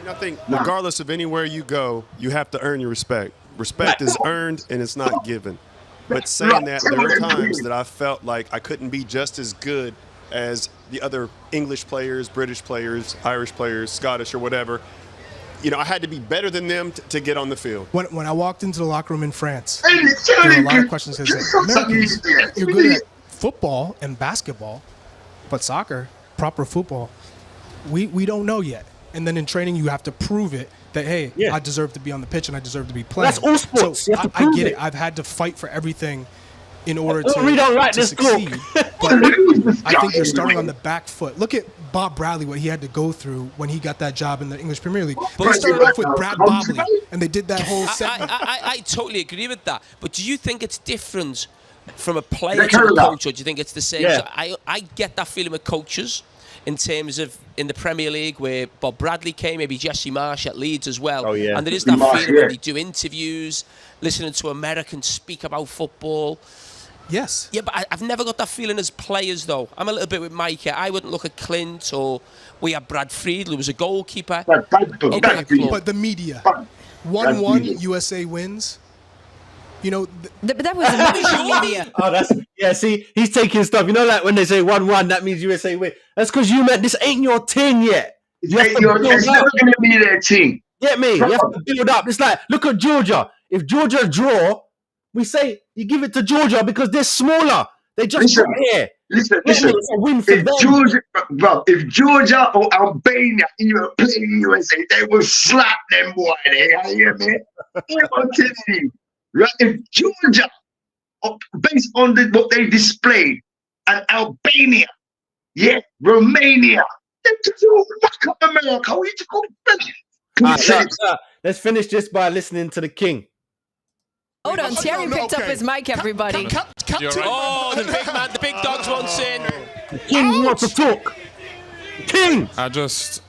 Speaker 16: I think regardless of anywhere you go, you have to earn your respect. Respect is earned and it's not given. But saying that, there were times that I felt like I couldn't be just as good as the other English players, British players, Irish players, Scottish or whatever. You know, I had to be better than them to get on the field.
Speaker 13: When I walked into the locker room in France, there were a lot of questions. Americans, you're good at football and basketball, but soccer, proper football, we don't know yet. And then in training, you have to prove it that, hey, I deserve to be on the pitch and I deserve to be playing.
Speaker 10: That's all sports.
Speaker 13: So I get it. I've had to fight for everything in order to succeed. But I think you're starting on the back foot. Look at Bob Bradley, what he had to go through when he got that job in the English Premier League. They started off with Brad Bobley, and they did that whole segment.
Speaker 14: I totally agree with that. But do you think it's different from a player to a coach, or do you think it's the same?
Speaker 10: Yeah.
Speaker 14: So I get that feeling with coaches in terms of in the Premier League where Bob Bradley came, maybe Jesse Marsh at Leeds as well.
Speaker 10: Oh, yeah.
Speaker 14: And there is that feeling when they do interviews, listening to Americans speak about football.
Speaker 13: Yes.
Speaker 14: Yeah, but I've never got that feeling as players, though. I'm a little bit with Mike here. I wouldn't look at Clint, or we had Brad Friedel, who was a goalkeeper.
Speaker 13: But the media. 1-1, USA wins. You know,
Speaker 12: but that was the media.
Speaker 10: Oh, see, he's taking stuff. You know, like when they say 1-1, that means USA win. That's because you meant this ain't your team yet.
Speaker 9: It's never going to be their team.
Speaker 10: Get me? You have to build up. It's like, look at Georgia. If Georgia draw, we say you give it to Georgia because they're smaller. They just got here.
Speaker 9: Listen.
Speaker 10: It's a win for them.
Speaker 9: If Georgia or Albania even play the USA, they will slap them, boy. You hear me? I'm telling you. Right? If Georgia, based on what they displayed, and Albania, Romania, they just fuck up America. We just go
Speaker 10: Let's finish this by listening to the King.
Speaker 12: Hold on, Thierry picked up his mic, everybody.
Speaker 14: Oh, the big man, the big dogs wants in.
Speaker 10: King wants to talk. King.
Speaker 17: I just,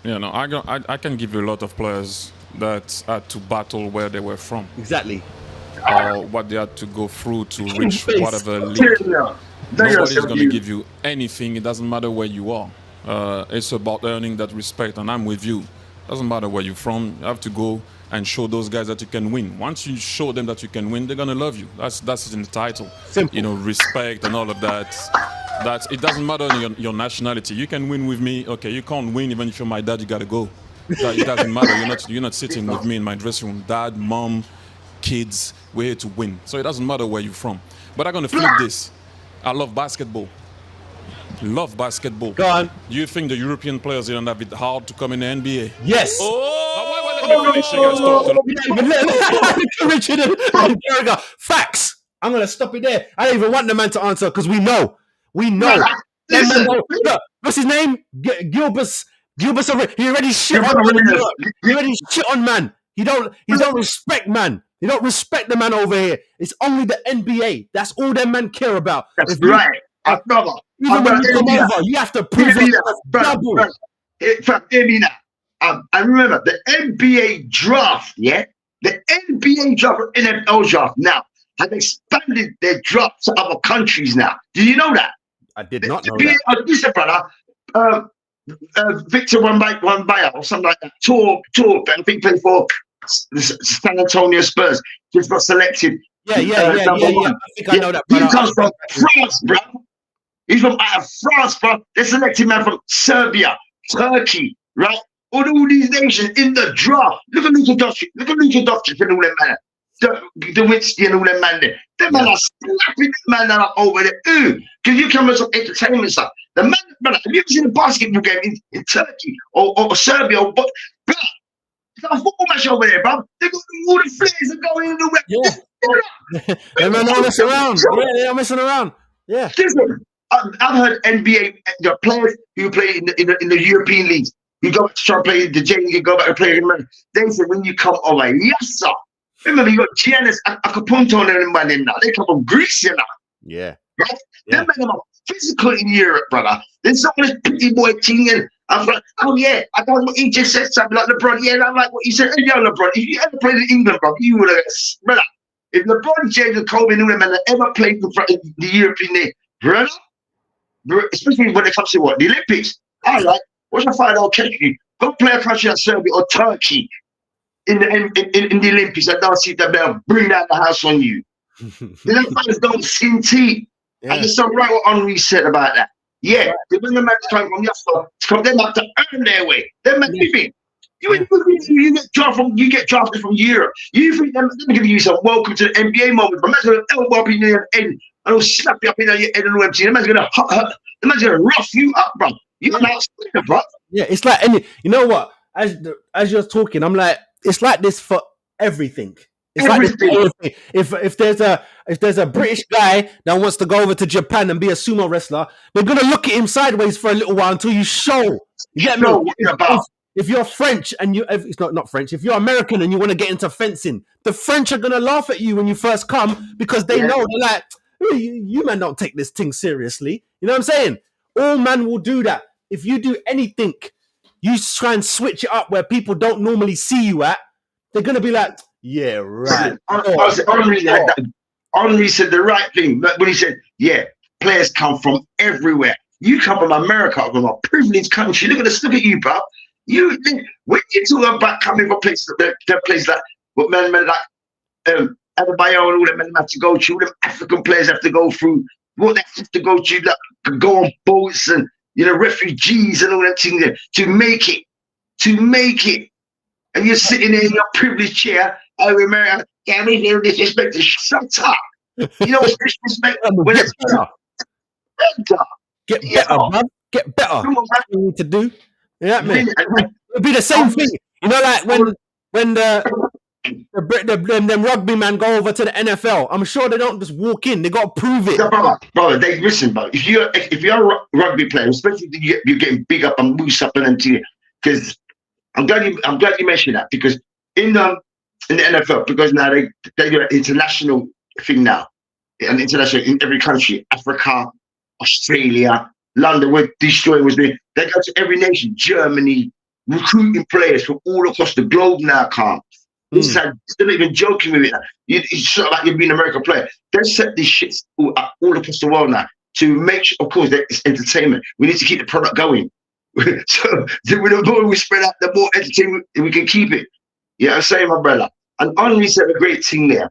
Speaker 17: you know, I can give you a lot of players that had to battle where they were from.
Speaker 10: Exactly.
Speaker 17: Or what they had to go through to reach whatever league. Nobody's going to give you anything. It doesn't matter where you are. It's about earning that respect, and I'm with you. Doesn't matter where you're from. You have to go and show those guys that you can win. Once you show them that you can win, they're gonna love you. That's in the title.
Speaker 10: Simple.
Speaker 17: You know, respect and all of that. It doesn't matter your nationality. You can win with me. Okay, you can't win even if you're my dad. You gotta go. It doesn't matter. You're not sitting with me in my dressing room. Dad, mom, kids. We're here to win. So it doesn't matter where you're from. But I'm gonna flip this. I love basketball. Love basketball.
Speaker 10: Go on.
Speaker 17: Do you think the European players don't have it hard to come in the NBA?
Speaker 10: Yes. Richard and Carragher. Facts. I'm gonna stop it there. I don't even want the man to answer because we know. Look, what's his name? Gilbert. He already shit on. He already shit on man. He don't respect man. You don't respect the man over here. It's only the NBA. That's all them man care about.
Speaker 9: That's right. Brother.
Speaker 10: Even when you come over, you have to prove yourself double.
Speaker 9: Hear me now. I remember the NBA draft, yeah? The NBA draft or NFL draft now have expanded their draft to other countries now. Do you know that?
Speaker 10: I did not know that.
Speaker 9: Listen, brother. Victor Wembanyama or something like that. Tour. I think played for the San Antonio Spurs. Just got selected.
Speaker 10: Yeah. I think I know that.
Speaker 9: He comes from France, bro. He's from out of France, bro. They selected man from Serbia, Turkey, right? All these nations in the draft. Look at Luka Doncic. Look at Luka Doncic and all them man. The Winston and all them man there. Them man are slapping them man up over there. Because you come with some entertainment stuff. The man, brother, have you ever seen a basketball game in Turkey or Serbia? But it's a football match over there, bro. They got all the flares are going in the way.
Speaker 10: They man don't mess around. Yeah, they are messing around. Yeah.
Speaker 9: Listen, I've heard NBA players who play in the European leagues. You go back to try to play the J League, you go back and play in America. They say when you come over, yes, sir. Remember, you got Giannis Acapulco and them man in now. They come from Greece, you know.
Speaker 10: Yeah.
Speaker 9: Right? Them men are physical in Europe, brother. There's some of this pretty boy thing, and I'm like, oh yeah, I don't know what he just said something like LeBron. Yeah, and I'm like what he said. Hey, yo, LeBron, if you ever played in England, bro, you would have, brother. If LeBron James and Kobe and all them men ever played in the European League, brother, especially when it comes to what the Olympics, I like. What's the final country? Go play a country like Serbia or Turkey in the Olympics. I don't see that they'll bring down the house on you. The fighters don't sin teeth. Yeah. And there's some right what Henri said about that. Yeah, when the man's coming from your they have to earn their way. They're living. You get drafted from Europe. You think they're giving you some welcome to the NBA moment, but man's gonna elbow up in your head and I'll slap you up in your head and all empty. The man's gonna rough you up, bro. You're not scared, bro.
Speaker 10: Yeah, it's like you know what? As you're talking, I'm like, it's like this for everything. It's everything. Like this, if there's a British guy that wants to go over to Japan and be a sumo wrestler, they're gonna look at him sideways for a little while until you show. You get me? If you're French and it's not French, if you're American and you want to get into fencing, the French are gonna laugh at you when you first come because they know they're like, you man don't take this thing seriously. You know what I'm saying? All man will do that. If you do anything, you try and switch it up where people don't normally see you at, they're gonna be like, yeah, right.
Speaker 9: Henri said the right thing when he said, yeah, players come from everywhere. You come from America, from a privileged country. Look at you, bro. When you talk about coming from places like what men like Adebayo and all them men have to go through, them African players have to go through, what they have to go through, like, go on boats and refugees and all that thing there to make it. And you're sitting in your privileged chair. Oh, America, can we feel disrespected? Shut up. You know what's disrespect? When it's
Speaker 10: Get better, man. Get better. Come on, man. What you need to do. You know what I mean? It'll be the same thing. You know, like when them rugby man go over to the NFL. I'm sure they don't just walk in. They got to prove it.
Speaker 9: Brother, listen, bro. If you're a rugby player, especially if you're getting big up and moose up and empty, because I'm glad you mentioned that, because in in the NFL because now they do an international thing now, an international in every country, Africa, Australia, London, where Destroy was there. They go to every nation, Germany, recruiting players from all across the globe now. It's like they're not even joking with it. It's sort of like you're being an American player. They set these shits all across the world now to make sure, of course, that it's entertainment. We need to keep the product going. So the more we spread out, the more entertainment we can keep it. You know what I'm saying, my brother? And Henry said a great thing there.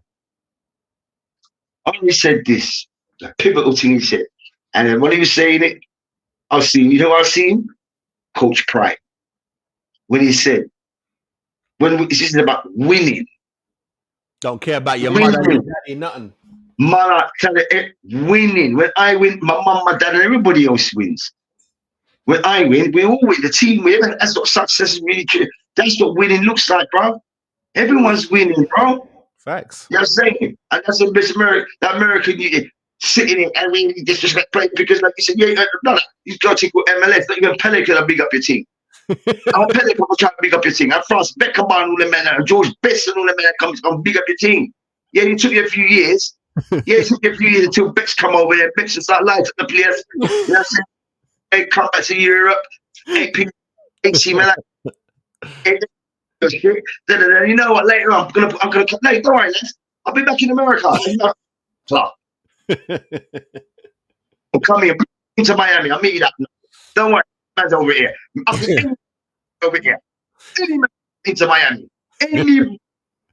Speaker 9: Henry said this, a pivotal thing he said. And then when he was saying it, I was seeing, you know what I was seeing? Coach Pride. When he said, this is about winning.
Speaker 10: Don't care about your mother, your daddy, nothing.
Speaker 9: Man, winning. When I win, my mum, my dad, and everybody else wins. When I win, we all win. The team wins. That's what success is really true. That's what winning looks like, bro. Everyone's winning, bro.
Speaker 10: Facts.
Speaker 9: You know what I'm saying? And that's the best American Union sitting in and we disrespect play because, like you said, you got to take MLS. Not even Pelican to big up your team. I'm Pelican will try to big up your team. I'm France Beckham and all the men, and George Best and all the men come big up your team. Yeah, it took you a few years. It took you a few years until Bex come over there. Bex is like light at the players. You know what I'm saying? They come back to Europe. AC Milan. You know what? Later on, I'm gonna. No, don't worry, lads. I'll be back in America. I'll come here into Miami. I'll meet you up. Don't worry, man's over here. Over here. Any man into Miami. Any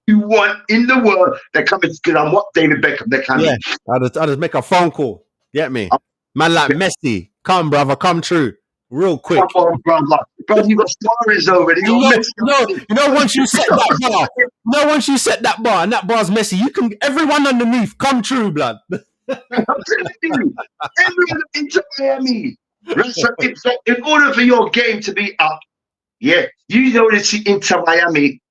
Speaker 9: you want in the world, they're coming because I'm what David Beckham. They're coming.
Speaker 10: Yeah, I'll just make a phone call. Get me, man. Like Messi, come, brother, come true, real quick.
Speaker 9: Come on, brother. Bro, you got Suarez over there.
Speaker 10: You know, once you set that bar, once you set that bar, and that bar's Messi, you can everyone underneath come true, blood.
Speaker 9: I'm telling you, everyone into Miami. Right, so in order for your game to be up, yeah, you know to see Inter Miami.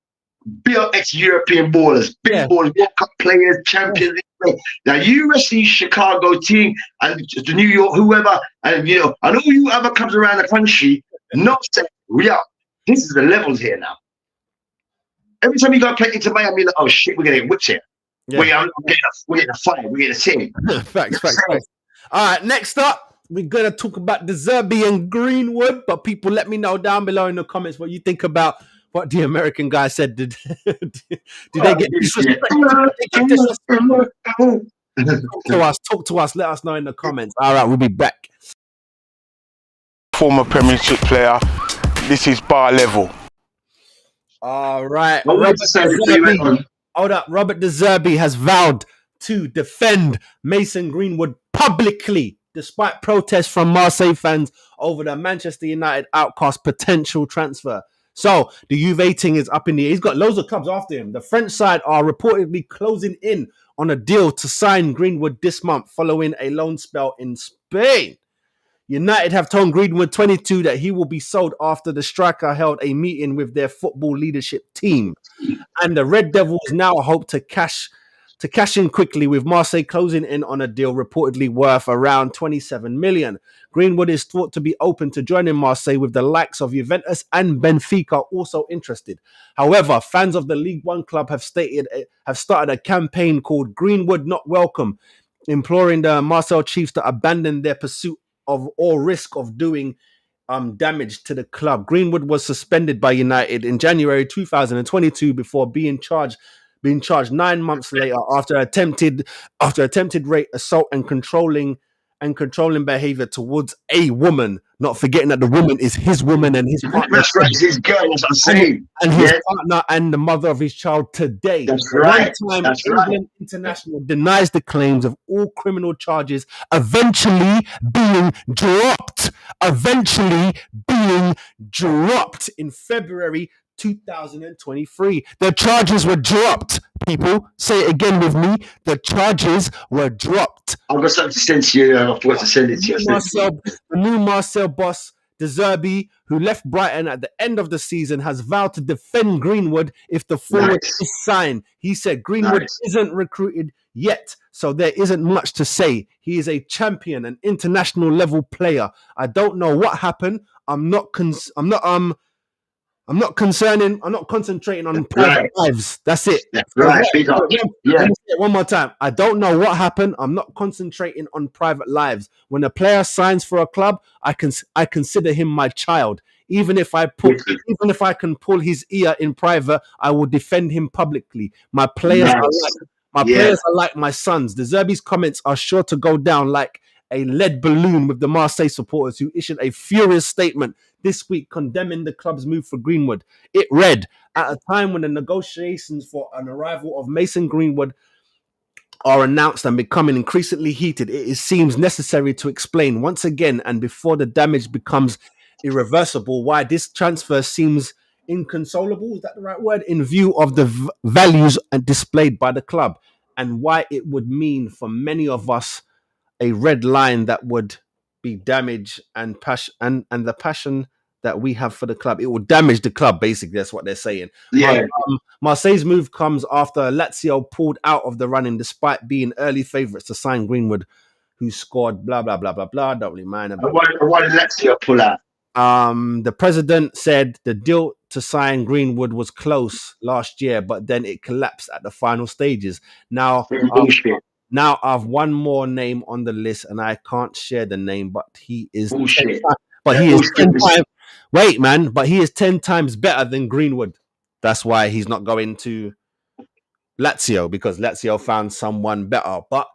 Speaker 9: Build ex-European ballers, big ballers, World Cup players, Champions League. Now you wrestle Chicago team and the New York, whoever, and and all you other clubs around the country, not saying, this is the levels here now. Every time you go play into Miami, like, oh shit, we're gonna get whipped here. Yeah. We're getting a fight, we're getting a team.
Speaker 10: Facts. All right, next up, we're gonna talk about De Zerbi and Greenwood, but people let me know down below in the comments what you think about what the American guy said. Did they get disrespected? Talk to us. Let us know in the comments. All right, we'll be back.
Speaker 4: Former Premiership player. This is bar level.
Speaker 10: All right. Hold up. Robert De Zerbi has vowed to defend Mason Greenwood publicly, despite protests from Marseille fans over the Manchester United outcast potential transfer. So the Juve thing is up in the air. He's got loads of clubs after him. The French side are reportedly closing in on a deal to sign Greenwood this month following a loan spell in Spain. United have told Greenwood 22 that he will be sold after the striker held a meeting with their football leadership team. And the Red Devils now hope to cash in quickly, with Marseille closing in on a deal reportedly worth around 27 million. Greenwood is thought to be open to joining Marseille, with the likes of Juventus and Benfica also interested. However, fans of the League One club have started a campaign called Greenwood Not Welcome, imploring the Marseille Chiefs to abandon their pursuit of or risk of doing damage to the club. Greenwood was suspended by United in January 2022 before being charged 9 months later after attempted rape, assault, and controlling behavior towards a woman. Not forgetting that the woman is his woman and his partner.
Speaker 9: That's right, his girl, as I'm saying.
Speaker 10: And his partner and the mother of his child today.
Speaker 9: That's right.
Speaker 10: England International denies the claims of all criminal charges eventually being dropped in February 2023. The charges were dropped. People, say it again with me. The charges were dropped.
Speaker 9: I've got something to send to you. I forgot to send it to you.
Speaker 10: The new Marseille boss, De Zerbi, who left Brighton at the end of the season, has vowed to defend Greenwood if the forward is signed. He said Greenwood isn't recruited yet, so there isn't much to say. He is a champion, an international level player. I don't know what happened. I'm not I'm not concentrating on private lives. That's it.
Speaker 9: That's
Speaker 10: So
Speaker 9: right. Big up. Yeah.
Speaker 10: let me say it one more time. I don't know what happened. I'm not concentrating on private lives. When a player signs for a club, I consider him my child. Even if I can pull his ear in private, I will defend him publicly. My players players are like my sons. De Zerbi's comments are sure to go down like a lead balloon with the Marseille supporters who issued a furious statement this week condemning the club's move for Greenwood. It read, at a time when the negotiations for an arrival of Mason Greenwood are announced and becoming increasingly heated, it seems necessary to explain once again and before the damage becomes irreversible why this transfer seems inconsolable, is that the right word, in view of the values displayed by the club, and why it would mean for many of us a red line that would be damage and passion and the passion that we have for the club. It will damage the club, basically. That's what they're saying.
Speaker 9: Yeah.
Speaker 10: Marseille's move comes after Lazio pulled out of the running despite being early favourites to sign Greenwood, who scored blah blah blah blah blah. Don't really mind about.
Speaker 9: Why did Lazio pull out?
Speaker 10: The president said the deal to sign Greenwood was close last year, but then it collapsed at the final stages. Now I've one more name on the list, and I can't share the name, but he is. Wait, man! But he is 10 times better than Greenwood. That's why he's not going to Lazio, because Lazio found someone better. But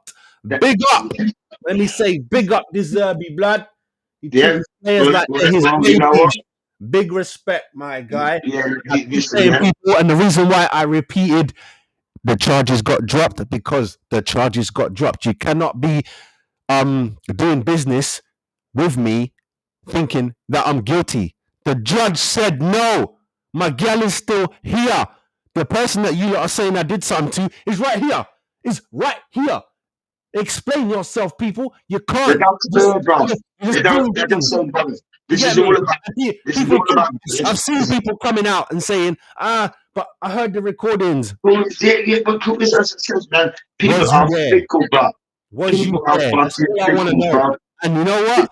Speaker 10: big up! Let me say, big up this Zerbi blood. He treats players like his babies. Big respect, my guy. People, and the reason why I repeated the charges got dropped, because the charges got dropped. You cannot be doing business with me thinking that I'm guilty. The judge said no. My gal is still here. The person that you lot are saying I did something to is right here. Is right here. Explain yourself, people. You can't.
Speaker 9: This is all about.
Speaker 10: I've seen people coming out and saying, but I heard the recordings.
Speaker 9: But people are fickle, bro.
Speaker 10: Was you there? That's all I want to know. And you know what?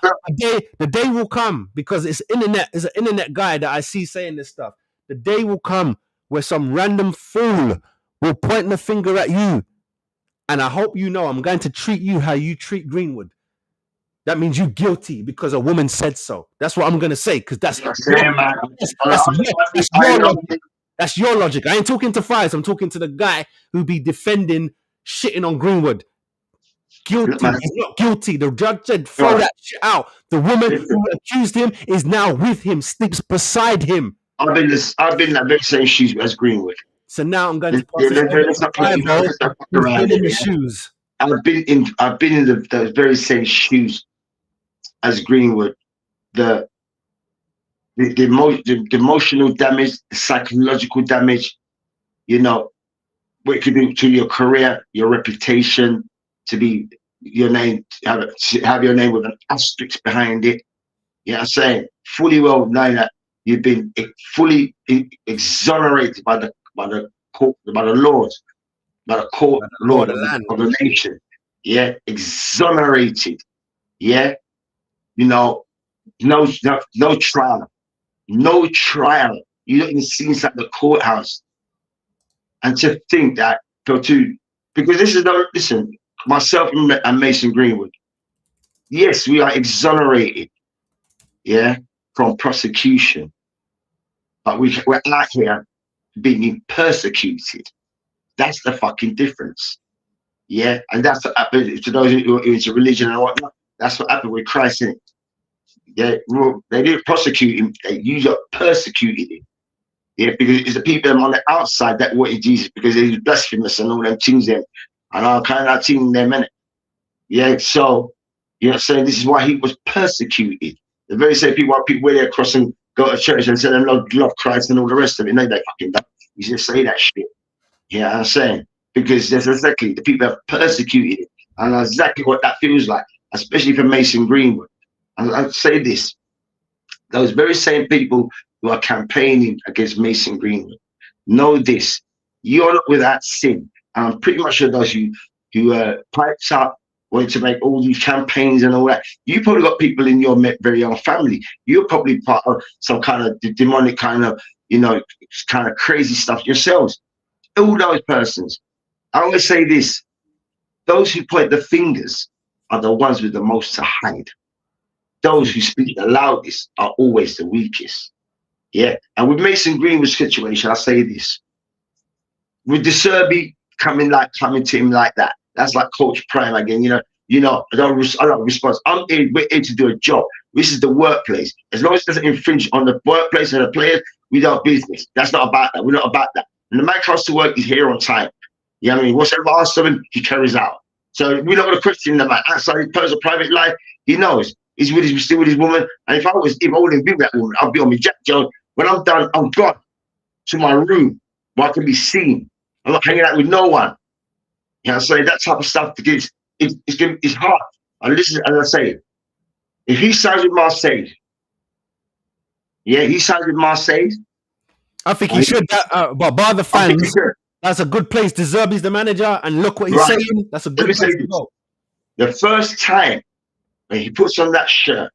Speaker 10: The day will come, because it's internet. It's an internet guy that I see saying this stuff. The day will come where some random fool will point the finger at you. And I hope you know I'm going to treat you how you treat Greenwood. That means you're guilty because a woman said so. That's what I'm going to say, because that's your logic. I ain't talking to Fives. I'm talking to the guy who be defending shitting on Greenwood. Guilty. He's not guilty. The judge said throw that shit out. The woman who accused him is now with him, sleeps beside him.
Speaker 9: I've been in that very same shoes as Greenwood.
Speaker 10: So now I'm going to pass in the shoes.
Speaker 9: I've been in the very same shoes as Greenwood. The emotional damage, the psychological damage, what it could do to your career, your reputation, to be your name, have your name with an asterisk behind it. You know what I'm saying? Fully well knowing that you've been fully exonerated by the court, by the laws, by the court law of the nation. Yeah, exonerated. Yeah, no trial, no trial. You don't even see inside the courthouse. And to think that because this is listen, myself and Mason Greenwood. Yes, we are exonerated. Yeah, from prosecution, but we're out here being persecuted. That's the fucking difference. Yeah, and that's what happened to those who are into religion and whatnot. That's what happened with Christ. In it. Yeah, they didn't prosecute him. You got persecuted him. Yeah, because it's the people on the outside that wanted Jesus, because he was blasphemous and all them things there, and all kind of things there, man. Yeah, so saying this is why he was persecuted. The very same people wear their cross and go to church and say them love Christ and all the rest of it. No, they fucking don't. You just say that shit. Yeah, I'm saying, because that's exactly the people have persecuted it, and that's exactly what that feels like, especially for Mason Greenwood. And I'd say this: those very same people who are campaigning against Mason Greenwood know this: you're not without sin. And I'm pretty much sure those who pipes up, wanting to make all these campaigns and all that, you probably got people in your very own family. You're probably part of some kind of demonic kind of kind of crazy stuff yourselves. All those persons. I always say this: those who point the fingers are the ones with the most to hide. Those who speak the loudest are always the weakest. Yeah. And with Mason Greenwood's situation, I say this: with De Serbi coming to him like that, that's like Coach Prime again. I don't respond. We're here to do a job. This is the workplace. As long as it doesn't infringe on the workplace and the players, we don't business. That's not about that. We're not about that. And the man comes to work, he's here on time. You know what I mean? Whatever asked of him, he carries out. So we're not going to question the man outside his personal private life. He knows he's still with his woman. And if I wouldn't be with that woman, I'll be on my Jack Jones. When I'm done, I'm gone to my room where I can be seen. I'm not hanging out with no one. You know, so that type of stuff it's hard. And listen, as I say, if he signs with Marseille, he signs with Marseille.
Speaker 10: I think he should. But by the fans, that's a good place. De Zerbi's the manager, and look what he's saying. That's a good place to go.
Speaker 9: The first time when he puts on that shirt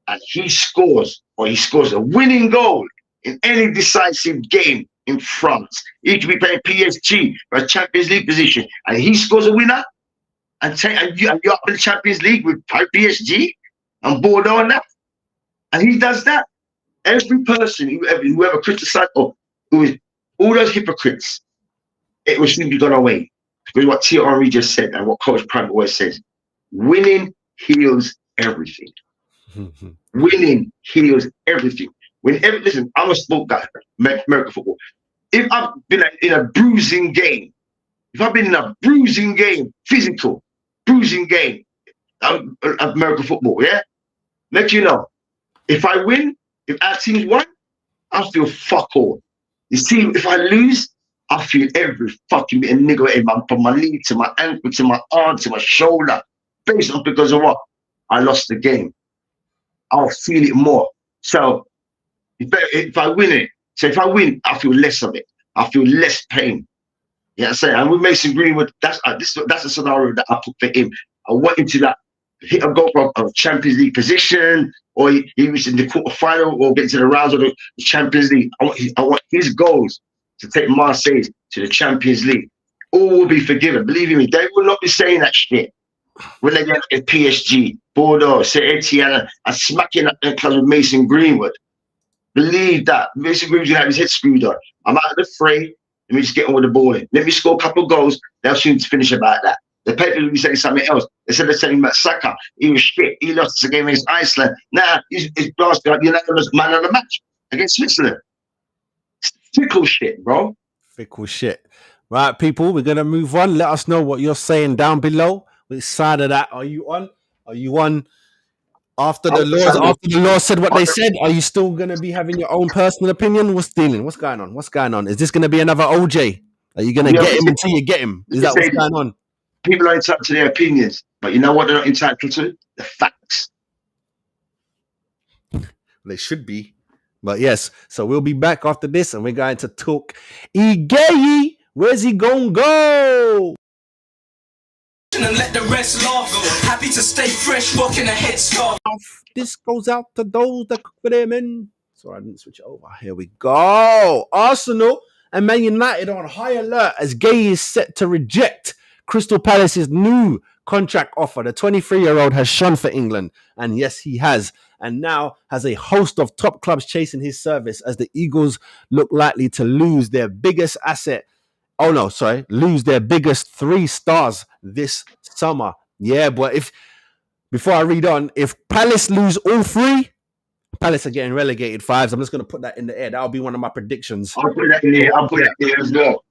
Speaker 9: and he scores a winning goal in any decisive game in France, he could be playing PSG for a Champions League position, and he scores a winner, and you're up in the Champions League with PSG and Bordeaux and that, and he does that. Every person whoever criticized all those hypocrites, it was simply gone away. Because what Thierry Henry just said and what Coach Prime always says: winning heals everything. Winning heals everything. Listen, I'm a sport guy, American football. If I've been in a bruising game, physical bruising game, American football, let you know, if I win, if our team won, I feel fuck all. You see, if I lose, I feel every fucking bit of nigger from my knee to my ankle to my arm to my shoulder, based on because of what? I lost the game. I'll feel it more. So if I win, I feel less of it. I feel less pain. You know what I'm saying? And with Mason Greenwood, that's a scenario that I put for him. I want him to hit a goal for a Champions League position, or he was in the quarterfinal, or get to the rounds of the Champions League. I want his goals to take Marseille to the Champions League. All will be forgiven. Believe me, they will not be saying that shit when they get at PSG, Bordeaux, Saint Etienne, and smacking up their clubs with Mason Greenwood. Believe that. Mason Greenwood's gonna have his head screwed on. I'm out of the fray. Let me just get on with the ball in. Let me score a couple of goals. They'll soon finish about that. The paper will be saying something else. They said they're saying about Saka. He was shit. He lost the game against Iceland. Nah, he's blasted unanimous man of the match against Switzerland. Fickle shit, bro.
Speaker 10: Fickle shit. Right, people, we're gonna move on. Let us know what you're saying down below. Which side of that are you on? Are you on after the law said what they said? Are you still gonna be having your own personal opinion? What's dealing? What's going on? What's going on? Is this gonna be another OJ? Are you gonna get him until you get him? Is that what's going on?
Speaker 9: People are entitled to their opinions, but you know what they're not entitled to? The facts.
Speaker 10: They should be. But yes, so we'll be back after this and we're going to talk Igayi. Where's he gonna go?
Speaker 8: And let the rest laugh. Happy to stay fresh, rocking a headscarf.
Speaker 10: This goes out to those that cook for them in. Sorry, I didn't switch it over. Here we go. Arsenal and Man United are on high alert as Gay is set to reject Crystal Palace's new contract offer. The 23-year-old has shone for England, and yes, he has, and now has a host of top clubs chasing his service as the Eagles look likely to lose their biggest asset. Oh no, sorry, lose their biggest 3 stars this summer. Yeah, but before I read on, if Palace lose all 3, Palace are getting relegated 5s. I'm just going to put that in the air. That'll be one of my predictions.
Speaker 9: I'll put that in there as well.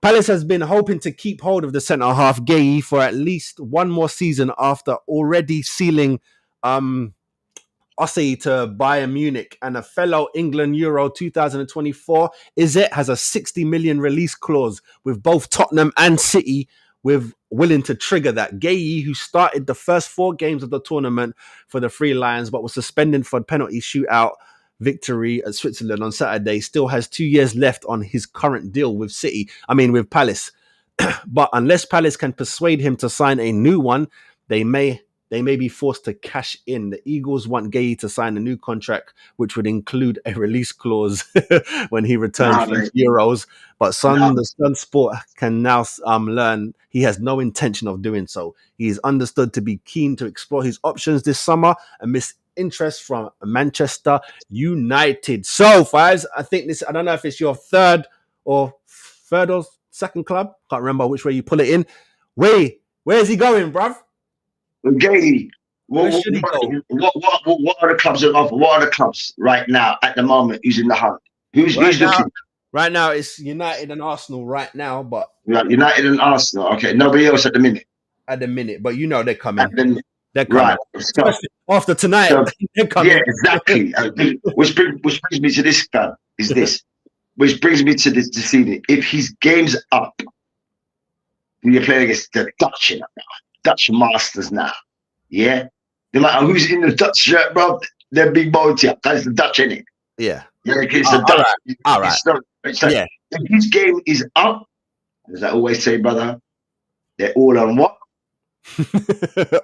Speaker 10: Palace has been hoping to keep hold of the centre-half Gay for at least one more season after already sealing Osei to Bayern Munich, and a fellow England Euro 2024 Izet has a 60 million release clause with both Tottenham and City willing to trigger that. Gay, who started the first 4 games of the tournament for the Three Lions but was suspended for a penalty shootout victory at Switzerland on Saturday, still has 2 years left on his current deal with Palace. But unless Palace can persuade him to sign a new one, they may they may be forced to cash in. The Eagles want Gay to sign a new contract, which would include a release clause when he returns from Euros. But the Sun Sport can now learn he has no intention of doing so. He is understood to be keen to explore his options this summer amidst interest from Manchester United. So, Fives, I don't know if it's your third or second club. Can't remember which way you pull it in. Where's he going, bruv?
Speaker 9: Gay. What are the clubs on offer? What are the clubs right now at the moment who's in the hunt? Who's looking?
Speaker 10: Right now, it's United and Arsenal right now, but
Speaker 9: United and Arsenal. Okay, nobody else at the minute.
Speaker 10: At the minute, but you know they're coming. They're
Speaker 9: Right.
Speaker 10: coming.
Speaker 9: So,
Speaker 10: after tonight, they're coming.
Speaker 9: Yeah, exactly. which brings me to this fan. Is this? Which brings me to this evening. If his game's up, you're playing against the Dutch now. Dutch masters now. Yeah? No matter who's in the Dutch shirt, bro, they're big bones here. That's the Dutch, innit?
Speaker 10: Yeah.
Speaker 9: Yeah, it's the Dutch.
Speaker 10: All right.
Speaker 9: If his game is up, as I always say, brother, they're all on what?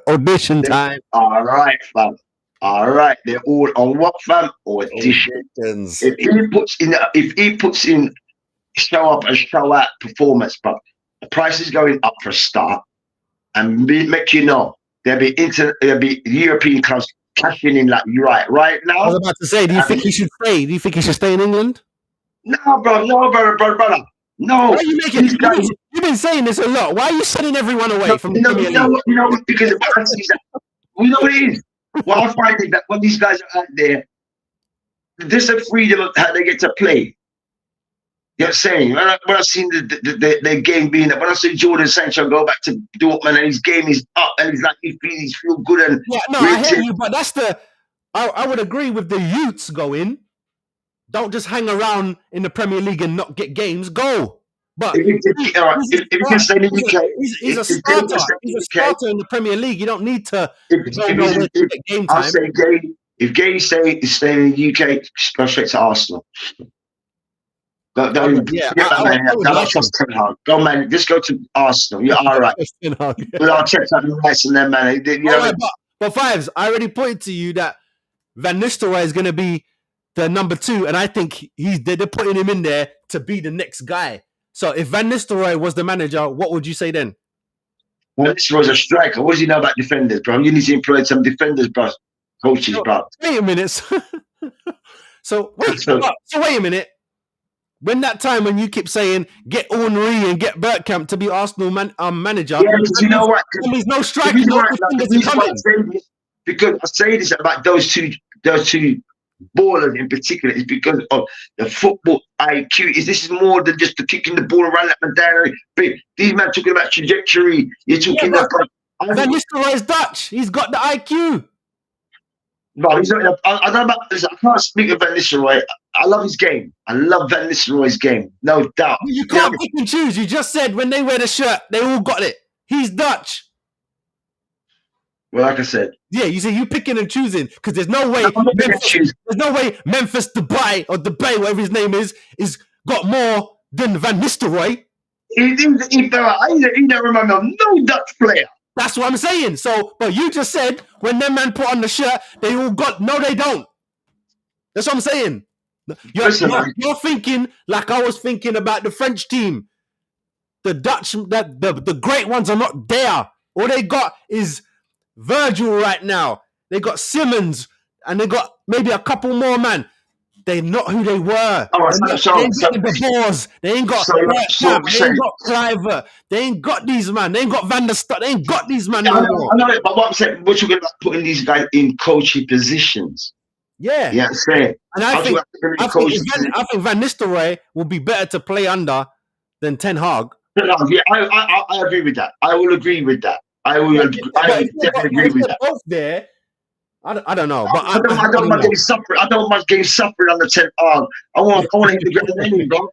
Speaker 10: Audition time.
Speaker 9: All right, fam. All right, they're all on what, fam? Auditions. If he puts in show up and show out performance, but the price is going up for a start, and make you know there'll be European clubs cashing in like right now.
Speaker 10: I was about to say, do you think he should stay? Do you think he should stay in England?
Speaker 9: No, brother. No.
Speaker 10: Why are you making? You've been saying this a lot. Why are you sending everyone away from the Premier League?
Speaker 9: You know what? Because we know what it is. What I find is that when these guys are out there, there's a freedom of how they get to play. You know what I'm saying? When I've seen the game being up, when I see Jordan Sancho go back to Dortmund and his game is up and he's like, he feels good and
Speaker 10: I hear you, but that's I would agree with the youths going. Don't just hang around in the Premier League and not get games. Go. But
Speaker 9: if you can stay in the UK,
Speaker 10: he's a starter. He's a starter in the Premier League. You don't need to get game time.
Speaker 9: I'll say if Gay is staying in the UK, go straight to Arsenal. Go, man. Just go to Arsenal. You're all right. I'll check out the rights and them, man.
Speaker 10: But Fives, I already pointed to you that Van Nistelrooy is going to be the number 2, and I think they're putting him in there to be the next guy. So if Van Nistelrooy was the manager, what would you say then?
Speaker 9: Van Nistelrooy's a striker. What does he know about defenders, bro? You need to employ some defenders, bro. Coaches, bro.
Speaker 10: Wait a minute. So wait a minute. When that time when you keep saying get Henry and get Bergkamp to be Arsenal manager,
Speaker 9: yeah, because you know what?
Speaker 10: There's no striker.
Speaker 9: Because I say this about those two ballers in particular is because of the football IQ. This is more than just the kicking the ball around like Madara. These men talking about trajectory. You're talking about.
Speaker 10: Van Nistelrooy is Dutch. He's got the IQ.
Speaker 9: No, he's not. I don't know about this. I can't speak of Van Nistelrooy. I love his game. I love Van Nistelrooy's game, no doubt.
Speaker 10: You can't pick and choose. You just said when they wear the shirt, they all got it. He's Dutch.
Speaker 9: Well, like I said,
Speaker 10: yeah, you say you picking and choosing because there's no way. Memphis Depay or Depay, whatever his name is got more than Van Nistelrooy.
Speaker 9: He don't remember no Dutch player.
Speaker 10: That's what I'm saying. So, but you just said when them man put on the shirt, they all got. No, they don't. That's what I'm saying. You're thinking like I was thinking about the French team. The Dutch, the great ones are not there. All they got is Virgil right now. They got Simmons and they got maybe a couple more, man. They're not who they were. They ain't got the Boers. They ain't got they ain't got Cliver. They ain't got these man. They ain't got Van der Star. They ain't got these man.
Speaker 9: I know it, but what I'm saying, we're talking about putting these guys in coaching positions.
Speaker 10: Yeah.
Speaker 9: Yeah, I'm saying.
Speaker 10: And I think Van Nistelrooy will be better to play under than Ten Hag.
Speaker 9: Yeah, I agree with that. I will agree with that. I will definitely agree with that.
Speaker 10: Both there. I don't know, but
Speaker 9: I don't want getting suffering. I don't want getting suffering on the 10th arm. I want to hit the ground anyway, bro.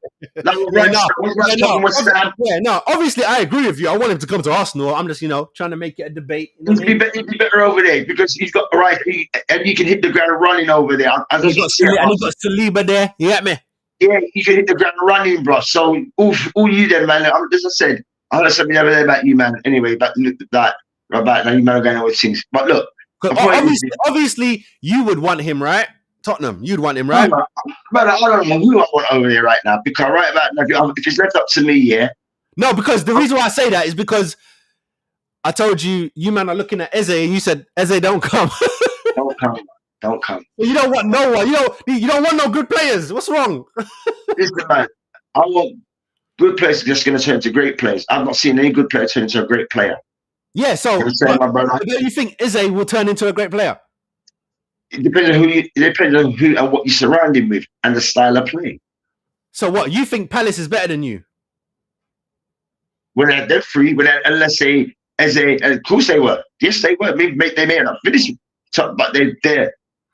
Speaker 10: No, obviously I agree with you. I want him to come to Arsenal. I'm just, trying to make it a debate.
Speaker 9: He'd be better over there because he's got and you can hit the ground running over there.
Speaker 10: And he got Saliba there. You get me?
Speaker 9: Yeah, you can hit the ground running, bro. So all you then, man. As I said, I heard something the other day about you, man. Anyway, but that right about now, you man are going on with things. But look,
Speaker 10: Obviously, you would want him, right? Tottenham, you'd want him,
Speaker 9: I
Speaker 10: right?
Speaker 9: don't know who I want over there right now, because right about now, if it's left up to me, yeah.
Speaker 10: No, because the reason why I say that is because I told you, you man are looking at Eze, and you said Eze don't come.
Speaker 9: Don't come.
Speaker 10: You don't want no one. You don't want no good players. What's wrong?
Speaker 9: Listen, man, I want good players just going to turn into great players. I've not seen any good player turn into a great player.
Speaker 10: Yeah, so do you think Eze will turn into a great player?
Speaker 9: It depends on who and what you surround him with and the style of play.
Speaker 10: So what, you think Palace is better than you?
Speaker 9: When they're free, and let's say of course they were. Yes, they were. They may not finish, but their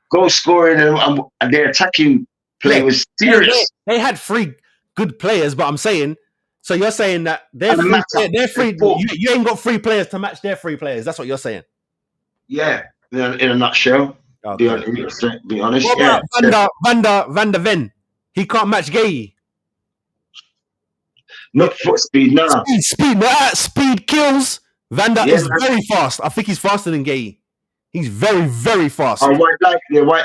Speaker 9: goal scoring and their attacking play was serious.
Speaker 10: They had 3 good players, but I'm saying, so you're saying that they're free. You ain't got 3 players to match their 3 players. That's what you're saying.
Speaker 9: Yeah, in a nutshell.
Speaker 10: Okay.
Speaker 9: Be honest.
Speaker 10: What about Van der Ven? He can't match Gay.
Speaker 9: Not foot speed, no.
Speaker 10: Speed kills. Van der is very fast. I think he's faster than Gay. He's very, very fast.
Speaker 9: Oh, White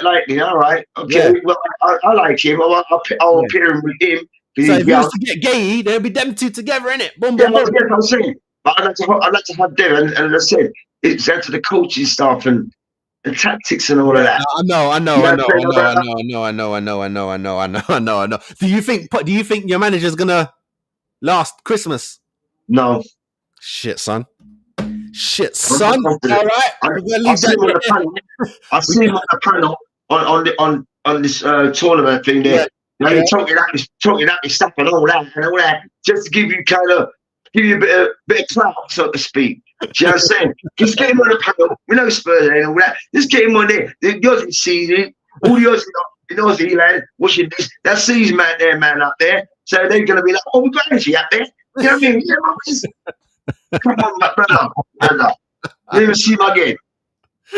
Speaker 9: Lightning. All right. Okay. Yeah. Well, I like him. I'll pair him with him.
Speaker 10: So if he was to get Gay, there'll be them 2 together, innit? Boom,
Speaker 9: yeah,
Speaker 10: boom, boom.
Speaker 9: I'm saying. But I'd like to have them, and as I said, it's down to the coaching staff and tactics and all of that.
Speaker 10: I know. Do you think your manager's gonna last Christmas?
Speaker 9: No.
Speaker 10: Shit, son. All right.
Speaker 9: I see him on the panel on this tournament thing there. Yeah. You're talking at me stuff and all that, just to give you a bit of clout, so to speak. Do you know what I'm saying? Just get him on the panel. We know Spurs and all that. Just get him on there. The Aussie season, all the Aussie lad watching this. That sees man up there. So they're going to be like, oh, we've got energy up there. You know what I mean? Yeah, come on, my brother. Let me see him again.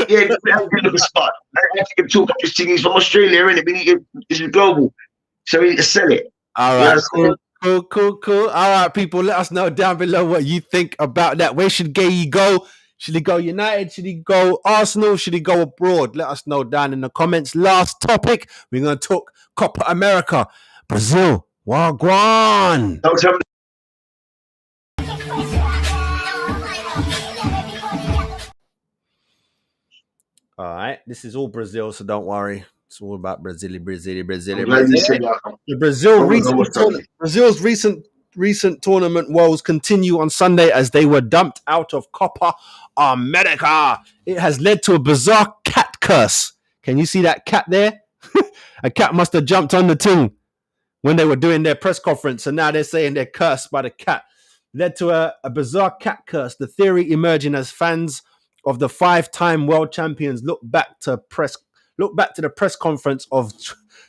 Speaker 9: Yeah, have a good spot. I have to talk up his thing. He's from Australia, innit? It's global. So we need to sell it.
Speaker 10: All right, cool. All right, people, let us know down below what you think about that. Where should Gay go? Should he go United? Should he go Arsenal? Should he go abroad? Let us know down in the comments. Last topic, we're going to talk Copa America. Brazil, Wagwan. All right, this is all Brazil, so don't worry. It's all about Brazil. Brazil's recent tournament woes continue on Sunday as they were dumped out of Copa America. It has led to a bizarre cat curse. Can you see that cat there? A cat must have jumped on the thing when they were doing their press conference, and now they're saying they're cursed by the cat. Led to a bizarre cat curse. The theory emerging as fans of the 5-time world champions look back to the press conference of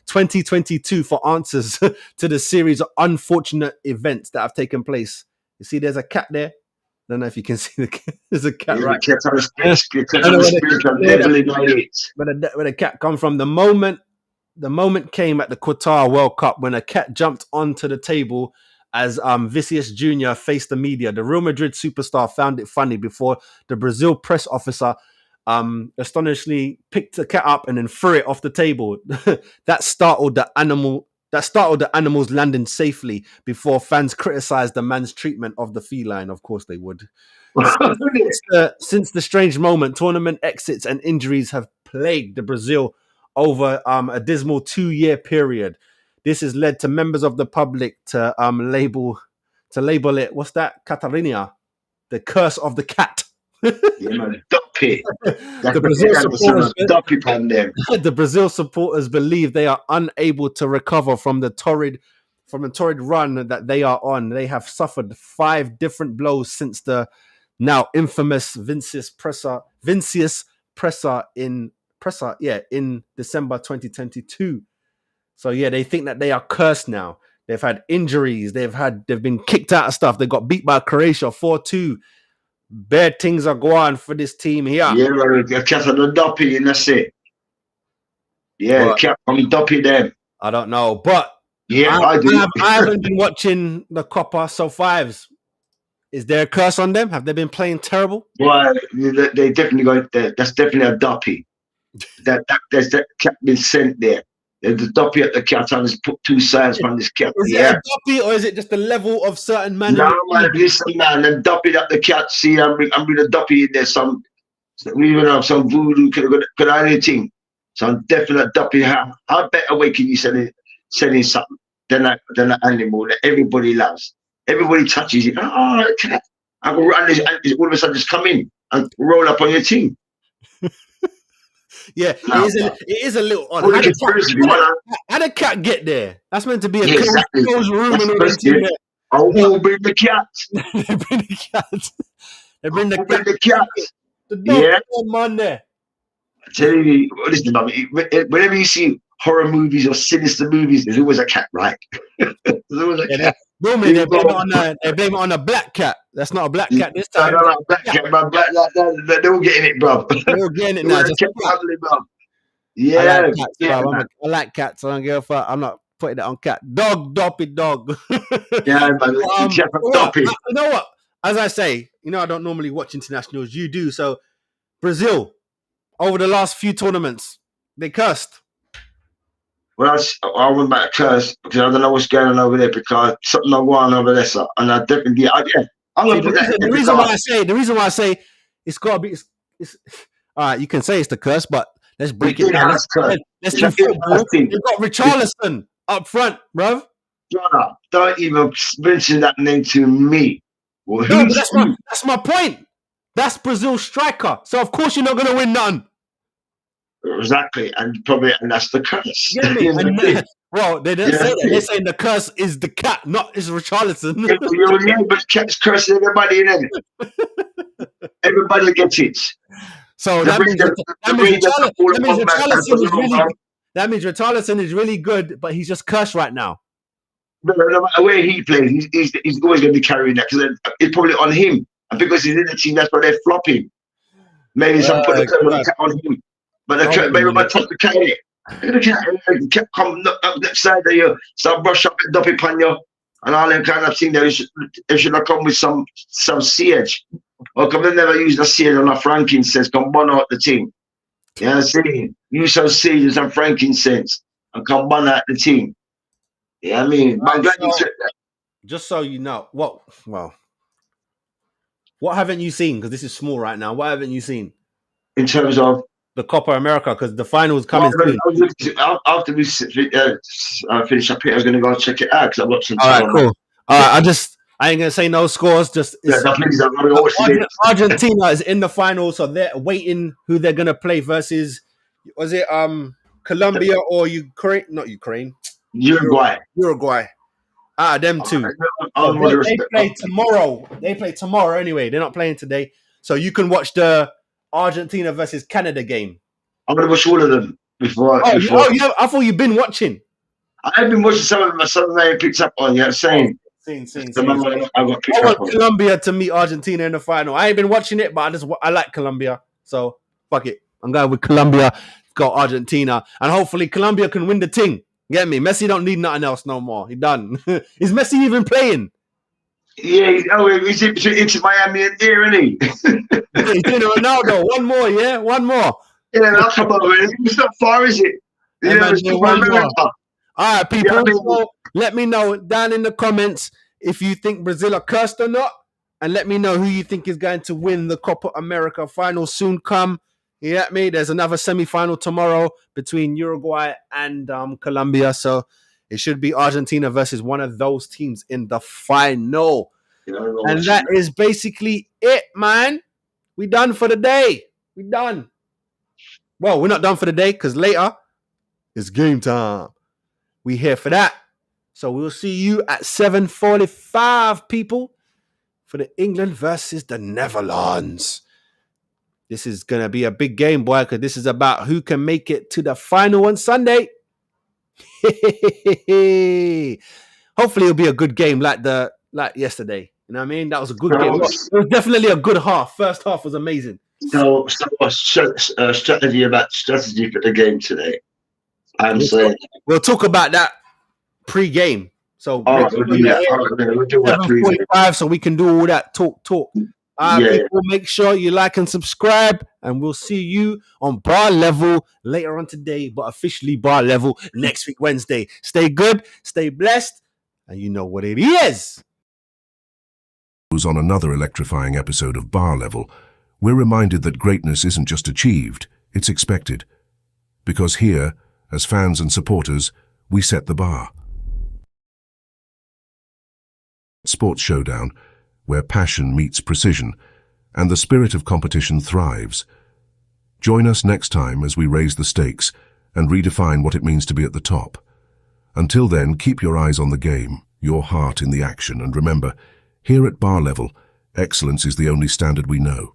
Speaker 10: 2022 for answers to the series of unfortunate events that have taken place. You see, there's a cat there. I don't know if you can see the cat. There's a cat right there. Where the cat come from. The moment came at the Qatar World Cup when a cat jumped onto the table as Vinicius Jr. faced the media. The Real Madrid superstar found it funny before the Brazil press officer astonishingly picked the cat up and then threw it off the table. That startled the animals landing safely before fans criticized the man's treatment of the feline. Of course they would. Since the strange moment, tournament exits and injuries have plagued the Brazil over a dismal 2-year period. This has led to members of the public to label it, what's that, Catarina? The curse of the cat.
Speaker 9: Yeah, man, the
Speaker 10: Brazil supporters believe they are unable to recover from the torrid run that they are on. They have suffered 5 different blows since the now infamous Vinicius presser in December 2022. So yeah, they think that they are cursed now. They've had injuries. They've been kicked out of stuff. They got beat by Croatia 4-2. Bad things are going for this team here.
Speaker 9: Yeah, right. Cat on the duppy, and that's it. Yeah, cat on the duppy them.
Speaker 10: I don't know, but
Speaker 9: yeah, I do.
Speaker 10: I haven't been watching the Copa, so fives. Is there a curse on them? Have they been playing terrible?
Speaker 9: Well, they definitely got there. That's definitely a duppy. There's that cat been sent there. There's the duppy at the cat. I just put 2 signs from this cat.
Speaker 10: Is it a duppy or is it just the level of certain man?
Speaker 9: No, man, listen, man. And duppy at the cat. See, I'm bring a duppy in there. We even have some voodoo, could anything. Some definite duppy. How better way can you selling something than an animal that everybody loves? Everybody touches it. Oh, cat. I go run this, and all of a sudden just come in and roll up on your team.
Speaker 10: Yeah, it is a little odd. How did cat get there? That's meant to be a closed room and all this in there.
Speaker 9: Oh, bring the cat.
Speaker 10: They bring the cat. They bring the
Speaker 9: cat.
Speaker 10: The dog man there.
Speaker 9: I tell you, listen, whenever you see horror movies or sinister movies, there's always a cat, right? There's always a cat.
Speaker 10: Normally they blame it on a black cat. That's not a black cat this time.
Speaker 9: No, black cat, man. They're all getting it, bro.
Speaker 10: They're all getting it now.
Speaker 9: Yeah,
Speaker 10: I like cats. I don't give a fuck. I'm not putting it on cat. Dog, doppy, dog.
Speaker 9: Yeah, man.
Speaker 10: You know what? As I say, I don't normally watch internationals. You do. So, Brazil, over the last few tournaments, they cursed.
Speaker 9: Well, I went back to curse because I don't know what's going on over there because something I want over there, so, and I definitely, I'm gonna put that.
Speaker 10: The reason why I say it's got to be, it's all right. You can say it's the curse, but let's break it down. Let's do football. They've got Richarlison up front, bruv.
Speaker 9: Brother, don't even mention that name to me. Well,
Speaker 10: no, that's my point. That's Brazil's striker, so of course you're not gonna win none.
Speaker 9: Exactly, and that's the curse.
Speaker 10: Well, they didn't say that. They're saying the curse is the cat, not is Richarlison.
Speaker 9: Yeah, but the cat's cursing everybody in it. Everybody gets it.
Speaker 10: So that means Richarlison is really good, but he's just cursed right now.
Speaker 9: No matter where he plays, he's always going to be carrying that because it's probably on him, and because he's in the team, that's why they're flopping. Maybe some put the cat on him. But maybe I took the cat. The cat come up next side of you, so brush up and dump it on you, and all them kind of thing. They should have come with some sage. Or come they never use the sage on a frankincense, come burn out the thing. You know what I'm saying? Use some sage and some frankincense and come burn out the thing. Yeah, I mean, I'm glad you said that.
Speaker 10: Just so you know, what haven't you seen? Because this is small right now. What haven't you seen
Speaker 9: in terms of
Speaker 10: the Copa America? Because the final is coming soon.
Speaker 9: After we finish up here, I was going to go check it out because I've got some.
Speaker 10: All right, cool. All right, I ain't gonna say no scores. Argentina is in the final, so they're waiting who they're gonna play versus. Was it Colombia or Ukraine? Not Ukraine.
Speaker 9: Uruguay.
Speaker 10: Them two. They play tomorrow. They play tomorrow anyway. They're not playing today, so you can watch the Argentina versus Canada game.
Speaker 9: I'm gonna watch all of them before.
Speaker 10: I thought you've been watching.
Speaker 9: I've been watching some of them. Some of them I picked up on. Yeah, same.
Speaker 10: I want Colombia to meet Argentina in the final. I ain't been watching it, but I like Colombia, so fuck it. I'm going with Colombia. Got Argentina, and hopefully Colombia can win the thing. Get me? Messi don't need nothing else no more. He done. Is Messi even playing?
Speaker 9: Yeah, he's into Miami and here, isn't he?
Speaker 10: He's doing Ronaldo. One more, yeah? One more.
Speaker 9: Yeah, that's come on, man. It's not far, is it?
Speaker 10: All right, people. So let me know down in the comments if you think Brazil are cursed or not. And let me know who you think is going to win the Copa America final soon come. You get me? There's another semi-final tomorrow between Uruguay and Colombia. So it should be Argentina versus one of those teams in the final. And that is basically it, man. We done for the day. We done. Well, we're not done for the day because later it's game time. We here for that. So we'll see you at 7:45, people, for the England versus the Netherlands. This is going to be a big game, boy, because this is about who can make it to the final on Sunday. Hopefully it'll be a good game like yesterday. You know what I mean? That was a good game. It was definitely a good half. First half was amazing.
Speaker 9: So strategy for the game today. I'm saying
Speaker 10: we'll talk about that pre-game. So
Speaker 9: we'll do that. We'll do that, please.
Speaker 10: 7:45, so we can do all that talk.
Speaker 9: Yeah.
Speaker 10: People, make sure you like and subscribe, and we'll see you on Bar Level later on today, but officially Bar Level next week, Wednesday. Stay good, stay blessed, and you know what it is.
Speaker 18: On another electrifying episode of Bar Level, we're reminded that greatness isn't just achieved, it's expected. Because here, as fans and supporters, we set the bar. Sports Showdown, where passion meets precision, and the spirit of competition thrives. Join us next time as we raise the stakes and redefine what it means to be at the top. Until then, keep your eyes on the game, your heart in the action, and remember, here at Bar Level, excellence is the only standard we know.